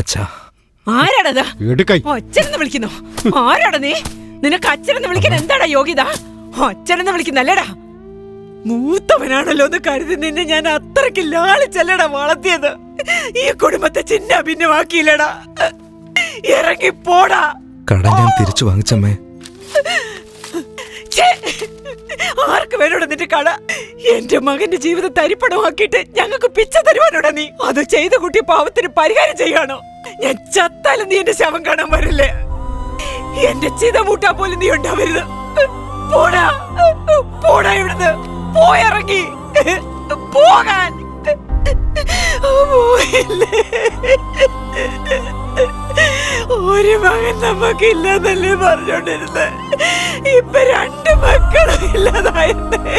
അച്ഛാ, ആരാടത്? എടുക്കൈ. അച്ഛനെന്ന് വിളിക്കുന്നു. ആരാടാ നീ? നിനക്ക് അച്ഛനെന്ന് വിളിക്കാൻ എന്താടാ യോഗ്യത? അച്ഛനെന്ന് വിളിക്കുന്നല്ലേടാ. മൂത്തവനാണല്ലോ എന്ന് കരുതി നിന്നെ ഞാൻ അത്രയ്ക്ക് ലാളിച്ചല്ലടാ വളർത്തിയത്. ഈ കുടുംബത്തെ ചിന്ന ഭിന്നമാക്കിയില്ലടാ. ഇറങ്ങിപ്പോടാ. കട ഞാൻ തിരിച്ചു വാങ്ങിച്ചമ്മേ. ആർക്ക് വേണോടാ നിന്റെ കട? എന്റെ മകന്റെ ജീവിതം തരിപ്പണമാക്കിയിട്ട് ഞങ്ങൾക്ക് പിച്ച തരുവാനോടാ നീ? അത് ചെയ്ത കുട്ടി പാവത്തിന് പരിഹാരം ചെയ്യാണോ? ഞാൻ ചത്താലും നീ എന്റെ ശവം കാണാൻ വരില്ലേ? എന്റെ ചിത മൂട്ടാ പോലും നീ ഉണ്ടാവരുത്. പോടാ, പോടാ ഇവിടുന്ന്. പോയിറങ്ങി പോകാൻ. ഒരു മകൻ നമുക്ക് ഇല്ലാന്നല്ലേ പറഞ്ഞോണ്ടിരുന്നത്. ഇപ്പൊ 2 മക്കളും ഇല്ലാതായിരുന്നേ.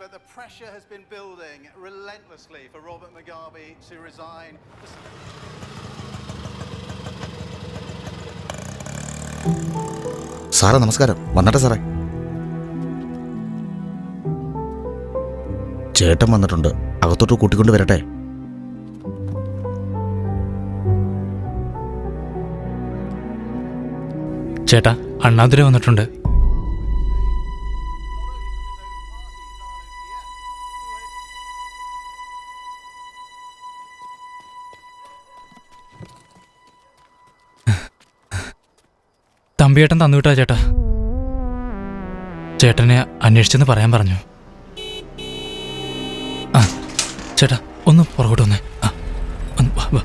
But the pressure has been building relentlessly for Robert Mugabe to resign. സാറേ നമസ്കാരം. വന്നട്ടെ സാറേ. ചേട്ടൻ വന്നിട്ടുണ്ട്. അകത്തോട്ട് കൂട്ടിക്കൊണ്ട് വരട്ടെ. ചേട്ടാ, അണ്ണാതുര വന്നിട്ടുണ്ട്. തമ്പിയേട്ടൻ തന്നുവിട്ടാ ചേട്ടാ. ചേട്ടനെ അന്വേഷിച്ചെന്ന് പറയാൻ പറഞ്ഞു. ആ ചേട്ടാ, ഒന്ന് പുറകോട്ട് വന്നേ. ആ ഒന്ന് വാ വാ.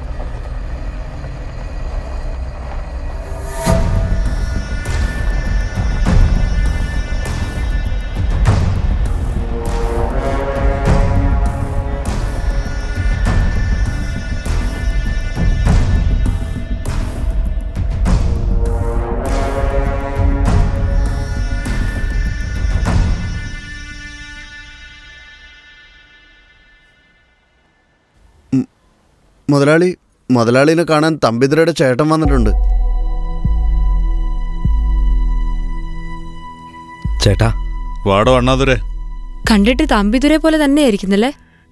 മുതലാളിനെ കാണാൻ തമ്പിതുരയുടെ ചേട്ടൻ വന്നിട്ടുണ്ട്. ചേട്ടാ, വാടോ അണ്ണാതുരെ. കണ്ടിട്ട് തമ്പിതുരെ പോലെ തന്നെ ആയിരിക്കുന്നല്ലേ?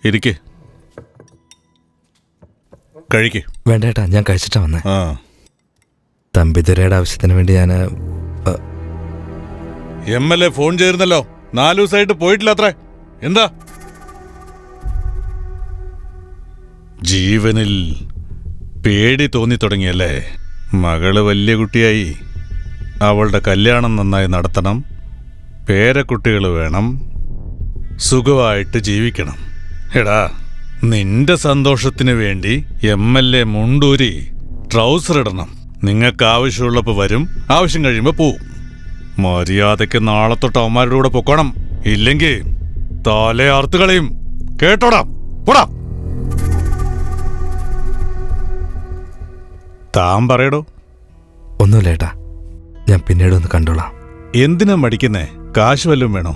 ഇരിക്ക്, കഴിക്ക്. വേണ്ട ചേട്ടാ, ഞാൻ കഴിച്ചിട്ടാ വന്നേ. തമ്പിതുരയുടെ ആവശ്യത്തിന് വേണ്ടി ഞാൻ MLA ഫോൺ ചെയ്തിരുന്നല്ലോ. 4 ദിവസമായിട്ട് പോയിട്ടില്ല അത്രേ. എന്താ? ജീവനിൽ പേടി തോന്നി തുടങ്ങിയല്ലേ? മകള് വലിയ കുട്ടിയായി. അവളുടെ കല്യാണം നന്നായി നടത്തണം. പേരക്കുട്ടികൾ വേണം, സുഖമായിട്ട് ജീവിക്കണം. എടാ, നിന്റെ സന്തോഷത്തിന് വേണ്ടി MLA മുണ്ടൂരി ട്രൗസർ ഇടണം. നിങ്ങൾക്ക് ആവശ്യമുള്ളപ്പോൾ വരും, ആവശ്യം കഴിയുമ്പോൾ പോവും. മര്യാദയ്ക്ക് നാളെ തൊട്ട് അവന്മാരുടെ കൂടെ പൊക്കോണം. ഇല്ലെങ്കിൽ തല അറുത്ത് കളയും. കേട്ടോടാ, പോടാ. താൻ പറയടോ. ഒന്നുമില്ല ഏട്ടാ, ഞാൻ പിന്നീട് ഒന്ന് കണ്ടോളാം. എന്തിനാ മടിക്കുന്നേ? കാശ് വല്ലതും വേണോ?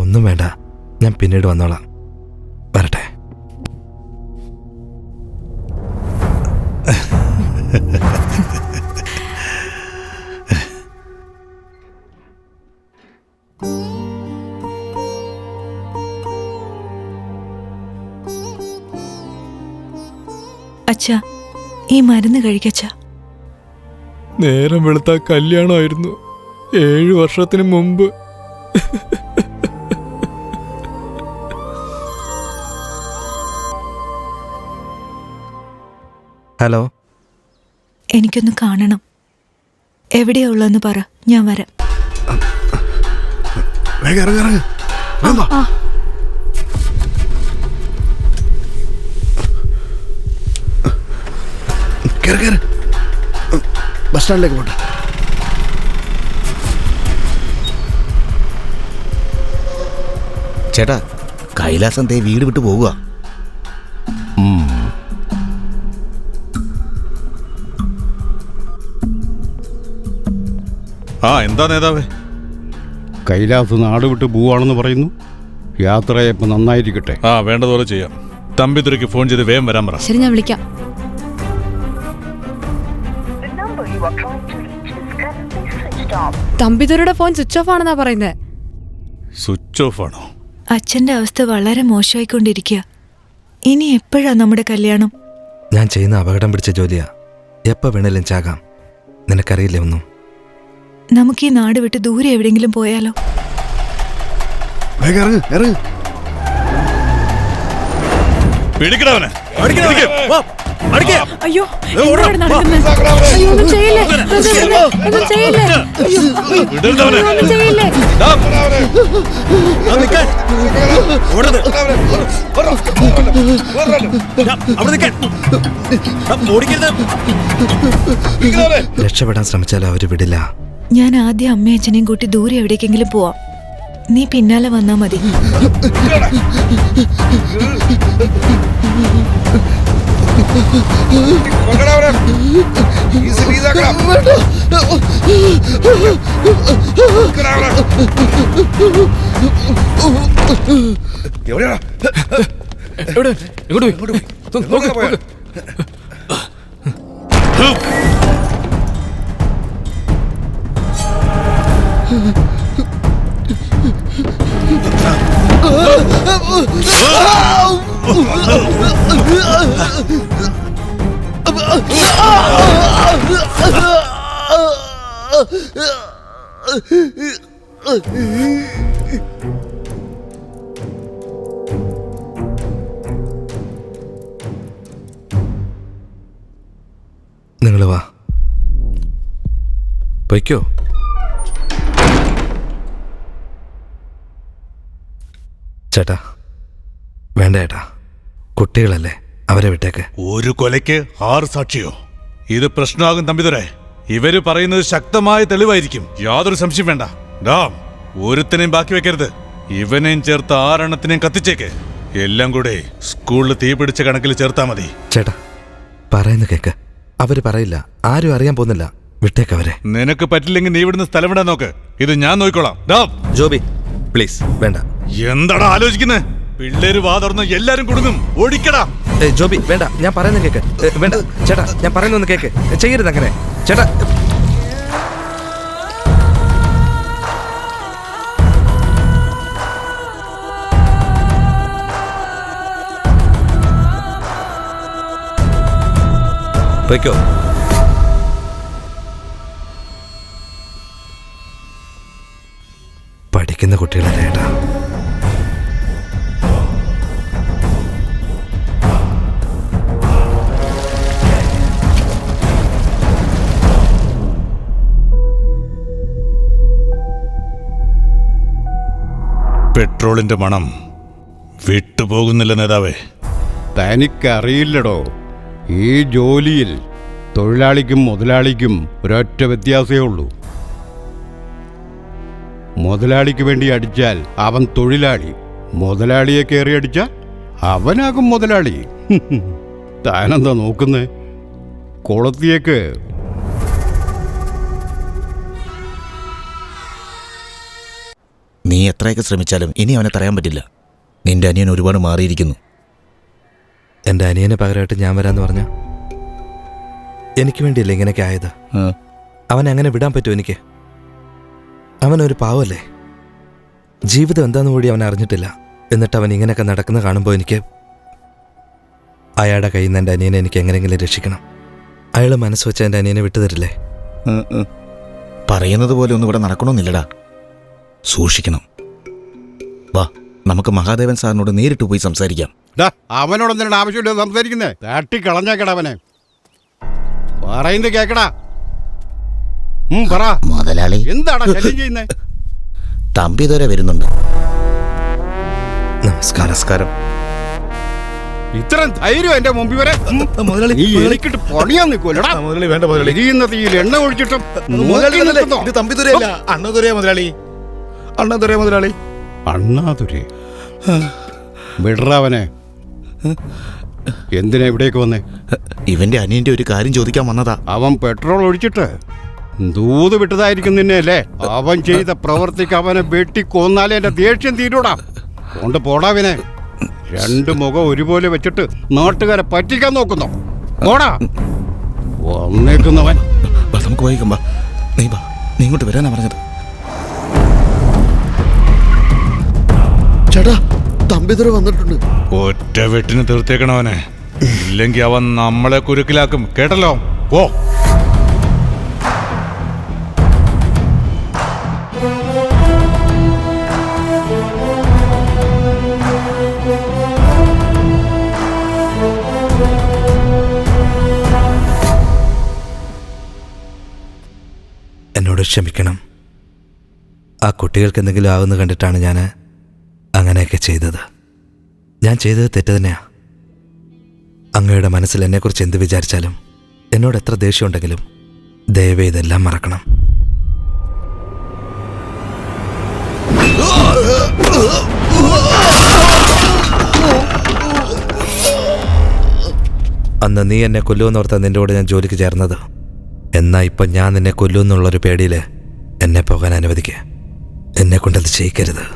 ഒന്നും വേണ്ട, ഞാൻ പിന്നീട് വന്നോളാം. വരട്ടെ. അച്ഛാ, ഈ മരുന്ന് കഴിക്കച്ച. നേരം വെളുത്ത കല്യാണമായിരുന്നു 7 വർഷത്തിന് മുമ്പ്. ഹലോ, എനിക്കൊന്ന് കാണണം. എവിടെയാ ഉള്ളതെന്ന് പറ, ഞാൻ വരാം. ബസ് സ്റ്റാൻഡിലേക്ക് പോട്ടെ. ചേട്ടാ, കൈലാസം ദേ വീട് വിട്ടു പോവുക. എന്താ നേതാവേ? കൈലാസ് നാട് വിട്ട് പോവാണെന്ന് പറയുന്നു. യാത്രയപ്പോ നന്നായിരിക്കട്ടെ. വേണ്ടതുപോലെ ചെയ്യാം. തമ്പിതുരയ്ക്ക് ഫോൺ ചെയ്ത് വേഗം വരാൻ പറ. ശരി, ഞാൻ വിളിക്കാം. തമ്പിതുരയുടെ ഫോൺ സ്വിച്ച് ഓഫ് ആണെന്നാ പറയുന്നത്. സ്വിച്ച് ഓഫ് ആണോ? അച്ഛന്റെ അവസ്ഥ വളരെ മോശമായിക്കൊണ്ടിരിക്കുക. ഇനി എപ്പോഴാ നമ്മുടെ കല്യാണം? ഞാൻ ചെയ്യുന്ന അപകടം പിടിച്ച ജോലിയാ. എപ്പോൾ വേണേലും ചാകാം. നിനക്കറിയില്ലേ ഒന്നും. നമുക്ക് ഈ നാട് വിട്ട് ദൂരെ എവിടെയെങ്കിലും പോയാലോ? അയ്യോ, എന്താണ് നടക്കുന്നത്? അയ്യോ, ഒന്നും ചെയ്യില്ലേ, ഒന്നും ചെയ്യില്ലേ. അയ്യോ, ഒന്നും ചെയ്യില്ലേ. രക്ഷപ്പെടാൻ ശ്രമിച്ചാലും അവര് വിടില്ല. ഞാൻ ആദ്യം അമ്മയും അച്ഛനെയും കൂട്ടി ദൂരെ എവിടേക്കെങ്കിലും പോവാം. നീ പിന്നാലെ വന്നാ മതി. നിങ്ങൾ വാ, പൊയ്ക്കോ. ചേട്ടാ, വേണ്ട ചേട്ടാ, കുട്ടികളല്ലേ, അവരെ വിട്ടേക്ക്. ഒരു കൊലയ്ക്ക് 6 സാക്ഷിയോ? ഇത് പ്രശ്നമാകും തമ്പിതുരെ. ഇവര് പറയുന്നത് ശക്തമായ തെളിവായിരിക്കും, യാതൊരു സംശയം വേണ്ട. ഒരുത്തനെയും ബാക്കി വെക്കരുത്. ഇവനെയും ചേർത്ത് 6 എണ്ണത്തിനെയും കത്തിച്ചേക്ക്. എല്ലാം കൂടെ സ്കൂളിൽ തീ പിടിച്ച കണക്കിൽ ചേർത്താ മതി. ചേട്ടാ, പറയുന്ന കേക്ക്. അവര് പറയില്ല, ആരും അറിയാൻ പോകുന്നില്ല. വിട്ടേക്കവരെ. നിനക്ക് പറ്റില്ലെങ്കിൽ നീ ഇവിടുന്ന് സ്ഥലം വിടാൻ നോക്ക്. ഇത് ഞാൻ നോക്കിക്കോളാം. ജോബി, പ്ലീസ് വേണ്ട. എന്താടാ ആലോചിക്കുന്നേ? പിള്ളേര് വാ തുറന്ന് എല്ലാരും കൊടുക്കും. ഓടിക്കടാ. ജോബി വേണ്ട, ഞാൻ പറയുന്ന കേക്ക്. വേണ്ട ചേട്ടാ, ഞാൻ പറയുന്നൊന്ന് കേക്ക്. ചെയ്യരുത് അങ്ങനെ ചേട്ടാ. പൊയ്ക്കോ. പഠിക്കുന്ന കുട്ടികളല്ലേ ഏട്ടാ. പെട്രോളിന്റെ മണം വിട്ടുപോകുന്നില്ല നേതാവേ. തനിക്കറിയില്ലടോ, ഈ ജോലിയിൽ തൊഴിലാളിക്കും മുതലാളിക്കും ഒരൊറ്റ വ്യത്യാസമേ ഉള്ളൂ. മുതലാളിക്ക് വേണ്ടി അടിച്ചാൽ അവൻ തൊഴിലാളി, മുതലാളിയെ കയറി അടിച്ചാൽ അവനാകും മുതലാളി. താനെന്താ നോക്കുന്നേ? കൊളത്തിയേക്ക്. നീ എത്രയൊക്കെ ശ്രമിച്ചാലും ഇനി അവനെ തടയാൻ പറ്റില്ല. നിന്റെ അനിയൻ ഒരുപാട് മാറിയിരിക്കുന്നു. എൻ്റെ അനിയനെ പകരമായിട്ട് ഞാൻ വരാമെന്ന് പറഞ്ഞ എനിക്ക് വേണ്ടിയല്ലേ ഇങ്ങനെയൊക്കെ ആയത്? അവനെ അങ്ങനെ വിടാൻ പറ്റുമോ എനിക്ക്? അവനൊരു പാവല്ലേ, ജീവിതം എന്താണെന്ന് കൂടി അവൻ അറിഞ്ഞിട്ടില്ല. എന്നിട്ട് അവൻ ഇങ്ങനെയൊക്കെ നടക്കുന്ന കാണുമ്പോൾ എനിക്ക് അയാളുടെ കയ്യിൽ നിന്ന് എൻ്റെ അനിയനെ എനിക്ക് എങ്ങനെയെങ്കിലും രക്ഷിക്കണം. അയാൾ മനസ്സ് വെച്ച എൻ്റെ അനിയനെ വിട്ടുതരില്ലേ? പറയുന്നത് പോലെ ഒന്നും ഇവിടെ നടക്കണമെന്നില്ലടാ. സൂക്ഷിക്കണം. വാ, നമുക്ക് മഹാദേവൻ സാറിനോട് നേരിട്ട് പോയി സംസാരിക്കാം. അവനോടൊന്നും ആവശ്യമില്ല സംസാരിക്കുന്നേ. തട്ടിക്കളഞ്ഞേക്കടാ അവനെ. പറയുന്നത് കേക്കടാ. പറ മുതലാളി. എന്താടാ ശല്യം ചെയ്യുന്നേ? തമ്പി ഇതുവരെ വരുന്നുണ്ട്. നമസ്കാരം. ഇത്രയും ധൈര്യം എന്റെ മുമ്പിൽ വരെ നീ എനിക്കിട്ട് പണിയാൻ നിൽക്കൂലടാ. എരിയുന്ന തീയിൽ എണ്ണ ഒഴിച്ചിട്ടും അണ്ണാതുരേ വിടറാവനെ. എന്തിനാ ഇവിടേക്ക് വന്നേ? ഇവന്റെ അനിയന്റെ ഒരു കാര്യം ചോദിക്കാൻ വന്നതാ. അവൻ പെട്രോൾ ഒഴിച്ചിട്ട് ദൂത് വിട്ടതായിരിക്കും നിന്നെ അല്ലേ? അവൻ ചെയ്ത പ്രവർത്തിക്ക് അവനെ വെട്ടിക്കൊന്നാലേ എന്റെ ദേഷ്യം തീരൂടാ. കൊണ്ട് പോടാവിനെ. രണ്ട് മുഖം ഒരുപോലെ വെച്ചിട്ട് നാട്ടുകാരെ പറ്റിക്കാൻ നോക്കുന്നോ? പോടാ വന്നേക്കുന്നവൻ. നമുക്ക് വൈകുമ്പോ നീ ഇങ്ങോട്ട് വരാനാ പറഞ്ഞത്. ചേട്ടാ, തമ്പിതുര വന്നിട്ടുണ്ട്. ഒറ്റ വെട്ടിന് തീർത്തേക്കണവനെ, ഇല്ലെങ്കിൽ അവൻ നമ്മളെ കുരുക്കിലാക്കും. കേട്ടല്ലോ? ഓ എന്നോട് ക്ഷമിക്കണം. ആ കുട്ടികൾക്ക് എന്തെങ്കിലും ആവുമെന്ന് കണ്ടിട്ടാണ് ഞാൻ അങ്ങനെയൊക്കെ ചെയ്തത്. ഞാൻ ചെയ്തത് തെറ്റ് തന്നെയാ. അങ്ങയുടെ മനസ്സിൽ എന്നെക്കുറിച്ച് എന്ത് വിചാരിച്ചാലും, എന്നോട് എത്ര ദേഷ്യമുണ്ടെങ്കിലും ദയവേ ഇതെല്ലാം മറക്കണം. അന്ന് നീ എന്നെ കൊല്ലുമെന്നോർത്താ നിന്റെ കൂടെ ഞാൻ ജോലിക്ക് ചേർന്നത്. എന്നാ ഇപ്പം ഞാൻ നിന്നെ കൊല്ലുമെന്നുള്ളൊരു പേടിയിൽ എന്നെ പോകാൻ അനുവദിക്കുക. എന്നെ കൊണ്ടത് ചെയ്യിക്കരുത്.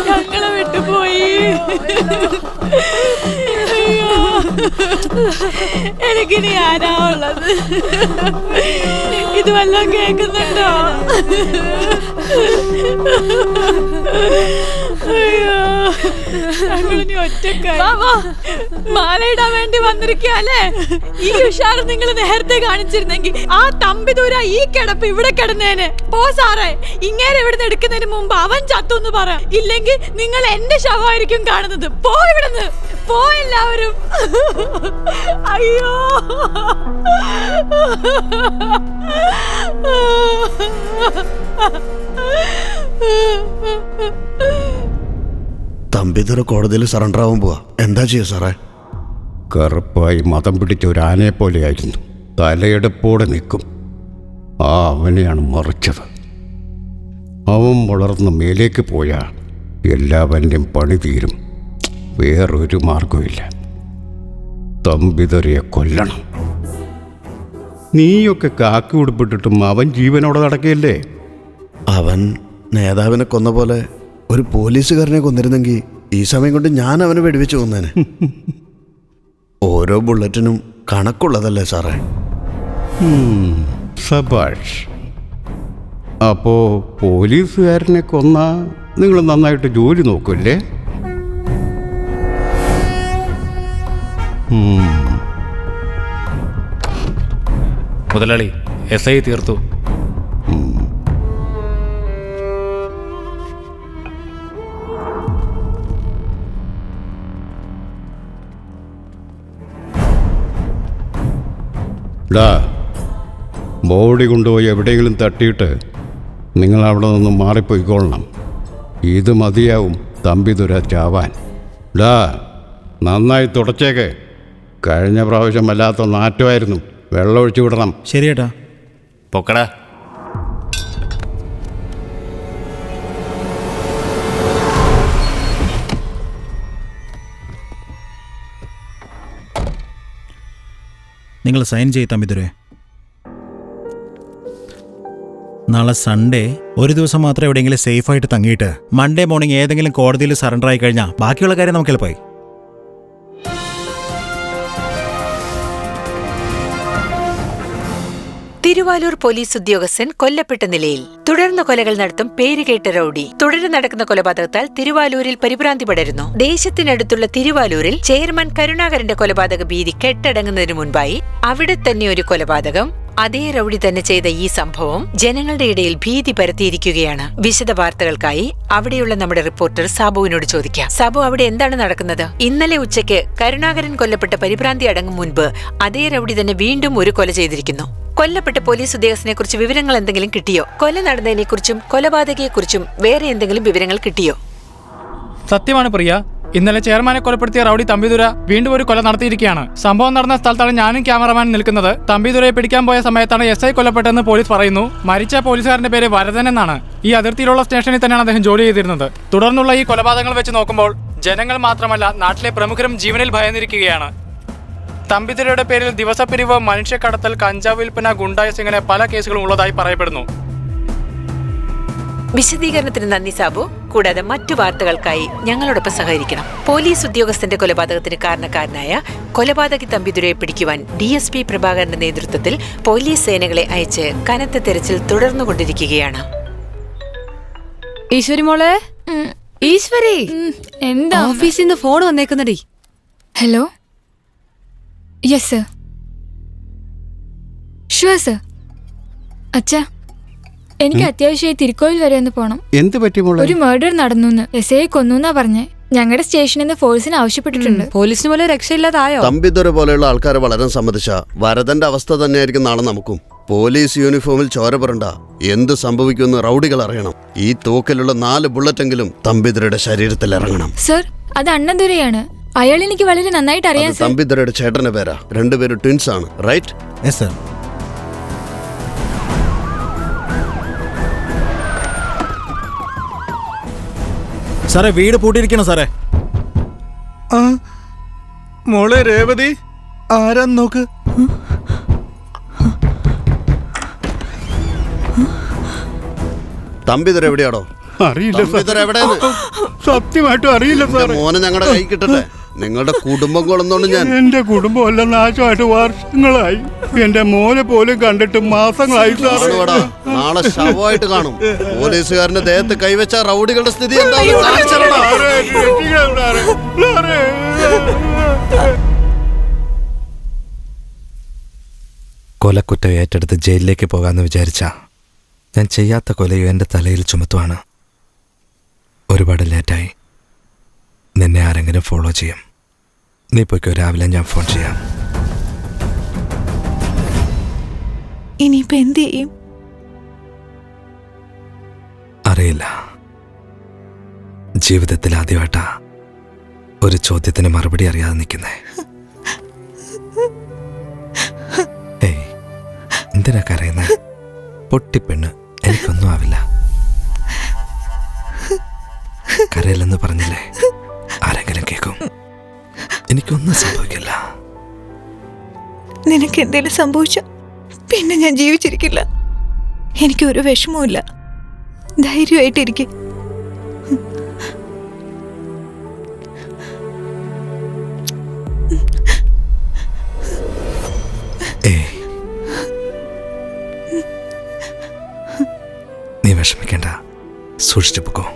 ഞങ്ങളെ വിട്ടുപോയി. അയ്യോ. എനിക്കിനി ആരാ ഉള്ളത്? ഇത് വല്ലതും കേൾക്കുന്നുണ്ടോ? അയ്യോ, ഞങ്ങളിനി ഒറ്റക്കായി. മാലയിടാൻ വേണ്ടി വന്നിരിക്കല്ലേ? ഈ ഉഷാറ് നിങ്ങൾ നേരത്തെ കാണിച്ചിരുന്നെങ്കിൽ ആ തമ്പിദൂര ഈ കിടപ്പ് ഇവിടെ കിടന്നേനെ. പോ സാറേ, ഇങ്ങനെ ഇവിടുന്ന് എടുക്കുന്നതിന് മുമ്പ് അവൻ ചത്തൊന്ന് പറ. ഇല്ലെങ്കിൽ നിങ്ങൾ എന്റെ ശവമായിരിക്കും കാണുന്നത്. പോ ഇവിടുന്ന്, പോ എല്ലാവരും. അയ്യോ, തമ്പിതുര കോടതിയിൽ സറണ്ടർ ആവാൻ പോവാ. എന്താ ചെയ്യാ സാറേ? കറുപ്പായി മതം പിടിച്ച ഒരു ആനയെ പോലെയായിരുന്നു. തലയെടുപ്പോടെ നിൽക്കും. ആ അവനെയാണ് മറിച്ചത്. അവൻ വളർന്ന് മേലേക്ക് പോയാൽ എല്ലാവൻ്റെയും പണി തീരും. വേറൊരു മാർഗമില്ല. തമ്പിതുരയെ കൊല്ലണം. നീയൊക്കെ കാക്കി ഉടുപ്പിട്ടിട്ടും അവൻ ജീവനോടെ നടക്കുകയല്ലേ? അവൻ നേതാവിനെ കൊന്ന പോലെ ഒരു പോലീസുകാരനെ കൊന്നിരുന്നെങ്കിൽ ഈ സമയം കൊണ്ട് ഞാൻ അവനെ വെടിവെച്ച് കൊന്നേനെ. ഓരോ ബുള്ളറ്റിനും കണക്കുള്ളതല്ലേ സാറേ? സബാഷ്. അപ്പോ പോലീസുകാരനെ കൊന്ന നിങ്ങൾ നന്നായിട്ട് ജോലി നോക്കൂല്ലേ? മുതലാളി, SI തീർത്തു. ബോഡി കൊണ്ടുപോയി എവിടെയെങ്കിലും തട്ടിയിട്ട് നിങ്ങൾ അവിടെ നിന്ന് മാറിപ്പോയിക്കൊള്ളണം. ഇത് മതിയാവും തമ്പിതുര ചാവാൻ. നന്നായി തുടച്ചേക്ക്. കഴിഞ്ഞ പ്രാവശ്യം വല്ലാത്ത നാറ്റമായിരുന്നു. വെള്ളമൊഴിച്ചു വിടണം. ശരിയേട്ടാ. പൊക്കടാ. നിങ്ങൾ സൈൻ ചെയ്ത് തമ്പിതുരെ. നാളെ സൺഡേ ഒരു ദിവസം മാത്രം എവിടെയെങ്കിലും സേഫായിട്ട് തങ്ങിയിട്ട് മൺഡേ മോർണിംഗ് ഏതെങ്കിലും കോടതിയിൽ സറണ്ടർ ആയി കഴിഞ്ഞാൽ ബാക്കിയുള്ള കാര്യം നമുക്ക് എളുപ്പമായി. തിരുവാലൂർ പോലീസ് ഉദ്യോഗസ്ഥൻ കൊല്ലപ്പെട്ട നിലയിൽ. തുടർന്ന് കൊലകൾ നടത്തും പേരുകേട്ട റൌഡി. തുടർന്ന് നടക്കുന്ന കൊലപാതകത്താൽ തിരുവാലൂരിൽ പരിഭ്രാന്തി പടരുന്നു. ദേശത്തിനടുത്തുള്ള തിരുവാലൂരിൽ ചെയർമാൻ കരുണാകരന്റെ കൊലപാതക ഭീതി കെട്ടടങ്ങുന്നതിനു മുൻപായി അവിടെ തന്നെ ഒരു കൊലപാതകം. അതേ റൌഡി തന്നെ ചെയ്ത ഈ സംഭവം ജനങ്ങളുടെ ഇടയിൽ ഭീതി പരത്തിയിരിക്കുകയാണ്. വിശദ വാർത്തകൾക്കായി അവിടെയുള്ള നമ്മുടെ റിപ്പോർട്ടർ സാബുവിനോട് ചോദിക്കാം. സാബു, അവിടെ എന്താണ് നടക്കുന്നത്? ഇന്നലെ ഉച്ചയ്ക്ക് കരുണാകരൻ കൊല്ലപ്പെട്ട പരിഭ്രാന്തി അടങ്ങും മുൻപ് അതേ റൌഡി തന്നെ വീണ്ടും ഒരു കൊല ചെയ്തിരിക്കുന്നു. കൊല്ലപ്പെട്ട പോലീസ് ഉദ്യോഗസ്ഥനെ കുറിച്ച് വിവരങ്ങൾ എന്തെങ്കിലും കിട്ടിയോ? കൊല നടന്നതിനെ കുറിച്ചും കൊലപാതകയെക്കുറിച്ചും വേറെ എന്തെങ്കിലും വിവരങ്ങൾ കിട്ടിയോ? സത്യമാണ് പ്രിയ. ഇന്നലെ ചെയർമാനെ കൊലപ്പെടുത്തിയ റൌഡി തമ്പിദുര വീണ്ടും ഒരു കൊല നടത്തിയിരിക്കുകയാണ്. സംഭവം നടന്ന സ്ഥലത്താണ് ഞാനും ക്യാമറമാൻ നിൽക്കുന്നത്. തമ്പിദുരയെ പിടിക്കാൻ പോയ സമയത്താണ് SI കൊല്ലപ്പെട്ടതെന്ന് പോലീസ് പറയുന്നു. മരിച്ച പോലീസുകാരന്റെ പേര് വരദൻ എന്നാണ്. ഈ അതിർത്തിയിലുള്ള സ്റ്റേഷനിൽ തന്നെയാണ് അദ്ദേഹം ജോലി ചെയ്തിരുന്നത്. തുടർന്നുള്ള ഈ കൊലപാതകങ്ങൾ വെച്ച് നോക്കുമ്പോൾ ജനങ്ങൾ മാത്രമല്ല നാട്ടിലെ പ്രമുഖരും ജീവനിൽ ഭയന്നിരിക്കുകയാണ്. തമ്പിദുരയുടെ പേരിൽ ദിവസപ്പിരിവ്, മനുഷ്യക്കടത്തൽ, കഞ്ചാവ് വിൽപ്പന, ഗുണ്ടായസ് ഇങ്ങനെ പല കേസുകളും ഉള്ളതായി പറയപ്പെടുന്നു. വിശദീകരണത്തിന് നന്ദി സാബു. കൂടാതെ മറ്റു വാർത്തകൾക്കായി ഞങ്ങളോടൊപ്പം സഹകരിക്കണം. പോലീസ് ഉദ്യോഗസ്ഥന്റെ കൊലപാതകത്തിന് കാരണക്കാരനായ കൊലപാതകി തമ്പിദുരയെ പിടിക്കുവാൻ DSP പ്രഭാകരന്റെ നേതൃത്വത്തിൽ പോലീസ് സേനകളെ അയച്ച് കനത്ത തെരച്ചിൽ തുടർന്നുകൊണ്ടിരിക്കുകയാണ്. ഈശ്വരി മോളെ, ഈശ്വരി, എന്താ? ഓഫീസിൽ നിന്ന് ഫോൺ വന്നേക്കുന്നടി. Hello. Yes sir. Sure sir. അച്ഛാ, എനിക്ക് അത്യാവശ്യമായി തിരുക്കോയിൽ വരെ ഒന്ന് പോണം. എന്ത് പറ്റി മോളെ? ഒരു മർഡർ നടന്നു. SI കൊന്നുന്നാ പറഞ്ഞേ. ഞങ്ങളുടെ സ്റ്റേഷനിൽ നിന്ന് ഫോഴ്സിന് ആവശ്യപ്പെട്ടിട്ടുണ്ട്. പോലീസിന് പോലെ രക്ഷയില്ലാതായോ? തമ്പിതുര പോലെയുള്ള ആൾക്കാരെ വളരാൻ സമ്മതിച്ച വരദന്റെ അവസ്ഥ തന്നെയായിരിക്കും നാളെ നമുക്കും. പോലീസ് യൂണിഫോമിൽ ചോര പുരണ്ട. എന്ത് സംഭവിക്കുമെന്ന് റൌഡികൾ അറിയണം. ഈ തോക്കിലുള്ള 4 ബുള്ളറ്റെങ്കിലും തമ്പിതുരയുടെ ശരീരത്തിൽ ഇറങ്ങണം. സർ, അത് അണ്ണദുരയാണ്. അയാൾ എനിക്ക് വളരെ നന്നായിട്ട് അറിയാം സർ. തമ്പിതുരയുടെ ചേട്ടന്റെ പേരാ. രണ്ടുപേരും ട്വിൻസ് ആണ്, റൈറ്റ്? Yes sir. സാറേ, വീട് പൂട്ടിയിരിക്കണം സാറേ. മോളെ രേവതി, ആരാന്ന് നോക്ക്. തമ്പിതുര എവിടെയാണോ? അറിയില്ല തമ്പിതുര എവിടെയാണ്? സത്യമായിട്ടും അറിയില്ല സാർ. മോനെ ഞങ്ങളുടെ കൈ കിട്ടട്ടെ. നിങ്ങളുടെ കുടുംബം കൊള്ളുന്നോണ്ട് ഞാൻ. എന്റെ കുടുംബം എല്ലാം നാശമായിട്ട് വർഷങ്ങളായി. എന്റെ മോനെ പോലും കണ്ടിട്ട് മാസങ്ങളായി സാർ. നാളെ ശവമായിട്ട് കാണും. പോലീസുകാരന്റെ ദേഹത്ത് കൈവച്ച റൗഡികളുടെ സ്ഥിതി എന്താണെന്ന് കാണിച്ചെടാ. കൊലക്കുറ്റം ഏറ്റെടുത്ത് ജയിലിലേക്ക് പോകാമെന്ന് വിചാരിച്ച ഞാൻ ചെയ്യാത്ത കൊലയും എൻ്റെ തലയിൽ ചുമത്തുവാണ്. ഒരുപാട് ലേറ്റായി. നിന്നെ ആരെങ്കിലും ഫോളോ ചെയ്യും. നീ പോയിക്കോ, രാവിലെ ഞാൻ ഫോൺ ചെയ്യാം. ഇനിയിപ്പോ എന്ത് ചെയ്യും? അറിയില്ല. ജീവിതത്തിൽ ആദ്യമായിട്ടാ ഒരു ചോദ്യത്തിന് മറുപടി അറിയാതെ നിൽക്കുന്നേ. ഏയ്, എന്തിനാ കരയുന്നേ? പൊട്ടിപ്പെണ്ണ്, എനിക്കൊന്നും ആവില്ല. കരയില്ലെന്ന് പറഞ്ഞില്ലേ, ആരെങ്കിലും കേൾക്കും. എനിക്കൊന്നും സംഭവിക്കില്ല. നിനക്ക് എന്തേലും സംഭവിച്ച പിന്നെ ഞാൻ ജീവിച്ചിരിക്കില്ല. എനിക്കൊരു വിഷമവുമില്ല. ധൈര്യമായിട്ടിരിക്കും. നീ വിഷമിക്കണ്ട, സൂക്ഷിച്ചു പോക്കോ.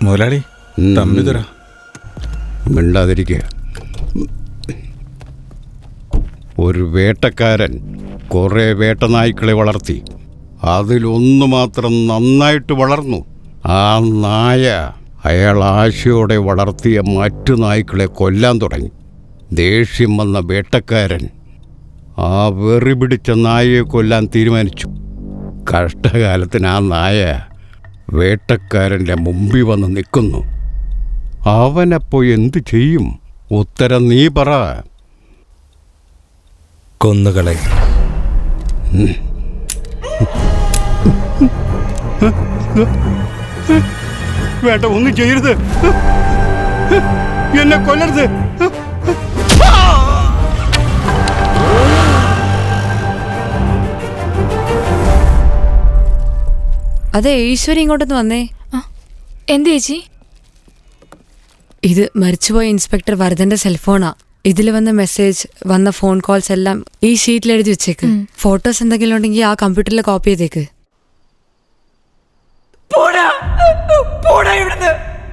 മുതലാളി, തമ്പിതുര. മിണ്ടാതിരിക്കുക. ഒരു വേട്ടക്കാരൻ കുറേ വേട്ടനായ്ക്കളെ വളർത്തി. അതിലൊന്നു മാത്രം നന്നായിട്ട് വളർന്നു. ആ നായ അയാൾ ആശയോടെ വളർത്തിയ മറ്റു നായ്ക്കളെ കൊല്ലാൻ തുടങ്ങി. ദേഷ്യം വന്ന വേട്ടക്കാരൻ ആ വെറി പിടിച്ച നായയെ കൊല്ലാൻ തീരുമാനിച്ചു. കഷ്ടകാലത്തിന് ആ നായ വേട്ടക്കാരൻ്റെ മുമ്പിൽ വന്ന് നിൽക്കുന്നു. അവനപ്പോ എന്തു ചെയ്യും? ഉത്തരം നീ പറ. കൊന്നുകളെ. വേണ്ട, ഒന്നും ചെയ്യരുത്. എന്നെ കൊല്ലരുത്. അതെ, ഈശ്വരി ഇങ്ങോട്ടൊന്ന് വന്നേ. എന്ത് ചേച്ചി? ഇത് മരിച്ചുപോയ ഇൻസ്പെക്ടർ വരദന്റെ സെൽഫോണാ. ഇതിൽ വന്ന മെസ്സേജ്, വന്ന ഫോൺ കോൾസ് എല്ലാം ഈ ഷീറ്റിൽ എഴുതി വെച്ചേക്ക്. ഫോട്ടോസ് എന്തെങ്കിലും ഉണ്ടെങ്കിൽ ആ കമ്പ്യൂട്ടറിൽ കോപ്പി ചെയ്തേക്ക്.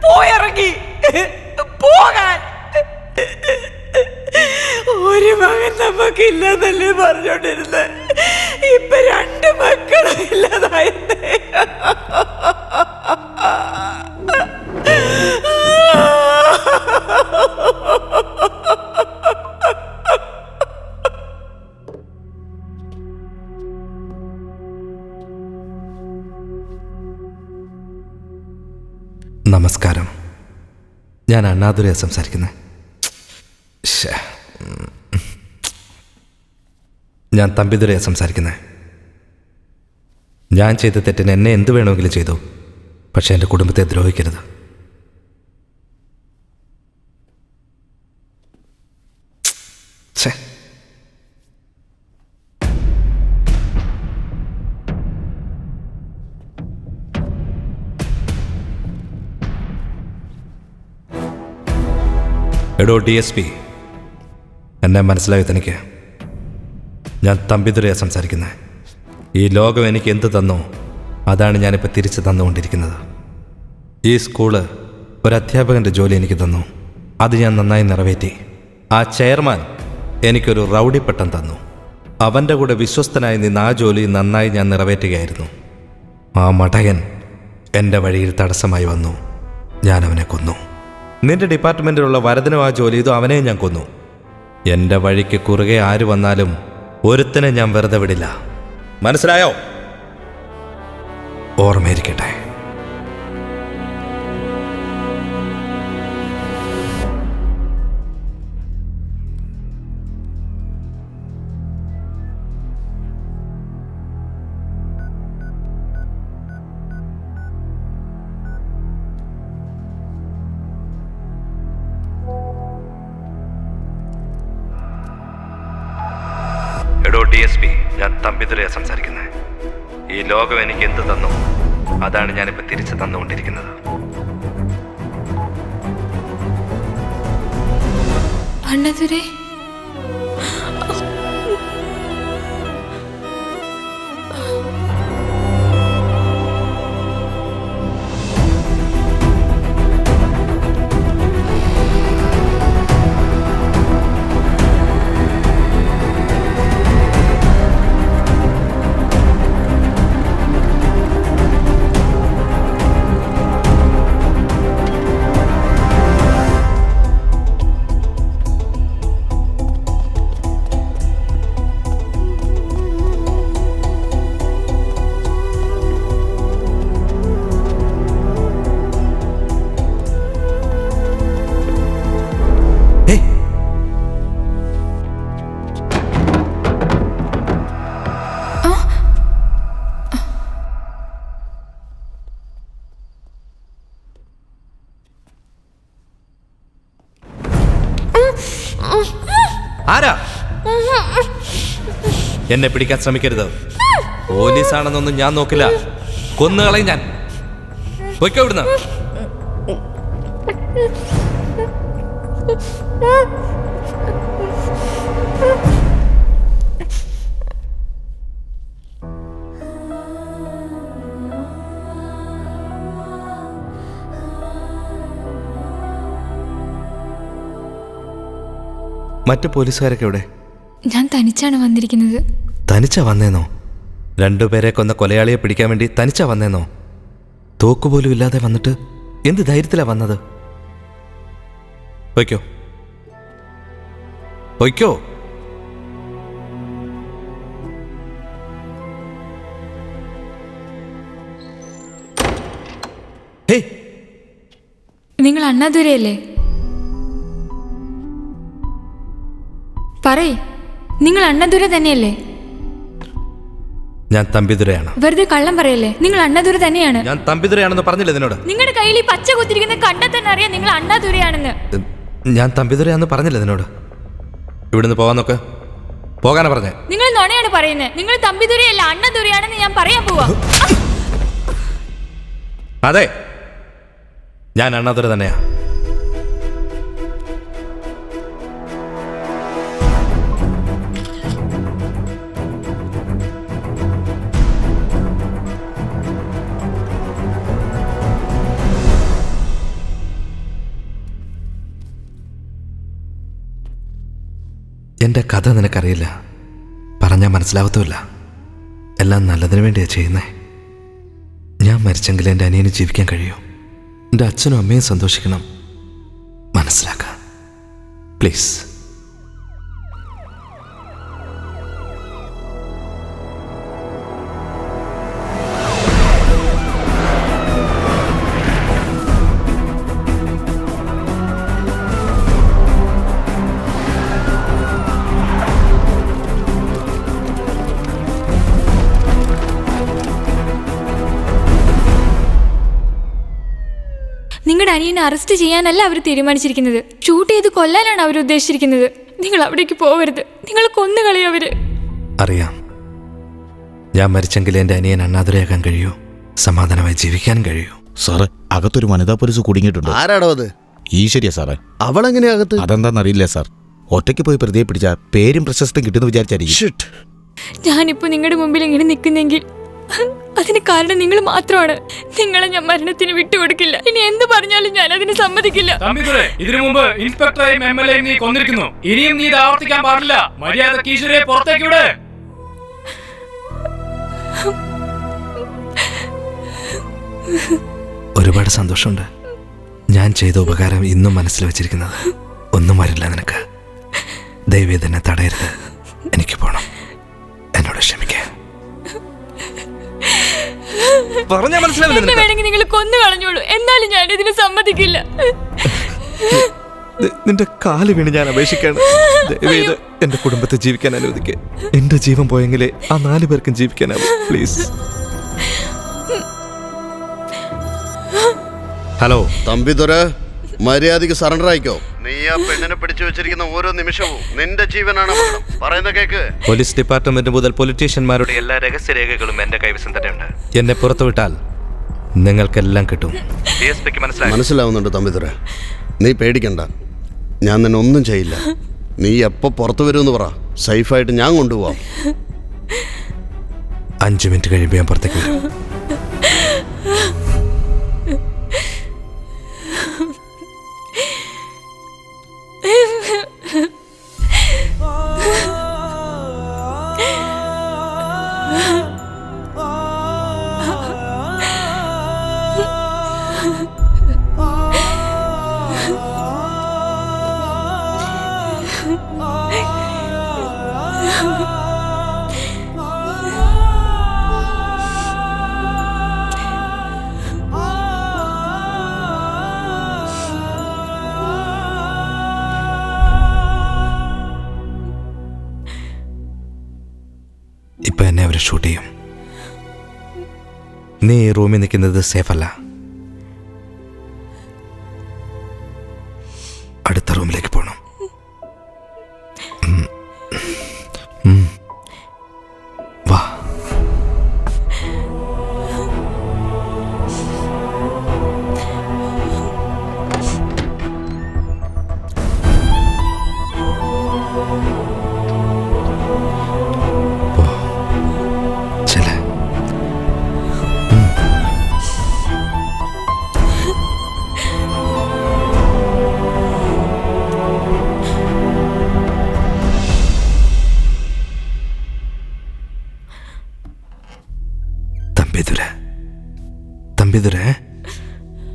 പോയിറങ്ങി പോകാൻ. ഒരു മകൻ നമുക്കില്ലെന്നല്ലേ പറഞ്ഞോണ്ടിരുന്നത്. ഇപ്പൊ 2 മക്കളും ഇല്ലാതായിരുന്നേ. നമസ്കാരം, ഞാൻ അണ്ണാദുരയാ സംസാരിക്കുന്നത്. ഞാൻ തമ്പിതുരയാ സംസാരിക്കുന്നത്. ഞാൻ ചെയ്ത തെറ്റിന് എന്നെ എന്ത് വേണമെങ്കിലും ചെയ്തു, പക്ഷെ എൻ്റെ കുടുംബത്തെ ദ്രോഹിക്കരുത്. എടോ DSP, എന്നെ മനസ്സിലായി തനിക്ക്? ഞാൻ തമ്പിതുരയാ സംസാരിക്കുന്നത്. ഈ ലോകം എനിക്ക് എന്ത് തന്നോ അതാണ് ഞാനിപ്പോൾ തിരിച്ച് തന്നുകൊണ്ടിരിക്കുന്നത്. ഈ സ്കൂള് ഒരു അധ്യാപകൻ്റെ ജോലി എനിക്ക് തന്നു. അത് ഞാൻ നന്നായി നിറവേറ്റി. ആ ചെയർമാൻ എനിക്കൊരു റൗഡി പട്ടം തന്നു. അവൻ്റെ കൂടെ വിശ്വസ്തനായി നിന്ന് ആ ജോലി നന്നായി ഞാൻ നിറവേറ്റുകയായിരുന്നു. ആ മടയൻ എൻ്റെ വഴിയിൽ തടസ്സമായി വന്നു. ഞാൻ അവനെ കൊന്നു. നിന്റെ ഡിപ്പാർട്ട്മെൻറ്റിലുള്ള വരദനും ആ ജോലി ചെയ്തു, അവനെയും ഞാൻ കൊന്നു. എൻ്റെ വഴിക്ക് കുറുകെ ആര് വന്നാലും ഒരുത്തനെ ഞാൻ വെറുതെ വിടില്ല. മനസ്സിലായോ? ഓർമ്മയിരിക്കട്ടെ. എടോ DSP, ഞാൻ തമ്പിതുരയാ സംസാരിക്കുന്നത്. ഈ ലോകം എനിക്ക് എന്ത് തന്നു അതാണ് ഞാനിപ്പോൾ തിരിച്ചു തന്നുകൊണ്ടിരിക്കുന്നത്. അണ്ണാതുരേ, ആരാ? എന്നെ പിടിക്കാൻ ശ്രമിക്കരുത്. പോലീസാണെന്നൊന്നും ഞാൻ നോക്കില്ല. കൊന്നുകളയും ഞാൻ. പൊയ്ക്കോ ഇവിടുന്ന്. മറ്റു പോലീസുകാരൊക്കെ എവിടെ? ഞാൻ തനിച്ചാണ് വന്നിരിക്കുന്നത്. തനിച്ചാ വന്നേന്നോ? രണ്ടുപേരെ കൊന്ന കൊലയാളിയെ പിടിക്കാൻ വേണ്ടി തനിച്ചാ വന്നേന്നോ? തോക്കുപോലും ഇല്ലാതെ വന്നിട്ട് എന്ത് ധൈര്യത്തിലാ വന്നത്? പൊയ്ക്കോ, പൊയ്ക്കോ. നിങ്ങൾ അണ്ണാതുരയല്ലേ? പറയ്, നിങ്ങൾ അണ്ണാതുര തന്നെയല്ലേ? ഞാൻ തമ്പിതുരയാണ്. വെറുതെ കള്ളം പറയല്ലേ, നിങ്ങൾ അണ്ണാതുര തന്നെയാണ്. ഞാൻ തമ്പിതുരയാണെന്ന് പറഞ്ഞില്ല നിന്നോട്? നിങ്ങളുടെ കയ്യിൽ ഈ പച്ച കുത്തിരിക്കുന്ന കണ്ടാൽ തന്നെ അറിയാം നിങ്ങൾ അണ്ണാതുരയാണെന്ന്. ഞാൻ തമ്പിതുരയാന്ന് പറഞ്ഞില്ല നിന്നോട്? ഇവിടുന്ന് പോകാൻ നോക്ക്. പോകാനാ പറഞ്ഞേ? നിങ്ങൾ നുണയാണ് പറയുന്നത്. നിങ്ങൾ തമ്പിതുരയല്ല അണ്ണാതുരയാണെന്ന് ഞാൻ പറയാൻ പോവാ. അതെ, ഞാൻ അണ്ണാതുര തന്നെയാ. എൻ്റെ കഥ നിനക്കറിയില്ല, പറഞ്ഞാൽ മനസ്സിലാവത്തുമില്ല. എല്ലാം നല്ലതിനു വേണ്ടിയാണ് ചെയ്യുന്നേ. ഞാൻ മരിച്ചെങ്കിൽ എൻ്റെ അനിയന് ജീവിക്കാൻ കഴിയൂ. എൻ്റെ അച്ഛനും അമ്മയും സന്തോഷിക്കണം. മനസ്സിലാക്കാം പ്ലീസ്. നിങ്ങളുടെ അനിയനെ അറസ്റ്റ് ചെയ്യാനല്ല അവർ തീരുമാനിച്ചിരിക്കുന്നത്. ഷൂട്ട് ചെയ്ത് കൊല്ലാനാണ് അവർ ഉദ്ദേശിച്ചിരിക്കുന്നത്. നിങ്ങൾ അവിടേക്ക് പോവരുത്. നിങ്ങൾ കൊന്നുകളയും അവര്. അറിയാം, ഞാൻ മരിച്ചെങ്കിൽ എൻ്റെ അനിയൻ അണ്ണാതുരയാക്കാൻ കഴിയൂ, സമാധാനമായി ജീവിക്കാൻ കഴിയൂ. സാറേ, അകത്തൊരു വനിതാ പോലീസ് കുടുങ്ങിയിട്ടുണ്ട്. ആരാടോ അത്? ഈശ്വരിയ സാറേ. അവളെങ്ങനെയാ അകത്ത്? അതെന്താണെന്നറിയില്ല സാർ. ഒറ്റയ്ക്ക് പോയി പ്രതിയെ പിടിച്ച പേരും പ്രശസ്തിയും കിട്ടുമെന്ന് വിചാരിച്ചായിരിക്കും. ഞാനിപ്പോ നിങ്ങളുടെ മുമ്പിൽ ഇങ്ങനെ നിൽക്കുന്നെങ്കിൽ അതിന് കാരണം നിങ്ങൾ മാത്രമാണ്. നിങ്ങളെ ഞാൻ മരണത്തിന് വിട്ടുകൊടുക്കില്ല. ഇനി എന്ത് പറഞ്ഞാലും ഞാൻ അതിന് സമ്മതിക്കില്ല. ഇതിനു മുമ്പ് ഇൻസ്പെക്ടറെയും MLA നീ കൊന്നിരിക്കുന്നു. ഇനിയും നീ ഇത് ആവർത്തിക്കാൻ പാടില്ല. മര്യാദയ്ക്ക് ഈശ്വരയെ പുറത്തേക്ക് വിട്. ഒരുപാട് സന്തോഷമുണ്ട്. ഞാൻ ചെയ്ത ഉപകാരം ഇന്നും മനസ്സിൽ വെച്ചിരിക്കുന്നത്. ഒന്നും വരില്ല നിനക്ക്. ദയവേ തന്നെ തടയരുത്. എനിക്ക് പോണം. എന്നോട് ക്ഷമിക്കുക. വേണമെങ്കിൽ നിങ്ങൾ കൊന്നു കളഞ്ഞോളൂ. എന്നാലും ഞാൻ ഇതിന് സമ്മതിക്കില്ല. നിന്റെ കാല് വീണ് ഞാൻ അപേക്ഷിക്കാണ്. ദയവേത് എന്റെ കുടുംബത്തെ ജീവിക്കാൻ അനുവദിക്കുക. എന്റെ ജീവൻ പോയെങ്കിലേ ആ 4 പേർക്കും ജീവിക്കാനാവും. പ്ലീസ്. ഹലോ തമ്പിതുര, മര്യാദയ്ക്ക് സറണ്ടർ ആയിക്കോ. നീ ആ പെണ്ണിനെ പിടിച്ചു വെച്ചിരിക്കുന്ന ഓരോ നിമിഷവും നിന്റെ ജീവനാണ് അപകടം. പറയുന്ന കേക്ക്. പോലീസ് ഡിപ്പാർട്ട്മെന്റ് മുതൽ പൊളിറ്റീഷ്യന്മാരുടെ എല്ലാ രഹസ്യരേഖകളും എന്റെ കൈവശം തന്നെയുണ്ട്. എന്നെ പുറത്തുവിട്ടാൽ നിങ്ങൾക്കെല്ലാം കിട്ടും. മനസ്സിലാവുന്നുണ്ട് തമ്പിതുര, നീ പേടിക്കണ്ട. ഞാൻ നിന്നെ ഒന്നും ചെയ്യില്ല. നീ എപ്പോ പുറത്തു വരുമെന്ന് പറ. സേഫായിട്ട് ഞാൻ കൊണ്ടുപോവാം. 5 മിനിറ്റ് കഴിയുമ്പോൾ ഞാൻ പുറത്തേക്ക് വരും. ഇപ്പൊ എന്നെ അവർ ഷൂട്ട് ചെയ്യും. നീ ഈ റൂമിൽ നിൽക്കുന്നത് സേഫ് അല്ല. അടുത്ത റൂമിലേക്ക് പോകണം. വാ. തമ്പിതുര,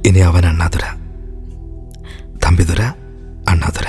ഇനി അവൻ അണ്ണാതുര. തമ്പിതുര, അണ്ണാതുര.